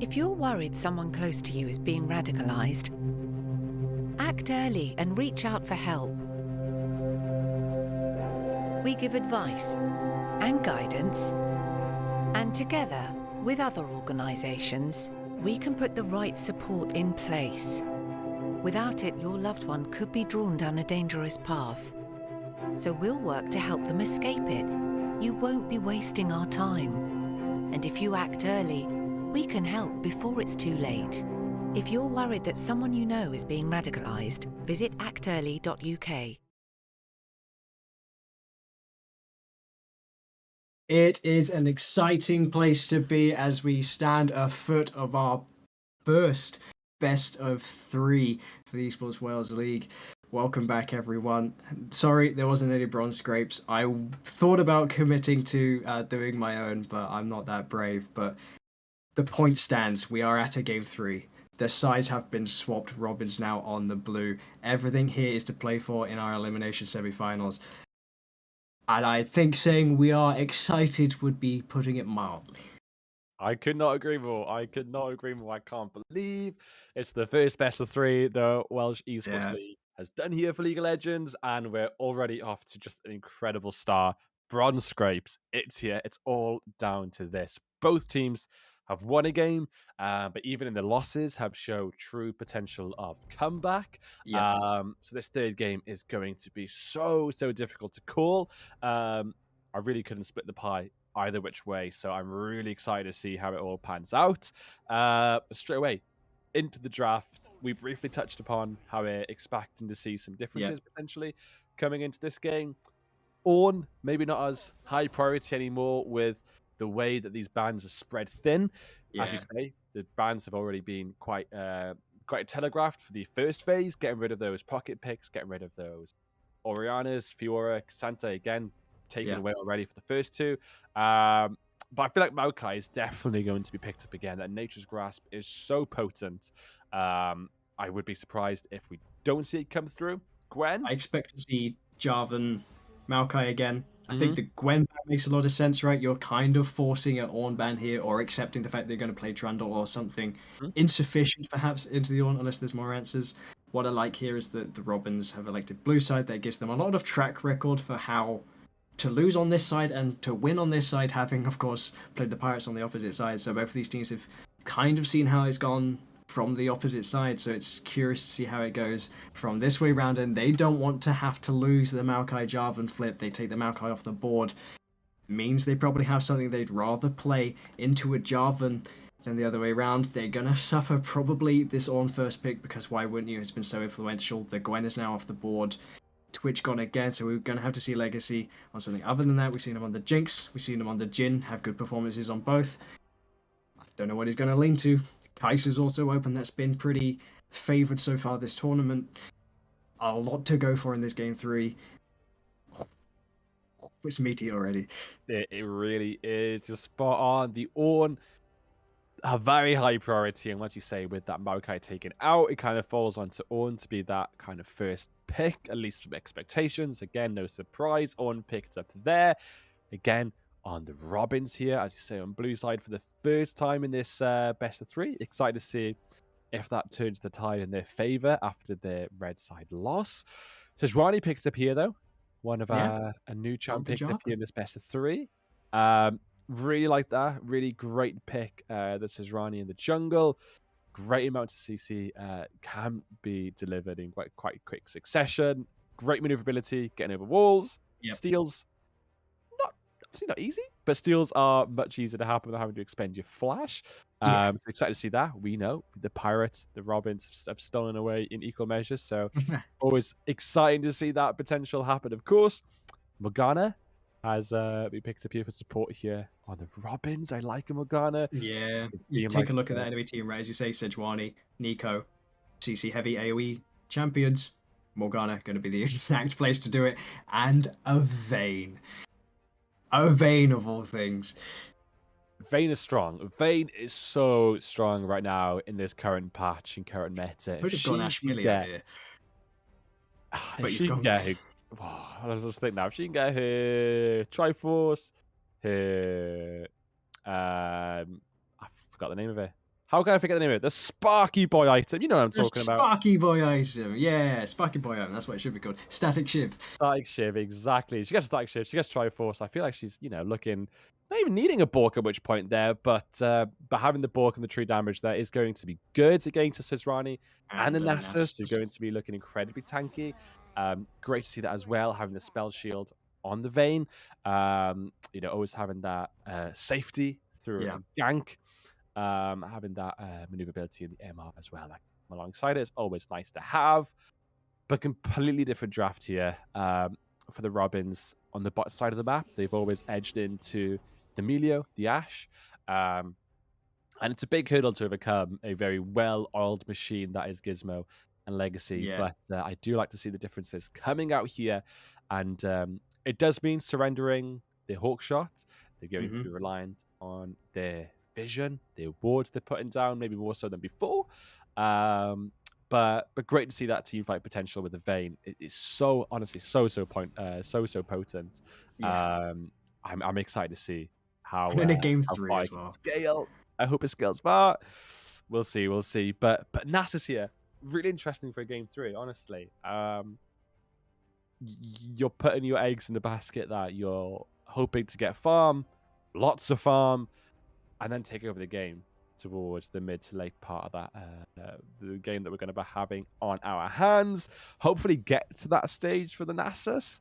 If you're worried someone close to you is being radicalized, act early and reach out for help. We give advice and guidance, and together with other organisations, we can put the right support in place. Without it, your loved one could be drawn down a dangerous path. So we'll work to help them escape it. You won't be wasting our time. And if you act early, we can help before it's too late. If you're worried that someone you know is being radicalised, visit actearly.uk. It is an exciting place to be as we stand afoot of our first best of 3 for the Esports Wales League. Welcome back, everyone. Sorry, there wasn't any bronze scrapes. I thought about committing to doing my own, but I'm not that brave. But the point stands. We are at a game 3. The sides have been swapped. Robin's now on the blue. Everything here is to play for in our elimination semi-finals. And I think saying we are excited would be putting it mildly. I could not agree more. I could not agree more. I can't believe it's the first best of 3 the Welsh Esports Yeah. League has done here for League of Legends, and we're already off to just an incredible start. Bronze scrapes, it's here. It's all down to this. Both teams have won a game, but even in the losses, have shown true potential of comeback. Yeah. So this third game is going to be so difficult to call. I really couldn't split the pie either which way. So I'm really excited to see how it all pans out. Straight away into the draft, we briefly touched upon how we're expecting to see some differences potentially coming into this game. Ornn, maybe not as high priority anymore with the way that these bans are spread thin. As we Yeah. say, the bans have already been quite telegraphed for the first phase, getting rid of those pocket picks, getting rid of those Oriana's, Fiora, Santa again, taken Yeah. away already for the first 2. But I feel like Maokai is definitely going to be picked up again. That Nature's Grasp is so potent. I would be surprised if we don't see it come through. Gwen? I expect to see Jarvan, Maokai again. I think the Gwen ban makes a lot of sense, right? You're kind of forcing an Ornn ban here, or accepting the fact they're going to play Trundle or something insufficient, perhaps, into the Ornn, unless there's more answers. What I like here is that the Robins have elected blue side. That gives them a lot of track record for how to lose on this side and to win on this side, having, of course, played the Pirates on the opposite side. So both of these teams have kind of seen how it's gone from the opposite side, so it's curious to see how it goes from this way round, and they don't want to have to lose the Maokai Jarvan flip. They take the Maokai off the board. Means they probably have something they'd rather play into a Jarvan than the other way around. They're gonna suffer probably this Ornn first pick, because why wouldn't you? It's been so influential. The Gwen is now off the board. Twitch gone again, so we're going to have to see Legacy on something other than that. We've seen him on the Jinx, we've seen him on the Jhin, have good performances on both. I don't know what he's going to lean to. Kai'Sa's also open, that's been pretty favoured so far this tournament. A lot to go for in this game 3. It's meaty already. It really is. Just spot on. The Ornn, a very high priority, and once you say with that Maokai taken out, it kind of falls onto Ornn to be that kind of first pick, at least from expectations. Again, no surprise. Ornn picked up there. Again, on the Robins here, as you say, on blue side for the first time in this best of 3. Excited to see if that turns the tide in their favour after their red side loss. Sejuani picked up here, though. One of a new champ picked up here in this best of 3. Really like that. Really great pick. The Sejuani in the jungle. Great amount of CC can be delivered in quite quick succession. Great maneuverability, getting over walls. Steals, obviously not easy, but steals are much easier to happen than having to expend your flash. So excited to see that. We know the Pirates, the Robins have stolen away in equal measures. So always exciting to see that potential happen, of course. Morgana has been picked up here for support here on the Robins. I like a Morgana. Yeah, you take a look at that enemy team, right? As you say, Sejuani, Nico, CC heavy AoE champions. Morgana going to be the exact place to do it. And a Vayne. A Vayne of all things. Vayne is strong. Vayne is so strong right now in this current patch and current meta. Could have gone Ashmilia here. If she can get her... I was just thinking now, if she can get her Triforce, her I forgot the name of it. How can I forget the name of it? The Sparky Boy item. You know what I'm The talking about. Sparky Boy item. Yeah, Sparky Boy item. That's what it should be called. Static Shiv. Static Shiv, exactly. She gets Static Shiv. She gets Triforce. I feel like she's, looking not even needing a Bork at which point there, but having the Bork and the true damage there is going to be good against Suzrani and the Nasus, who are going to be looking incredibly tanky. Great to see that as well, having the spell shield on the Vayne. Always having that safety through a gank. Having that maneuverability in the MR as well, like alongside it, is always nice to have. But completely different draft here for the Robins on the bot side of the map. They've always edged into the Melio, the Ashe. And it's a big hurdle to overcome a very well-oiled machine that is Gizmo and Legacy. Yeah. But I do like to see the differences coming out here. And it does mean surrendering the Hawk shot. They're going to be reliant on their vision, their wards they're putting down, maybe more so than before. But great to see that team fight potential with the Vayne. It is so honestly so potent. Yeah. I'm excited to see how And in a game how 3 far as it can well. scale. I hope it scales far. We'll see. But Nasus here, really interesting for a game 3. Honestly, you're putting your eggs in the basket that you're hoping to get farm, lots of farm, and then take over the game towards the mid to late part of that the game that we're going to be having on our hands. Hopefully get to that stage for the Nasus.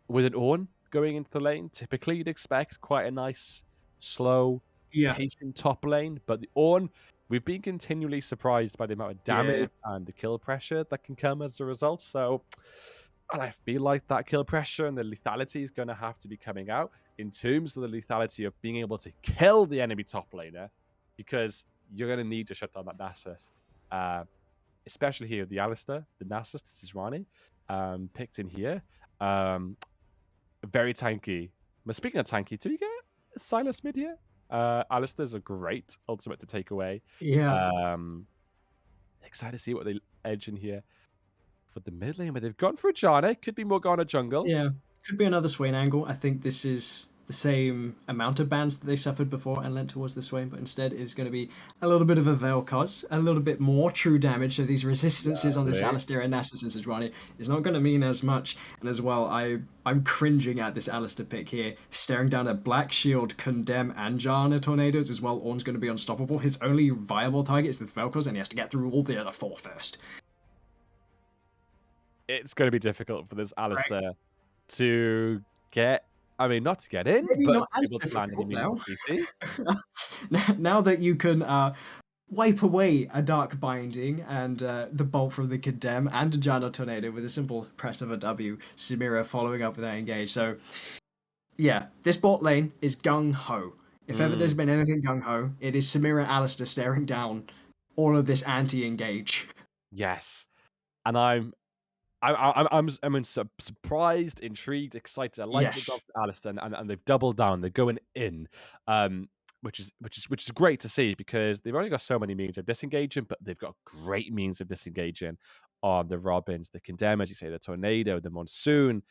With an Ornn going into the lane, typically you'd expect quite a nice, slow, patient top lane. But the Ornn, we've been continually surprised by the amount of damage and the kill pressure that can come as a result. So, and I feel like that kill pressure and the lethality is going to have to be coming out in terms of the lethality of being able to kill the enemy top laner, because you're going to need to shut down that Nasus. Especially here, the Alistair, the Nasus, this is Rani, picked in here. Very tanky. But speaking of tanky, do you get Silas mid here? Alistair's a great ultimate to take away. Yeah. Excited to see what they edge in here for the mid lane, but they've gone for a Janna. Could be Morgana jungle. Yeah. Could be another Swain angle. I think this is the same amount of bans that they suffered before and lent towards the Swain, but instead it's going to be a little bit of a Vel'Koz, a little bit more true damage. So these resistances on this Alistair and Nasus and Sejuani is not going to mean as much. And as well, I'm cringing at this Alistair pick here, staring down at Black Shield, Condemn, and Janna Tornadoes as well. Ornn's going to be unstoppable. His only viable target is the Vel'Koz, and he has to get through all the other 4 first. It's going to be difficult for this Alistair to get, not to get in, Maybe but not to as be able to land any difficult meaningful CC. now that you can wipe away a Dark Binding and the Bolt from the Condemn and a Janna Tornado with a simple press of a W, Samira following up with that engage. So, yeah, this bot lane is gung-ho. If ever there's been anything gung-ho, it is Samira and Alistair staring down all of this anti-engage. Yes. And I'm surprised, intrigued, excited. I like the job for Alistair, and they've doubled down. They're going in, which is great to see, because they've only got so many means of disengaging, but they've got great means of disengaging on the Robins, the Condemn, as you say, the Tornado, the Monsoon.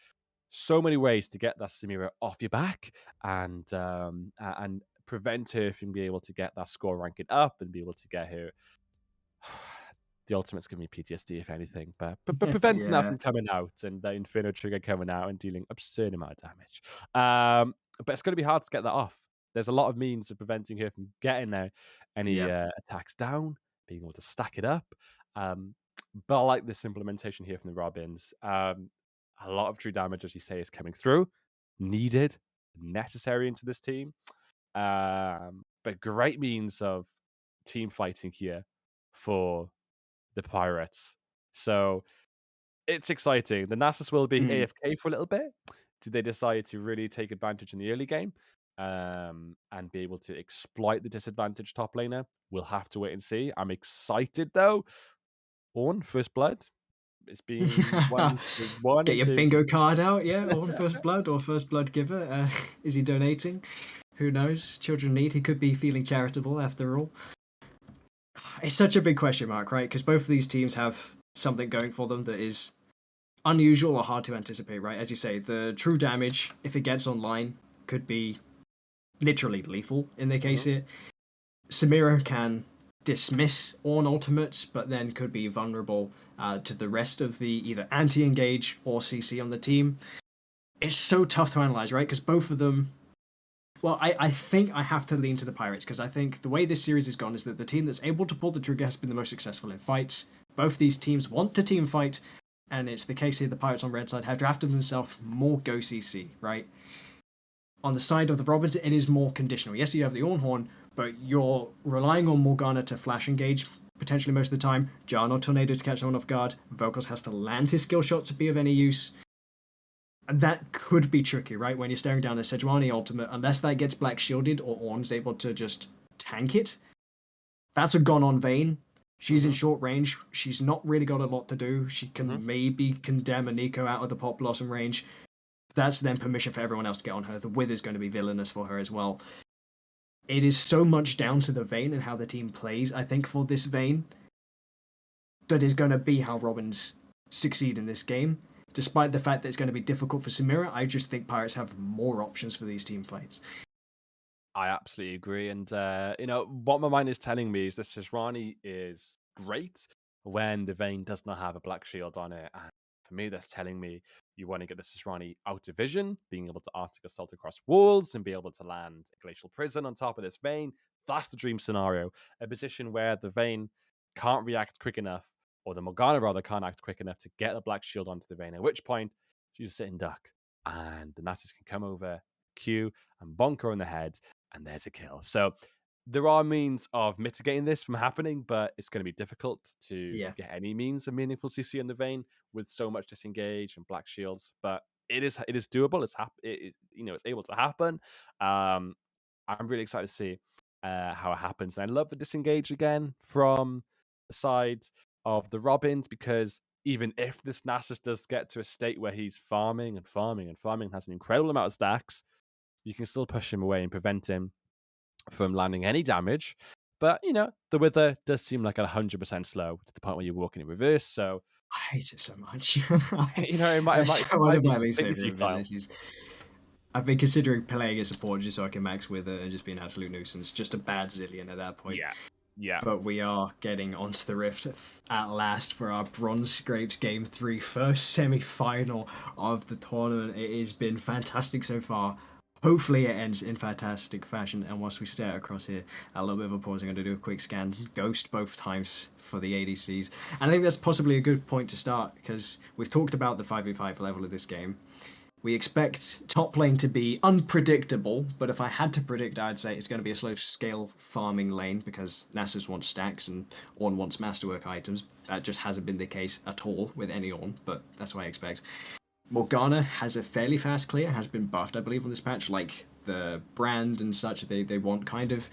So many ways to get that Samira off your back and prevent her from being able to get that score ranking up and be able to get her. The ultimate's giving me PTSD, if anything, but preventing that from coming out and the Inferno Trigger coming out and dealing absurd amount of damage. But it's going to be hard to get that off. There's a lot of means of preventing her from getting any attacks down, being able to stack it up. But I like this implementation here from the Robins. A lot of true damage, as you say, is coming through, needed, necessary into this team. But great means of team fighting here for the Pirates. So it's exciting. The Nasus will be AFK for a little bit. Do they decide to really take advantage in the early game and be able to exploit the disadvantage top laner? We'll have to wait and see. I'm excited though. Ornn, First Blood. It's been one Get in your terms bingo card out, Ornn First Blood or First Blood Giver. Is he donating? Who knows? Children need. He could be feeling charitable after all. It's such a big question mark, right? Because both of these teams have something going for them that is unusual or hard to anticipate, right? As you say, the true damage, if it gets online, could be literally lethal in their case Mhm. here. Samira can dismiss Ornn ultimates, but then could be vulnerable to the rest of the either anti-engage or CC on the team. It's so tough to analyze, right? Because both of them. Well, I think I have to lean to the Pirates because I think the way this series has gone is that the team that's able to pull the trigger has been the most successful in fights. Both these teams want to team fight, and it's the case here the Pirates on red side have drafted themselves more go CC, right? On the side of the Robins, it is more conditional. Yes, you have the Ornhorn, but you're relying on Morgana to flash engage potentially most of the time. Jarn or Tornado to catch someone off guard. Vocals has to land his skill shot to be of any use. And that could be tricky, right? When you're staring down a Sejuani ultimate, unless that gets black shielded or Ornn's able to just tank it. That's a gone on Vayne. She's in Mhm. short range. She's not really got a lot to do. She Mhm. can maybe condemn a Nico out of the Pop Blossom range. That's then permission for everyone else to get on her. The Wither's going to be villainous for her as well. It is so much down to the Vayne and how the team plays, I think, for this Vayne, that is going to be how Robins succeed in this game. Despite the fact that it's going to be difficult for Samira, I just think Pirates have more options for these team fights. I absolutely agree. And, what my mind is telling me is that Sisrani is great when the Vayne does not have a black shield on it. And for me, that's telling me you want to get the Sisrani out of vision, being able to Arctic Assault across walls and be able to land a Glacial Prison on top of this Vayne. That's the dream scenario. A position where the Vayne can't react quick enough, or the Morgana rather can't act quick enough to get a black shield onto the Vayne, at which point she's a sitting duck. And the Nasus can come over, Q, and bonk her in the head and there's a kill. So there are means of mitigating this from happening, but it's going to be difficult to Yeah. get any means of meaningful CC in the vein with so much disengage and black shields. But it is doable. It's able to happen. Um, I'm really excited to see how it happens. And I love the disengage again from the side of the Robins because even if this Nasus does get to a state where he's farming and farming and farming, has an incredible amount of stacks, you can still push him away and prevent him from landing any damage. But, the Wither does seem like 100% slow to the point where you're walking in reverse. So, I hate it so much. it might, it That's might, it one might of be my least completely favorite futile. abilities. I've been considering playing a support just so I can max with it and just be an absolute nuisance. Just a bad Zillion at that point. Yeah. Yeah. But we are getting onto the Rift at last for our Bronze Scrapes Game 3, first semi final of the tournament. It has been fantastic so far. Hopefully, it ends in fantastic fashion. And whilst we stare across here, a little bit of a pause, I'm going to do a quick scan. Ghost both times for the ADCs. And I think that's possibly a good point to start because we've talked about the 5v5 level of this game. We expect top lane to be unpredictable, but if I had to predict, I'd say it's going to be a slow scale farming lane because Nasus wants stacks and Ornn wants masterwork items. That just hasn't been the case at all with any Ornn, but that's what I expect. Morgana has a fairly fast clear, has been buffed, I believe, on this patch, like the brand and such. They want kind of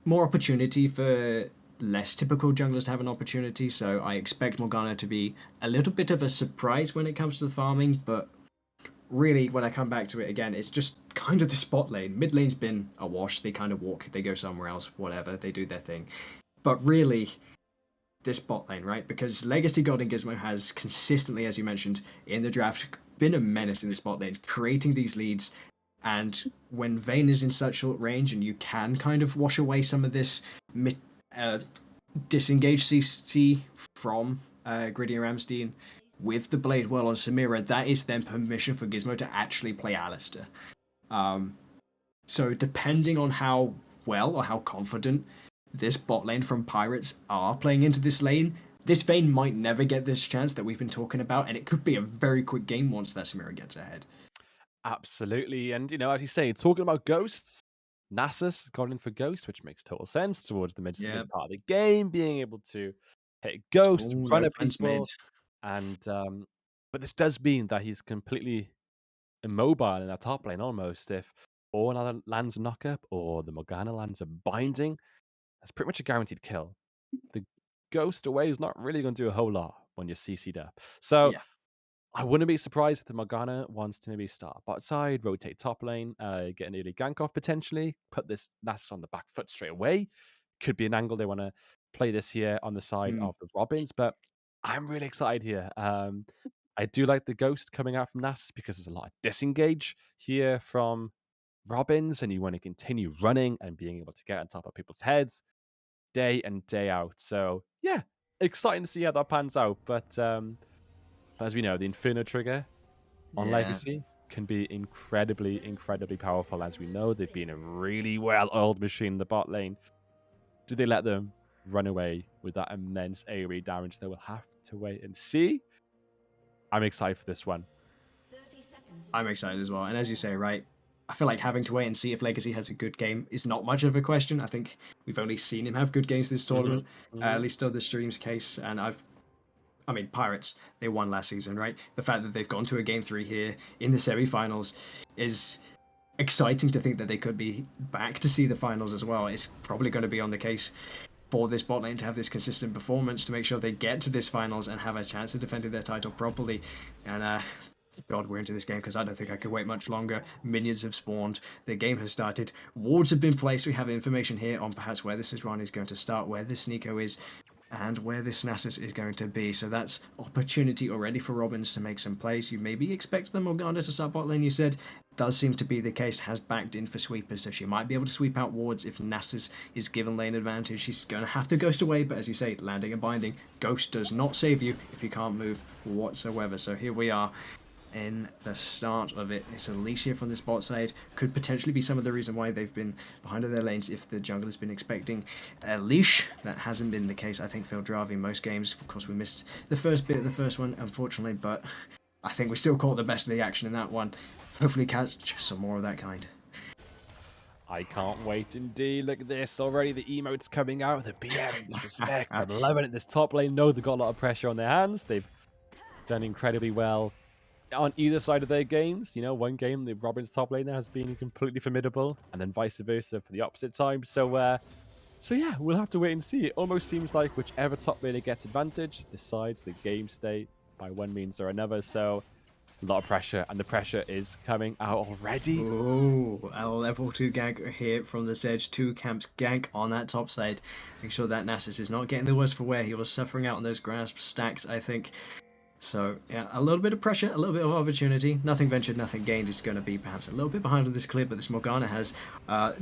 more opportunity for less typical junglers to have an opportunity, so I expect Morgana to be a little bit of a surprise when it comes to the farming, but really, when I come back to it again, it's just kind of the spot lane. Mid lane's been a wash. They kind of walk, they go somewhere else, whatever. They do their thing. But really, this bot lane, right? Because Legacy God and Gizmo has consistently, as you mentioned, in the draft, been a menace in this bot lane, creating these leads. And when Vayne is in such short range and you can kind of wash away some of this uh, disengage CC from Gritty and Ramstein with the Blade Whirl on Samira, that is then permission for Gizmo to actually play Alistair. Um, so depending on how well or how confident this bot lane from Pirates are playing into this lane, this Vayne might never get this chance that we've been talking about, and it could be a very quick game once that Samira gets ahead. Absolutely. And, as you say, talking about ghosts, Nasus has gone in for Ghost, which makes total sense towards the Yeah. mid part of the game, being able to hit Ghost in Oh, front no of Prince mid. people. And, but this does mean that he's completely immobile in that top lane almost. If Ornn lands a knockup or the Morgana lands a binding, that's pretty much a guaranteed kill. The Ghost away is not really going to do a whole lot when you're CC'd up. So Yeah. I wouldn't be surprised if the Morgana wants to maybe start bot side, rotate top lane, get an early gank off potentially, put this Nasus on the back foot straight away. Could be an angle they want to play this here on the side Mm. of the Robins, but I'm really excited here. I do like the Ghost coming out from Nasus because there's a lot of disengage here from Robins and you want to continue running and being able to get on top of people's heads day and day out. So yeah, exciting to see how that pans out. But as we know, the Inferno trigger on Yeah. Legacy can be incredibly, incredibly powerful. As we know, they've been a really well-oiled machine in the bot lane. Do they let them run away with that immense AoE damage? They will have to wait and see. I'm excited for this one. I'm excited as well. And as you say, right, I feel like having to wait and see if Legacy has a good game is not much of a question. I think we've only seen him have good games this tournament, at least on the stream's case. And I mean, Pirates, they won last season, right? The fact that they've gone to a game 3 here in the semi-finals is exciting to think that they could be back to see the finals as well. It's probably going to be on the case for this bot lane to have this consistent performance to make sure they get to this finals and have a chance of defending their title properly. And God, we're into this game because I don't think I could wait much longer. Minions have spawned. The game has started. Wards have been placed. We have information here on perhaps where this run is going to start, where this Nico is, and where this Nasus is going to be. So that's opportunity already for Robins to make some plays. You maybe expect the Morgana to start bot lane, you said. Does seem to be the case, has backed in for sweepers, so she might be able to sweep out wards if Nasus is given lane advantage. She's going to have to ghost away, but as you say, landing and binding. Ghost does not save you if you can't move whatsoever. So here we are in the start of it. It's Alicia from this bot side. Could potentially be some of the reason why they've been behind in their lanes if the jungle has been expecting a leash. That hasn't been the case. I think Phil Dravi most games. Of course, we missed the first bit of the first one, unfortunately, but I think we still caught the best of the action in that one. Hopefully catch some more of that kind. I can't wait indeed. Look at this. Already the emotes coming out. The BM, the respect. I'm loving it. This top lane, know they've got a lot of pressure on their hands. They've done incredibly well on either side of their games. You know, one game, the Robin's top laner has been completely formidable, and then vice versa for the opposite time. So yeah, we'll have to wait and see. It almost seems like whichever top laner gets advantage decides the game state by one means or another. So a lot of pressure, and the pressure is coming out already. Oh, a level 2 gank here from the Sedge. 2 camps gank on that top side. Make sure that Nasus is not getting the worst for wear. He was suffering out on those grasp stacks, I think. So, yeah, a little bit of pressure, a little bit of opportunity. Nothing ventured, nothing gained. Is going to be perhaps a little bit behind on this clear, but this Morgana has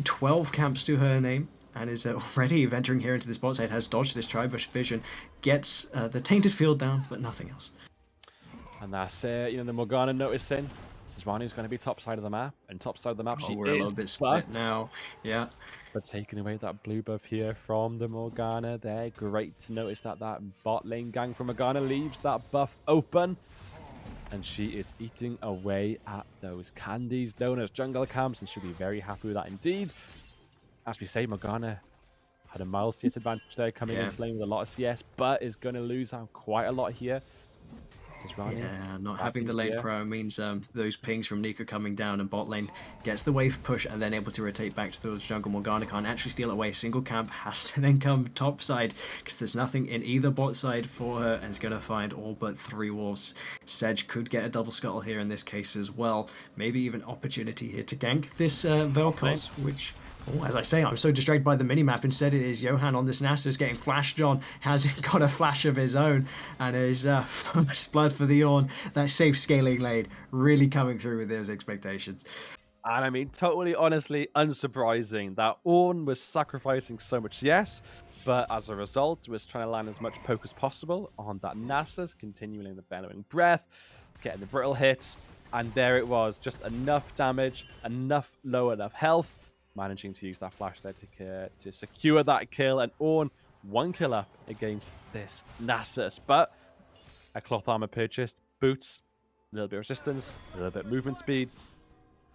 12 camps to her name and is already venturing here into this bot side, has dodged this Tribush vision, gets the Tainted Field down, but nothing else. And that's the Morgana noticing this is one who's going to be top side of the map, and top side of the map she we're is a little bit split but now. Yeah. But taking away that blue buff here from the Morgana there. Great to notice that that bot lane gang from Morgana leaves that buff open. And she is eating away at those candies known as jungle camps, and she'll be very happy with that indeed. As we say, Morgana had a mild CS advantage there, coming in lane with a lot of CS, but is going to lose out quite a lot here. Yeah, not having the lane pro means those pings from Nico coming down, and bot lane gets the wave push and then able to rotate back to the jungle. Morgana can't actually steal away. Single camp has to then come top side because there's nothing in either bot side for her, and is going to find all but 3 wolves. Sedge could get a double scuttle here in this case as well. Maybe even opportunity here to gank this Vel'Koz, which... Oh, as I say, I'm so distracted by the minimap. Instead, it is Johan on this Nasus getting flashed on. Has got a flash of his own and is first blood for the Ornn. That safe scaling lane really coming through with those expectations. And I mean, totally, honestly, unsurprising that Ornn was sacrificing so much CS, but as a result, was trying to land as much poke as possible on that Nasus, continuing the bellowing breath, getting the brittle hits, and there it was, just enough damage, enough low enough health, managing to use that flash there to secure that kill, and Ornn 1 kill up against this Nasus. But a cloth armor purchased, boots, a little bit of resistance, a little bit of movement speed.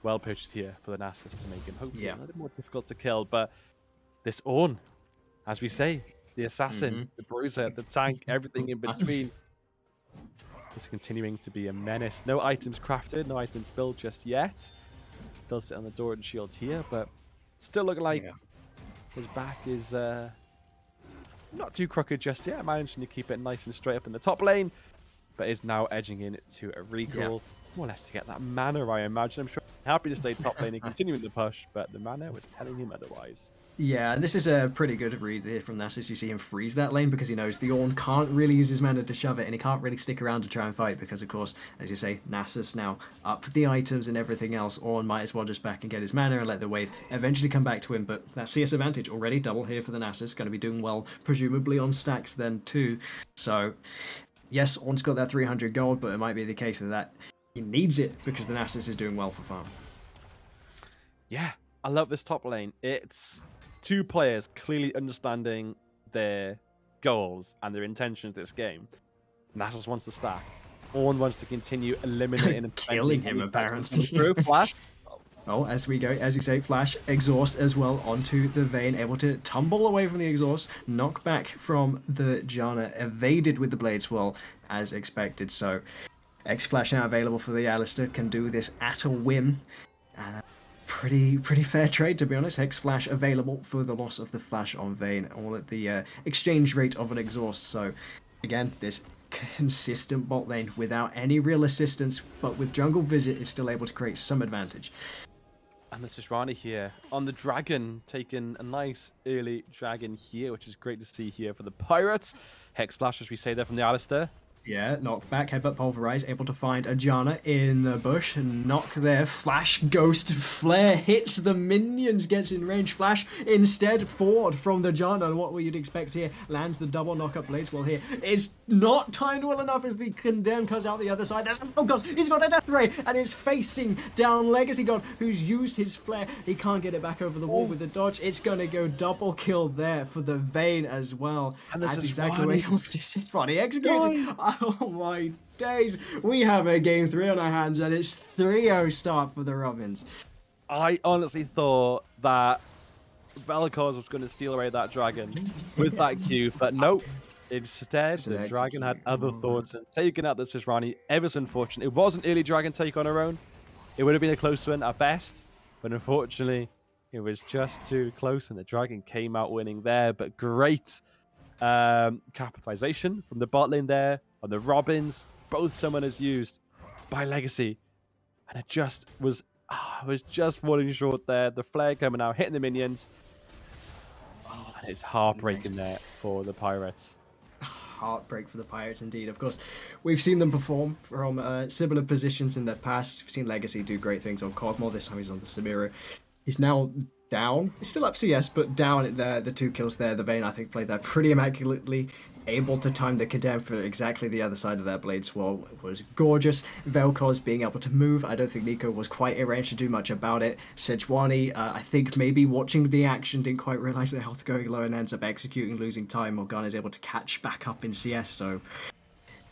Well purchased here for the Nasus to make him hopefully a little more difficult to kill. But this Ornn, as we say, the assassin, the bruiser, the tank, everything in between, is continuing to be a menace. No items crafted, no items built just yet. Still sit on the door and shield here, but still looking like his back is not too crooked just yet. Managing to keep it nice and straight up in the top lane, but is now edging in to a recall, more or less to get that mana, I imagine. I'm sure happy to stay top lane and continue the push, but the mana was telling him otherwise. Yeah, and this is a pretty good read here from Nasus. You see him freeze that lane because he knows the Ornn can't really use his mana to shove it, and he can't really stick around to try and fight because, of course, as you say, Nasus now up the items and everything else. Ornn might as well just back and get his mana and let the wave eventually come back to him, but that CS advantage already double here for the Nasus. Going to be doing well, presumably on stacks then too. So, yes, Ornn's got that 300 gold, but it might be the case that he needs it because the Nasus is doing well for farm. Yeah, I love this top lane. It's two players clearly understanding their goals and their intentions this game. Nasus wants to stack. Ornn wants to continue eliminating and killing him apparently. Flash. Oh, as we go, as you say, Flash, exhaust as well onto the Vayne, able to tumble away from the exhaust, knock back from the Janna, evaded with the Blade Swirl as expected. So, X-Flash now available for the Alistar, can do this at a whim. Pretty fair trade, to be honest. X-Flash available for the loss of the Flash on Vayne, all at the exchange rate of an exhaust. So, again, this consistent bot lane without any real assistance, but with Jungle Visit is still able to create some advantage. And this is Rani here on the dragon, taking a nice early dragon here, which is great to see here for the Pirates. Hex Flash, as we say there from the Alistar. Yeah, knock back, headbutt, pulverize, able to find a Janna in the bush, and knock there, Flash, Ghost, Flare, hits the minions, gets in range, Flash, instead, forward from the Janna, and what you'd expect here, lands the double knock-up Blades Well here, is not timed well enough as the Condemn comes out the other side, there's oh god, he's got a Death Ray, and is facing down Legacy God, who's used his Flare, he can't get it back over the wall with the dodge, it's gonna go double kill there for the Vayne as well, and that's exactly what it's Ronnie executed. Oh my days, we have a game 3 on our hands and it's 3-0 start for the Robins. I honestly thought that Vel'Koz was going to steal away that dragon with that Q, but nope. Instead, the dragon had other thoughts and taking out the Sisrani. Ever so unfortunate. It was an early dragon take on her own. It would have been a close one at best, but unfortunately, it was just too close and the dragon came out winning there. But great capitalization from the bot lane there on the Robins. Both summoners used by Legacy, and it just was just falling short there. The flare coming out, hitting the minions. And it's heartbreaking there for the Pirates. Heartbreak for the Pirates indeed. Of course, we've seen them perform from similar positions in the past. We've seen Legacy do great things on Cosmo. This time he's on the Samira. He's now down. He's still up CS, but down at the 2 kills there. The Vayne, I think, played that pretty immaculately. Able to time the Condemn for exactly the other side of that Blade Swirl was gorgeous. Vel'Koz being able to move. I don't think Nico was quite in range to do much about it. Sejuani, I think maybe watching the action didn't quite realise their health going low and ends up executing, losing time. Morgana is able to catch back up in CS, so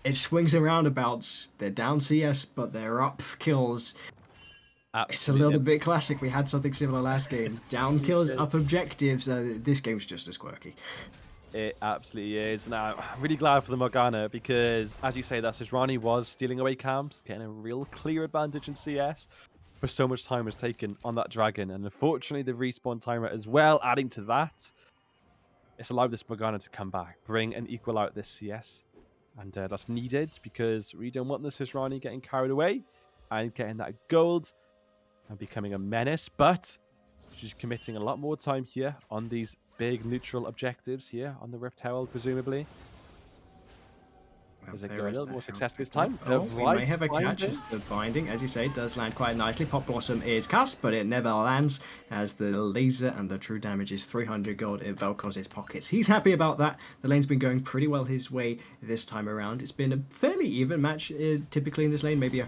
it swings and roundabouts. They're down CS, but they're up kills. Absolutely. It's a little bit classic. We had something similar last game. Down kills, up objectives. This game's just as quirky. It absolutely is. Now, I'm really glad for the Morgana because, as you say, that's just Rani was stealing away camps, getting a real clear advantage in CS. But so much time was taken on that dragon, and unfortunately, the respawn timer as well, adding to that. It's allowed this Morgana to come back, bring and equal out this CS. And that's needed because we don't want the Sisrani getting carried away and getting that gold and becoming a menace. But she's committing a lot more time here on these big neutral objectives here on the Rift Herald, presumably. Is it going a little more success this time? Oh, we may have a catch as the binding, as you say, does land quite nicely. Pop Blossom is cast, but it never lands as the laser and the true damage is 300 gold in Vel'Koz's pockets. He's happy about that. The lane's been going pretty well his way this time around. It's been a fairly even match typically in this lane, maybe a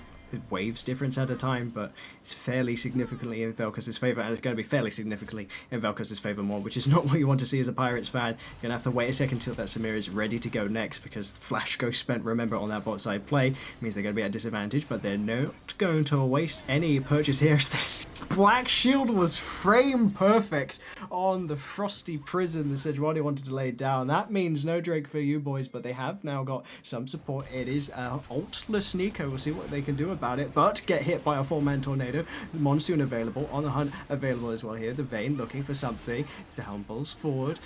waves difference at a time, but it's fairly significantly in Vel'Koz's favor, and it's going to be fairly significantly in Vel'Koz's favor more, which is not what you want to see as a Pirates fan. You're going to have to wait a second till that Samira is ready to go next, because Flash Ghost spent, remember, on that bot side play, means they're going to be at a disadvantage, but they're not going to waste any purchase here, as the Black Shield was frame perfect on the Frosty Prison the Sejuani wanted to lay down. That means no Drake for you boys, but they have now got some support. It is altless Nico. We'll see what they can do about it, but get hit by a 4-man tornado. Monsoon available, on the hunt available as well here. The Vayne looking for something, downpulls forward,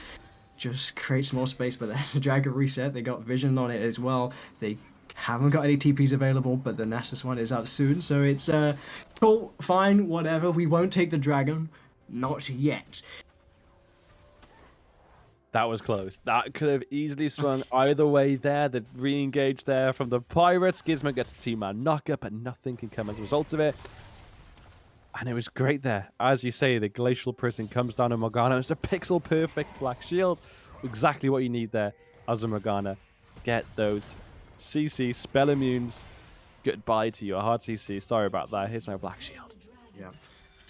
just creates more space, but there's a Dragon reset. They got vision on it as well. They haven't got any TPs available, but the Nasus one is up soon, so it's cool, fine, whatever. We won't take the dragon, not yet. That was close. That could have easily swung either way there. The re-engage there from the Pirates. Gizmo gets a 2-man knockup, but nothing can come as a result of it. And it was great there. As you say, the Glacial Prison comes down on Morgana. It's a pixel-perfect Black Shield. Exactly what you need there as a Morgana. Get those CC spell immunes. Goodbye to your hard CC. Sorry about that. Here's my Black Shield. Yeah.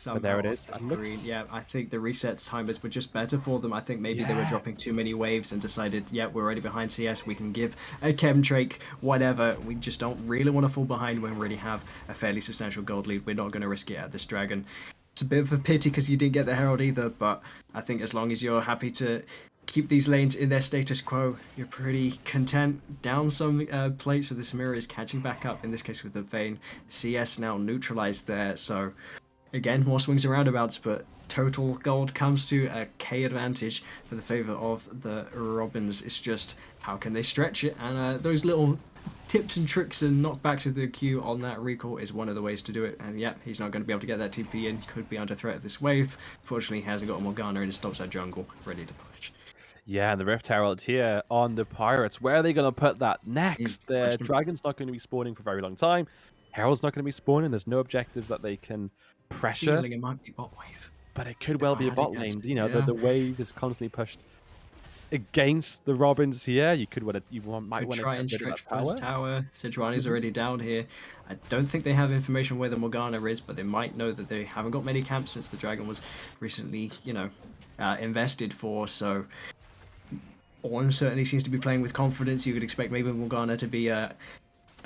But there it is. Yeah, I think the reset timers were just better for them. I think maybe they were dropping too many waves and decided, yeah, we're already behind CS. We can give a Chemtrake, whatever. We just don't really want to fall behind when we already have a fairly substantial gold lead. We're not going to risk it at this dragon. It's a bit of a pity because you didn't get the Herald either, but I think as long as you're happy to keep these lanes in their status quo, you're pretty content. Down some plates, so the Samira is catching back up, in this case with the Vayne. CS now neutralized there, so again, more swings and roundabouts, but total gold comes to a K advantage for the favor of the Robins. It's just, how can they stretch it? And those little tips and tricks and knockbacks of the Q on that recall is one of the ways to do it. And yeah, he's not going to be able to get that TP in. Could be under threat of this wave. Fortunately, he hasn't got a Morgana in his topside jungle ready to push. Yeah, and the Rift Herald here on the Pirates. Where are they going to put that next? The Dragon's not going to be spawning for a very long time. Herald's not going to be spawning. There's no objectives that they can pressure. It might be bot wave, but it could well be a bot lane. You know, the wave is constantly pushed against the Robins here. You could might want to try and stretch first tower. Sejuani's already down here. I don't think they have information where the Morgana is, but they might know that they haven't got many camps since the dragon was recently, invested for. So Ornn certainly seems to be playing with confidence. You could expect maybe Morgana to be a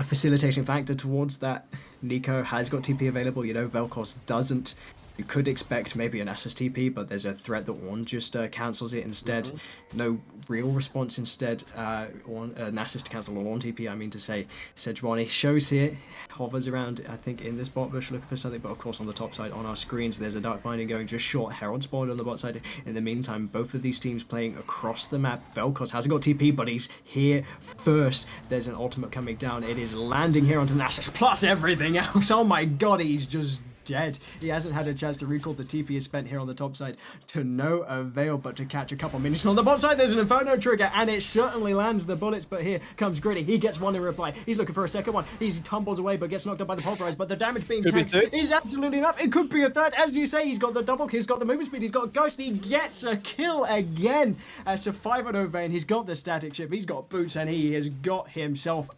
facilitating factor towards that. Nico has got TP available, Vel'Koz doesn't. You could expect maybe an Nasus TP, but there's a threat that Ornn just cancels it instead. No real response instead. Nasus to cancel Ornn TP, I mean to say. Sejuani shows here, hovers around, I think, in this bot bush looking for something, but of course on the top side on our screens there's a Dark Binding going just short. Herald spawned on the bot side. In the meantime, both of these teams playing across the map. Vel'Koz hasn't got TP, but he's here first. There's an ultimate coming down. It is landing here onto Nasus, plus everything else. Oh my god, he's just dead. He hasn't had a chance to recall. The TP is spent here on the top side to no avail, but to catch a couple minutes on the bot side. There's an Inferno trigger, and it certainly lands the bullets, but here comes Gritty. He gets one in reply. He's looking for a second one. He tumbles away, but gets knocked up by the pulverize, but the damage being tanked is absolutely enough. It could be a third. As you say, he's got the double kill, he's got the movement speed, he's got Ghost, he gets a kill again. It's a 5-0 Vayne. He's got the static ship, he's got boots, and he has got himself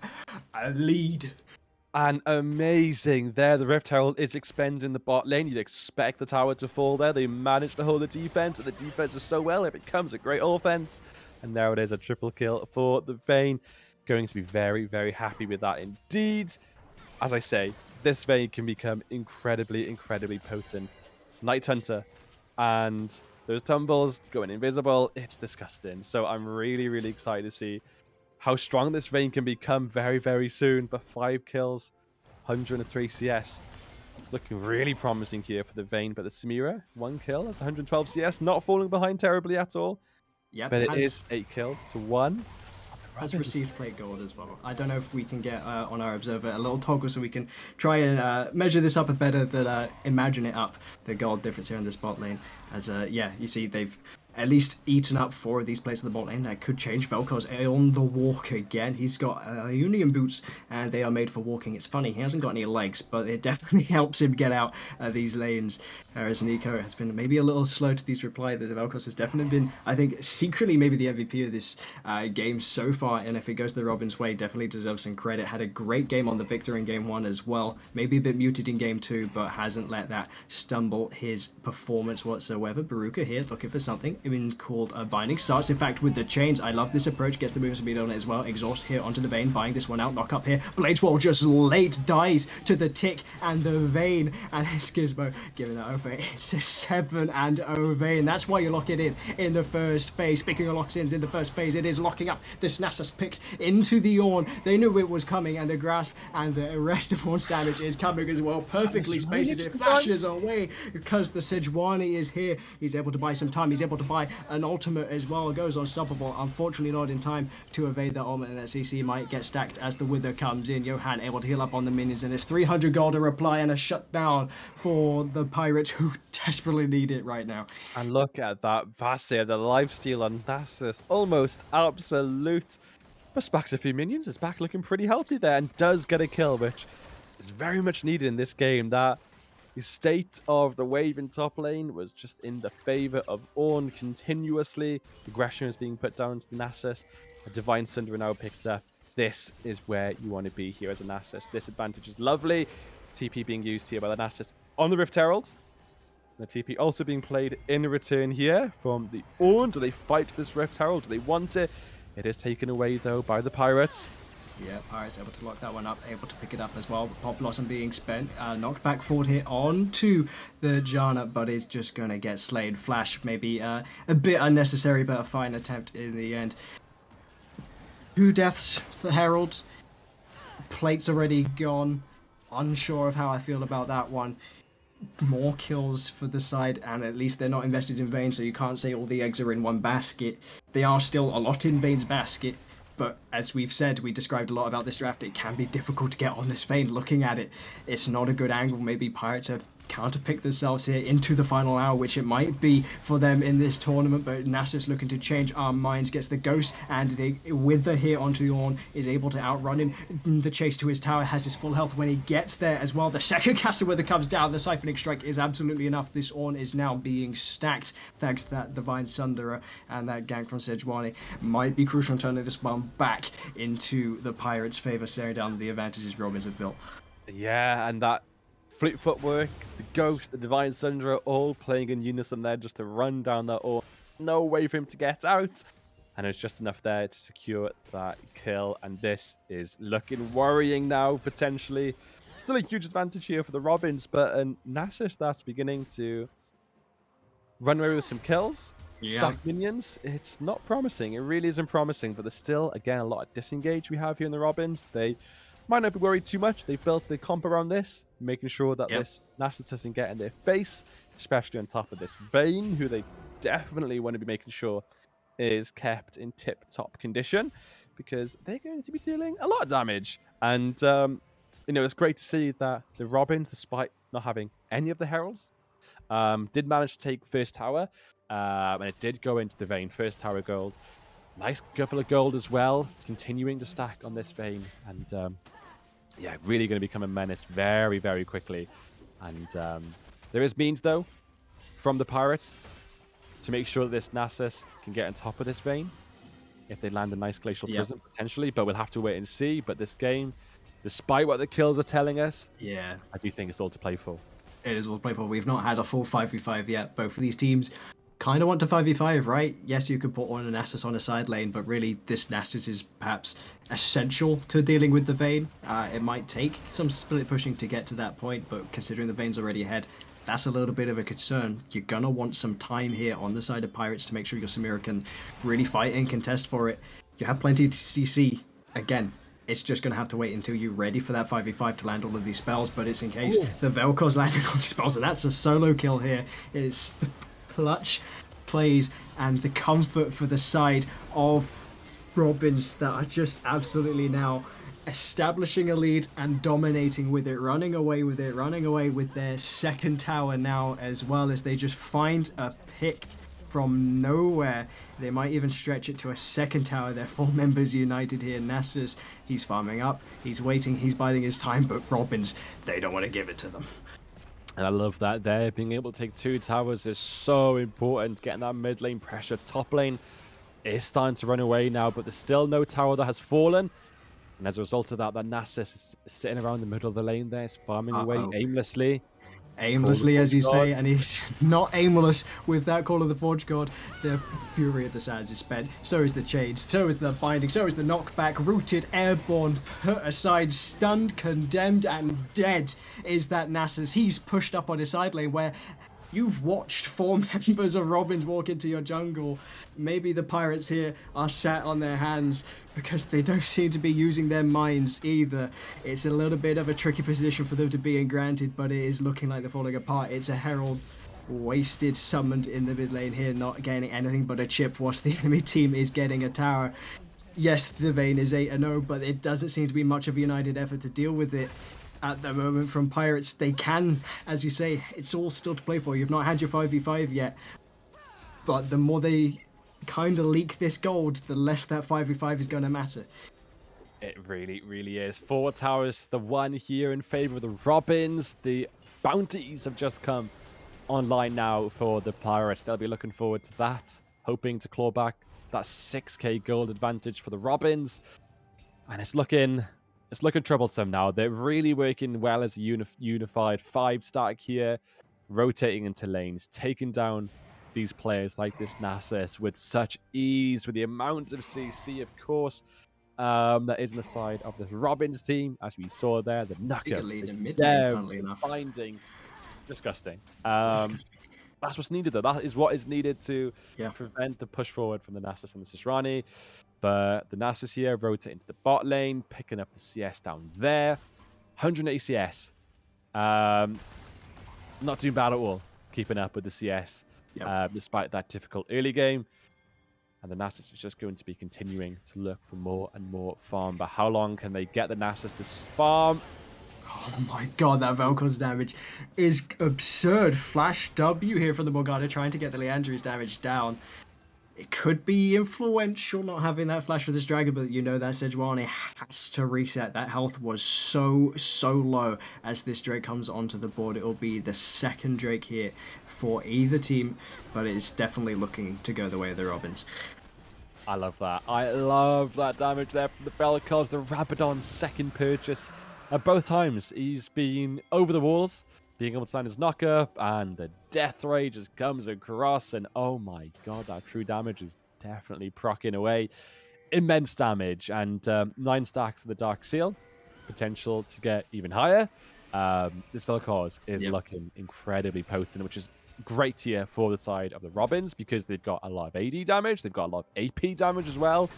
a lead. And amazing there. The Rift Herald is expending the bot lane. You'd expect the tower to fall there. They managed to hold the defense, and the defense is so well, it becomes a great offense. And there it is, a triple kill for the Vayne. Going to be very, very happy with that indeed. As I say, this Vayne can become incredibly, incredibly potent. Night Hunter and those tumbles going invisible, it's disgusting. So I'm really, really excited to see how strong this Vayne can become very, very soon. But 5 kills, 103 CS. It's looking really promising here for the Vayne. But the Samira, 1 kill, that's 112 CS. Not falling behind terribly at all. Yeah, but it is 8 kills to 1. Has received plate gold as well. I don't know if we can get on our observer a little toggle so we can try and measure this up better than imagine it up. The gold difference here in this bot lane. As you see they've at least eaten up 4 of these plates in the bot lane. That could change. Vel'Koz on the walk again. He's got Union boots, and they are made for walking. It's funny, he hasn't got any legs, but it definitely helps him get out these lanes. Whereas Nico has been maybe a little slow to these reply. The Vel'Koz has definitely been, I think, secretly maybe the MVP of this game so far. And if it goes the Robin's way, definitely deserves some credit. Had a great game on the Victor in game 1 as well. Maybe a bit muted in game 2, but hasn't let that stumble his performance whatsoever. Baruka here looking for something. Called Binding. Starts, in fact, with the chains. I love this approach. Gets the movement speed on it as well. Exhaust here onto the Vayne. Buying this one out. Knock up here. Bladewall just late dies to the tick and the Vayne. And it's Gizmo giving that over. It's a 7-0 Vayne. That's why you lock it in the first phase. Speaking of locks in the first phase, it is locking up. This Nasus picked into the Ornn. They knew it was coming, and the grasp and the rest of Ornn's damage is coming as well. Perfectly spaced. It flashes away because the Sejuani is here. He's able to buy some time. He's able to buy by. An ultimate as well goes unstoppable. Unfortunately not in time to evade the ultimate, and that CC might get stacked as the Wither comes in. Johan able to heal up on the minions, and there's 300 gold to reply and a shutdown for the Pirates, who desperately need it right now. And look at that Vasir, the lifesteal on Nasus, almost absolute. But Spax a few minions, is back looking pretty healthy there and does get a kill, which is very much needed in this game. That the state of the wave in top lane was just in the favor of Ornn continuously. Aggression is being put down to the Nasus. A Divine Sunder now picked up. This is where you want to be here as a Nasus. This advantage is lovely. TP being used here by the Nasus on the Rift Herald. The TP also being played in return here from the Ornn. Do they fight this Rift Herald? Do they want it? It is taken away, though, by the Pirates. Yeah, Pirates able to lock that one up, able to pick it up as well. Pop Blossom being spent, knocked back forward here onto the Janna, but is just going to get slayed. Flash maybe a bit unnecessary, but a fine attempt in the end. 2 deaths for Herald. Plate's already gone. Unsure of how I feel about that one. More kills for the side, and at least they're not invested in Vayne, so you can't say all the eggs are in one basket. They are still a lot in Vayne's basket, but as we've said, we described a lot about this draft, it can be difficult to get on this Vayne. Looking at it, it's not a good angle. Maybe Pirates have counterpicked themselves here into the final hour, which it might be for them in this tournament, but Nasus looking to change our minds, gets the Ghost, and the Wither here onto the Ornn is able to outrun him. The chase to his tower has his full health when he gets there as well. The second caster Wither comes down, the Siphoning Strike is absolutely enough. This Ornn is now being stacked thanks to that Divine Sunderer, and that gank from Sejuani might be crucial in turning this one back into the Pirates' favour, staring down the advantages Robins have built. Yeah, and that fleet footwork, the Ghost, the Divine Sunderer, all playing in unison there just to run down that Ornn. No way for him to get out. And it's just enough there to secure that kill. And this is looking worrying now, potentially. Still a huge advantage here for the Robins, but Nasus that's beginning to run away with some kills. Stack minions. It's not promising. It really isn't promising, but there's still, again, a lot of disengage we have here in the Robins. They might not be worried too much. They built the comp around this, making sure that this Nasus doesn't get in their face, especially on top of this Vayne, who they definitely want to be making sure is kept in tip-top condition, because they're going to be dealing a lot of damage. And, it's great to see that the Robins, despite not having any of the Heralds, did manage to take first tower, and it did go into the Vayne. First tower gold. Nice couple of gold as well, continuing to stack on this Vayne. And, really going to become a menace very, very quickly. And there is means, though, from the Pirates to make sure that this Nasus can get on top of this Vayne if they land a nice Glacial Prison, potentially. But we'll have to wait and see. But this game, despite what the kills are telling us, I do think it's all to play for. It is all to play for. We've not had a full 5v5 yet. Both of these teams kind of want to 5v5, right? Yes, you could put on a Nasus on a side lane, but really this Nasus is perhaps essential to dealing with the Vayne. It might take some split pushing to get to that point, but considering the Vayne's already ahead, that's a little bit of a concern. You're gonna want some time here on the side of Pirates to make sure your Samira can really fight and contest for it. You have plenty to CC. Again, it's just going to have to wait until you're ready for that 5v5 to land all of these spells, but it's in case the Vel'Koz landed all these spells, and that's a solo kill here. It's the clutch plays and the comfort for the side of Robins that are just absolutely now establishing a lead and dominating with it, running away with their second tower now, as well as they just find a pick from nowhere. They might even stretch it to a second tower. They're 4 members united here. Nasus, he's farming up, he's waiting, he's biding his time, but Robins, they don't want to give it to them. And I love that there. Being able to take 2 towers is so important. Getting that mid lane pressure. Top lane is starting to run away now, but there's still no tower that has fallen. And as a result of that, that Nasus is sitting around the middle of the lane there. It's farming away aimlessly. Aimlessly, as you say, and he's not aimless with that Call of the Forge God. The Fury of the Sands is spent, so is the Chains, so is the Binding, so is the Knockback, Rooted, Airborne, put aside, stunned, condemned, and dead is that Nasus. He's pushed up on his side lane where you've watched 4 members of Robins walk into your jungle. Maybe the Pirates here are sat on their hands because they don't seem to be using their minds either. It's a little bit of a tricky position for them to be in, granted, but it is looking like they're falling apart. It's a Herald wasted, summoned in the mid lane here, not gaining anything but a chip whilst the enemy team is getting a tower. Yes, the Vayne is 8-0, but it doesn't seem to be much of a united effort to deal with it at the moment from Pirates. They can, as you say, it's all still to play for. You've not had your 5v5 yet, but the more they kind of leak this gold, the less that 5v5 is going to matter. It really, really is. 4 towers, the one here in favor of the Robins. The bounties have just come online now for the Pirates. They'll be looking forward to that, hoping to claw back that 6k gold advantage for the Robins. And it's looking troublesome now. They're really working well as a unified 5-stack here, rotating into lanes, taking down these players like this Nasus with such ease, with the amount of CC, of course, that is on the side of the Robins team, as we saw there. The Knucker lead in mid lane, funnily enough. finding disgusting. That's what's needed, though. That is what is needed to prevent the push forward from the Nasus and the Sisrani. But the Nasus here rotating to the bot lane, picking up the CS down there. 180 CS. Not doing bad at all, keeping up with the CS, despite that difficult early game. And the Nasus is just going to be continuing to look for more and more farm. But how long can they get the Nasus to farm? Oh my god, that Vel'Koz damage is absurd. Flash W here from the Morgana, trying to get the Leandri's damage down. It could be influential not having that flash for this dragon, but you know that Sejuani has to reset. That health was so low as this Drake comes onto the board. It'll be the second Drake here for either team, but it's definitely looking to go the way of the Robins. I love that. I love that damage there from the Vel'Koz, the Rabadon's second purchase. Both times he's been over the walls, being able to sign his knock-up, and the death ray just comes across, and oh my god, that true damage is definitely procking away. Immense damage, and 9 stacks of the Dark Seal, potential to get even higher. This Vel'Koz is looking incredibly potent, which is great here for the side of the Robins, because they've got a lot of AD damage, they've got a lot of AP damage as well.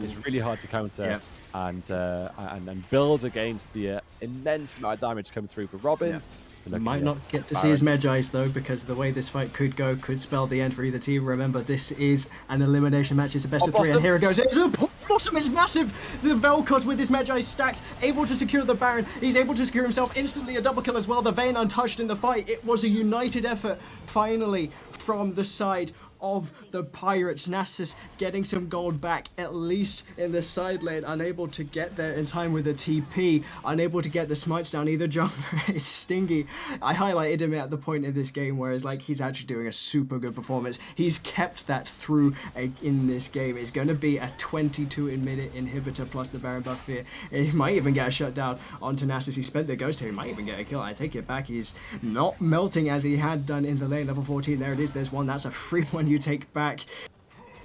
It's really hard to counter and build against the immense amount of damage coming through for Robins. We might not get to see his Magi's though, because the way this fight could go could spell the end for either team. Remember, this is an elimination match. It's a best of 3, and here it goes. It's a Blossom is massive. The Vel'Koz with his Magi stacks, able to secure the Baron. He's able to secure himself instantly a double kill as well. The Vayne untouched in the fight. It was a united effort, finally, from the side of the Pirates. Nasus getting some gold back, at least in the side lane, unable to get there in time with a TP, unable to get the smites down. Either jungler is stingy. I highlighted him at the point in this game where it's like he's actually doing a super good performance. He's kept that through in this game. It's going to be a 22-minute inhibitor plus the Baron buff here. He might even get a shutdown onto Nasus. He spent the ghost here. He might even get a kill. I take it back. He's not melting as he had done in the lane. Level 14. There it is. There's one. That's a free one you take back.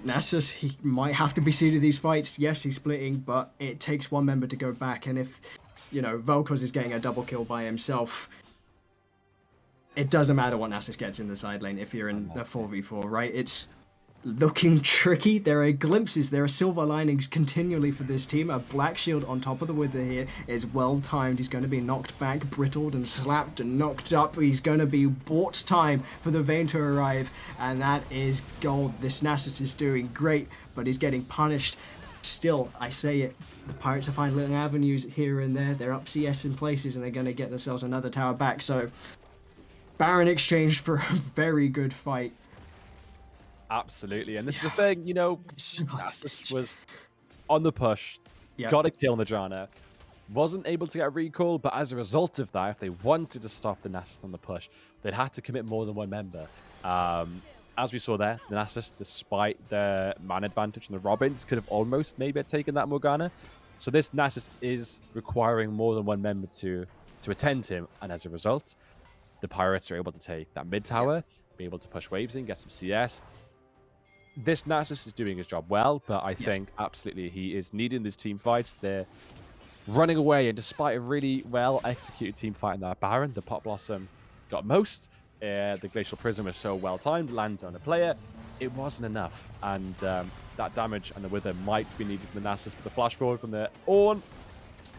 Nasus, he might have to be seen in these fights. Yes, he's splitting, but it takes one member to go back. And if, you know, Vel'Koz is getting a double kill by himself, it doesn't matter what Nasus gets in the side lane if you're in a 4v4, right? It's looking tricky. There are glimpses, there are silver linings continually for this team. A black shield on top of the wither here is well timed. He's going to be knocked back, brittled and slapped and knocked up. He's going to be bought time for the Vayne to arrive, and that is gold. This Nasus is doing great, but he's getting punished. Still, I say it, the Pirates are finding little avenues here and there. They're up CS in places, and they're going to get themselves another tower back. So Baron exchanged for a very good fight. Absolutely, and this is the thing, you know, Nasus was on the push, got a kill on the Drana, wasn't able to get a recall, but as a result of that, if they wanted to stop the Nasus on the push, they'd have to commit more than one member. As we saw there, the Nasus, despite the man advantage and the Robins, could have almost maybe taken that Morgana. So this Nasus is requiring more than one member to attend him, and as a result, the Pirates are able to take that mid tower, be able to push waves in, get some CS. This Nasus is doing his job well, but I think absolutely he is needing these team fights. They're running away, and despite a really well executed team fight in that Baron, the Pot Blossom got most. The Glacial Prism was so well timed, landed on a player. It wasn't enough, and that damage and the Wither might be needed from the Nasus, but the flash forward from the Ornn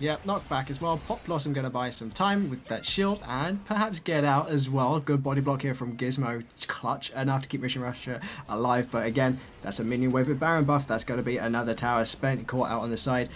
Yep, knockback as well. Pop Blossom going to buy some time with that shield and perhaps get out as well. Good body block here from Gizmo. Clutch enough to keep Mission Rusher alive. But again, that's a minion wave with Baron buff. That's going to be another tower spent, caught out on the side.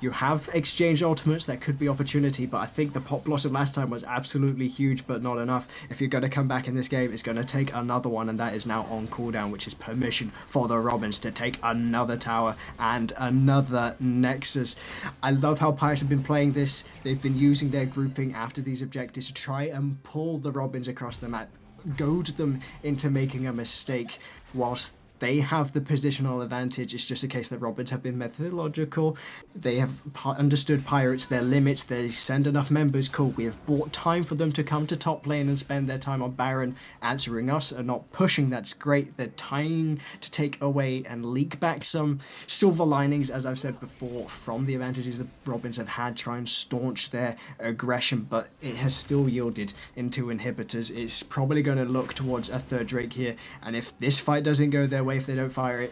You have exchanged ultimates, that could be opportunity, but I think the Pop Blossom last time was absolutely huge, but not enough. If you're going to come back in this game, it's going to take another one, and that is now on cooldown, which is permission for the Robins to take another tower and another Nexus. I love how Pirates have been playing this. They've been using their grouping after these objectives to try and pull the Robins across the map, goad them into making a mistake, whilst they have the positional advantage. It's just a case that Robins have been methodological. They have understood Pirates, their limits. They send enough members. Cool. We have bought time for them to come to top lane and spend their time on Baron answering us and not pushing. That's great. They're trying to take away and leak back some silver linings, as I've said before, from the advantages that Robins have had, try and staunch their aggression, but it has still yielded into inhibitors. It's probably going to look towards a third Drake here, and if this fight doesn't go their way, if they don't fire it,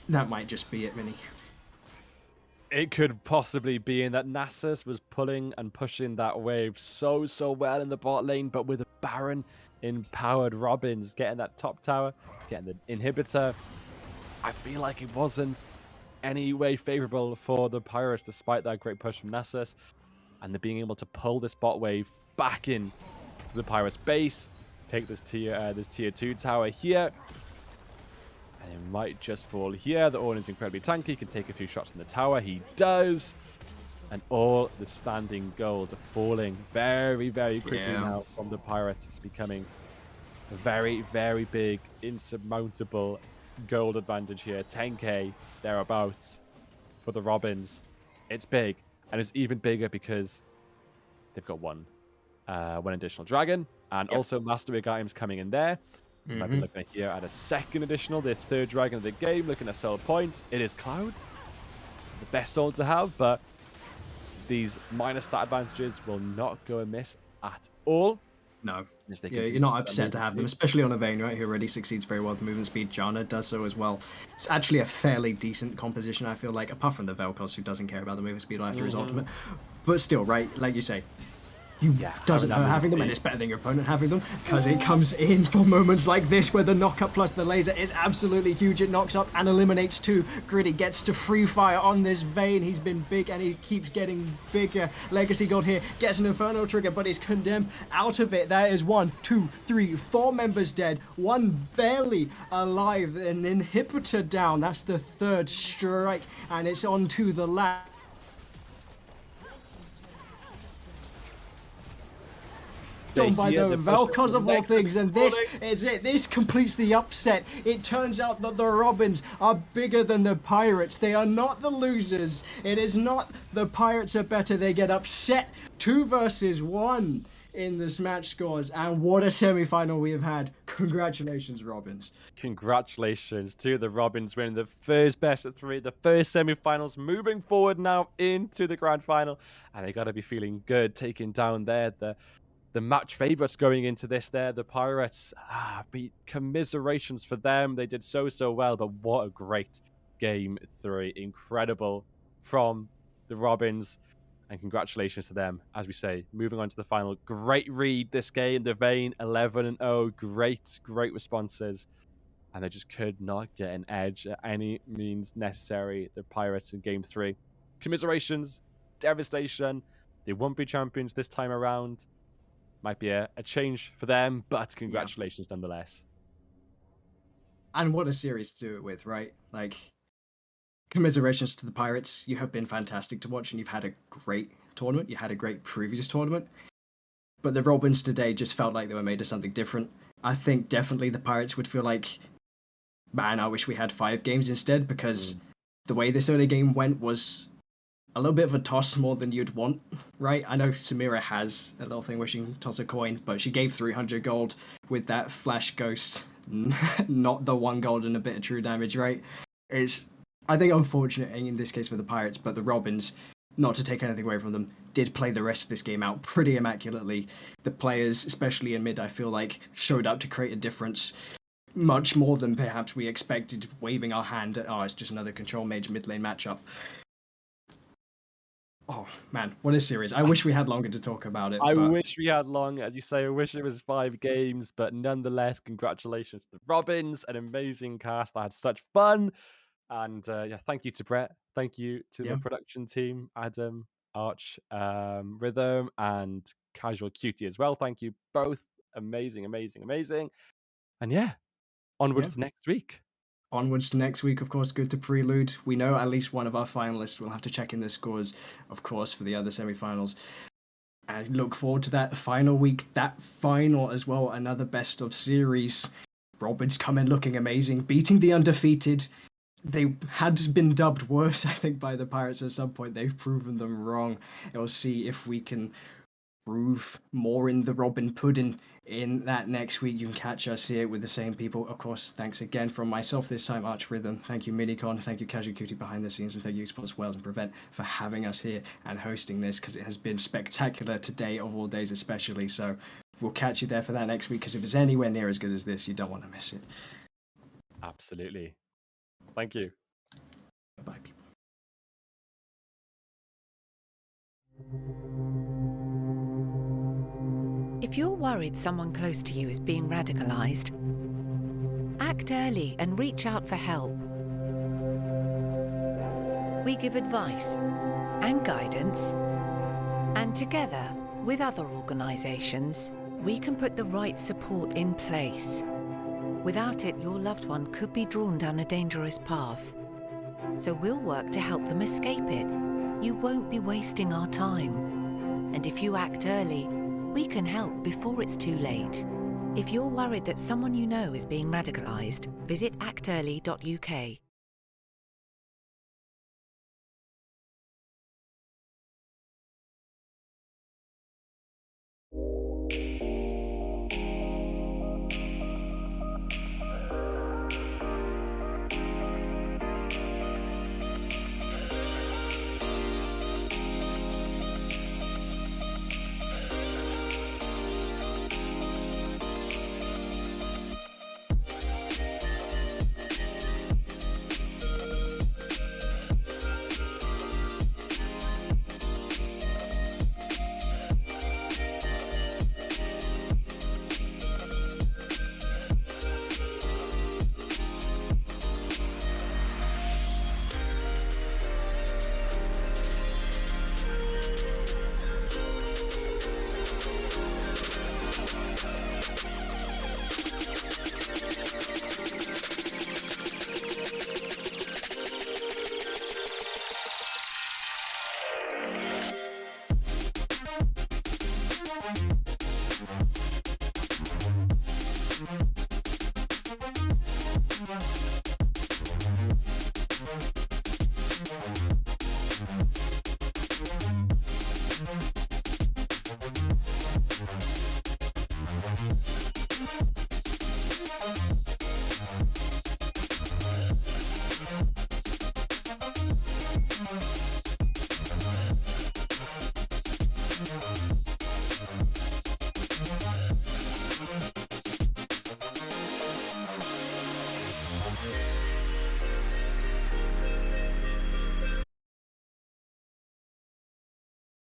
that might just be it, Vinny. It could possibly be in that Nasus was pulling and pushing that wave so well in the bot lane, but with a Baron empowered Robins getting that top tower, getting the inhibitor, I feel like it wasn't any way favorable for the Pirates despite that great push from Nasus, and they're being able to pull this bot wave back in to the Pirates base, take this tier 2 tower here. And it might just fall here. The Ornn's incredibly tanky. He can take a few shots in the tower. He does. And all the standing gold are falling very quickly now from the Pirates. It's becoming a very big, insurmountable gold advantage here. 10k thereabouts for the Robins. It's big. And it's even bigger because they've got one additional dragon. And also Master Wig items coming in there. Might be looking here at a second additional, their third dragon of the game, looking at Soul Point. It is Cloud, the best soul to have, but these minor stat advantages will not go amiss at all. No. Yeah, you're not upset to have them, especially on a Vayne, right, who already succeeds very well with movement speed. Janna does so as well. It's actually a fairly decent composition, I feel like, apart from the Vel'Koz, who doesn't care about the movement speed after his ultimate. But still, right, like you say, doesn't hurt having them, and it's better than your opponent having them, because it comes in for moments like this where the knockup plus the laser is absolutely huge. It knocks up and eliminates two. Gritty gets to free fire on this Vayne. He's been big and he keeps getting bigger. Legacy God here gets an Inferno trigger, but he's condemned out of it. That is 1, 2, 3, 4 members dead, one barely alive, an inhibitor down. That's the third strike, and it's on to the last. By the Vel'Koz of all things, and this is it. This completes the upset. It turns out that the Robins are bigger than the Pirates. They are not the losers. It is not the Pirates are better. They get upset 2 versus 1 in this match scores, and what a semi-final we have had. Congratulations, Robins. Congratulations to the Robins winning the first best of 3, the first semi-finals, moving forward now into the grand final, and they got to be feeling good taking down there the match favorites going into this there, the Pirates. Commiserations for them. They did so well, but what a great game 3. Incredible from the Robins, and congratulations to them. As we say, moving on to the final. Great read this game. The Vayne 11-0. Great responses. And they just could not get an edge at any means necessary. The Pirates in game 3. Commiserations. Devastation. They won't be champions this time around. Might be a change for them, but congratulations nonetheless. And what a series to do it with, right? Like, commiserations to the Pirates. You have been fantastic to watch, and you've had a great tournament. You had a great previous tournament. But the Robins today just felt like they were made of something different. I think definitely the Pirates would feel like, man, I wish we had 5 games instead, because the way this early game went was a little bit of a toss more than you'd want, right? I know Samira has a little thing where she can toss a coin, but she gave 300 gold with that flash ghost, not the 1 gold and a bit of true damage, right? It's, I think, unfortunate in this case for the Pirates, but the Robins, not to take anything away from them, did play the rest of this game out pretty immaculately. The players, especially in mid, I feel like, showed up to create a difference much more than perhaps we expected, waving our hand at, it's just another control mage mid lane matchup. Oh man, what a series! I wish we had longer to talk about it, I but wish we had long, as you say, I wish it was 5 games, but nonetheless, congratulations to the Robins, an amazing cast. I had such fun. And yeah, thank you to Brett. Thank you to the yeah, production team, Adam, Arch, Rhythm, and Casual Cutie as well. Thank you both. Amazing, amazing, amazing. And yeah, yeah. onwards to next week. Onwards to next week, of course, good to prelude. We know at least one of our finalists. We'll have to check in the scores, of course, for the other semi-finals. And look forward to that final week, that final as well, another best of series. Robins come in looking amazing, beating the undefeated. They had been dubbed worse, I think, by the Pirates at some point. They've proven them wrong. We'll see if we can prove more in the Robin Pudding in that next week. You can catch us here with the same people. Of course, thanks again from myself this time, Arch Rhythm. Thank you, Minicon. Thank you, Casual Cutie behind the scenes. And thank you, EsportsWales and Prevent for having us here and hosting this, because it has been spectacular today, of all days especially. So we'll catch you there for that next week, because if it's anywhere near as good as this, you don't want to miss it. Absolutely. Thank you. Bye, people. If you're worried someone close to you is being radicalized, act early and reach out for help. We give advice and guidance, and together with other organizations, we can put the right support in place. Without it, your loved one could be drawn down a dangerous path. So we'll work to help them escape it. You won't be wasting our time. And if you act early, we can help before it's too late. If you're worried that someone you know is being radicalized, visit actearly.uk.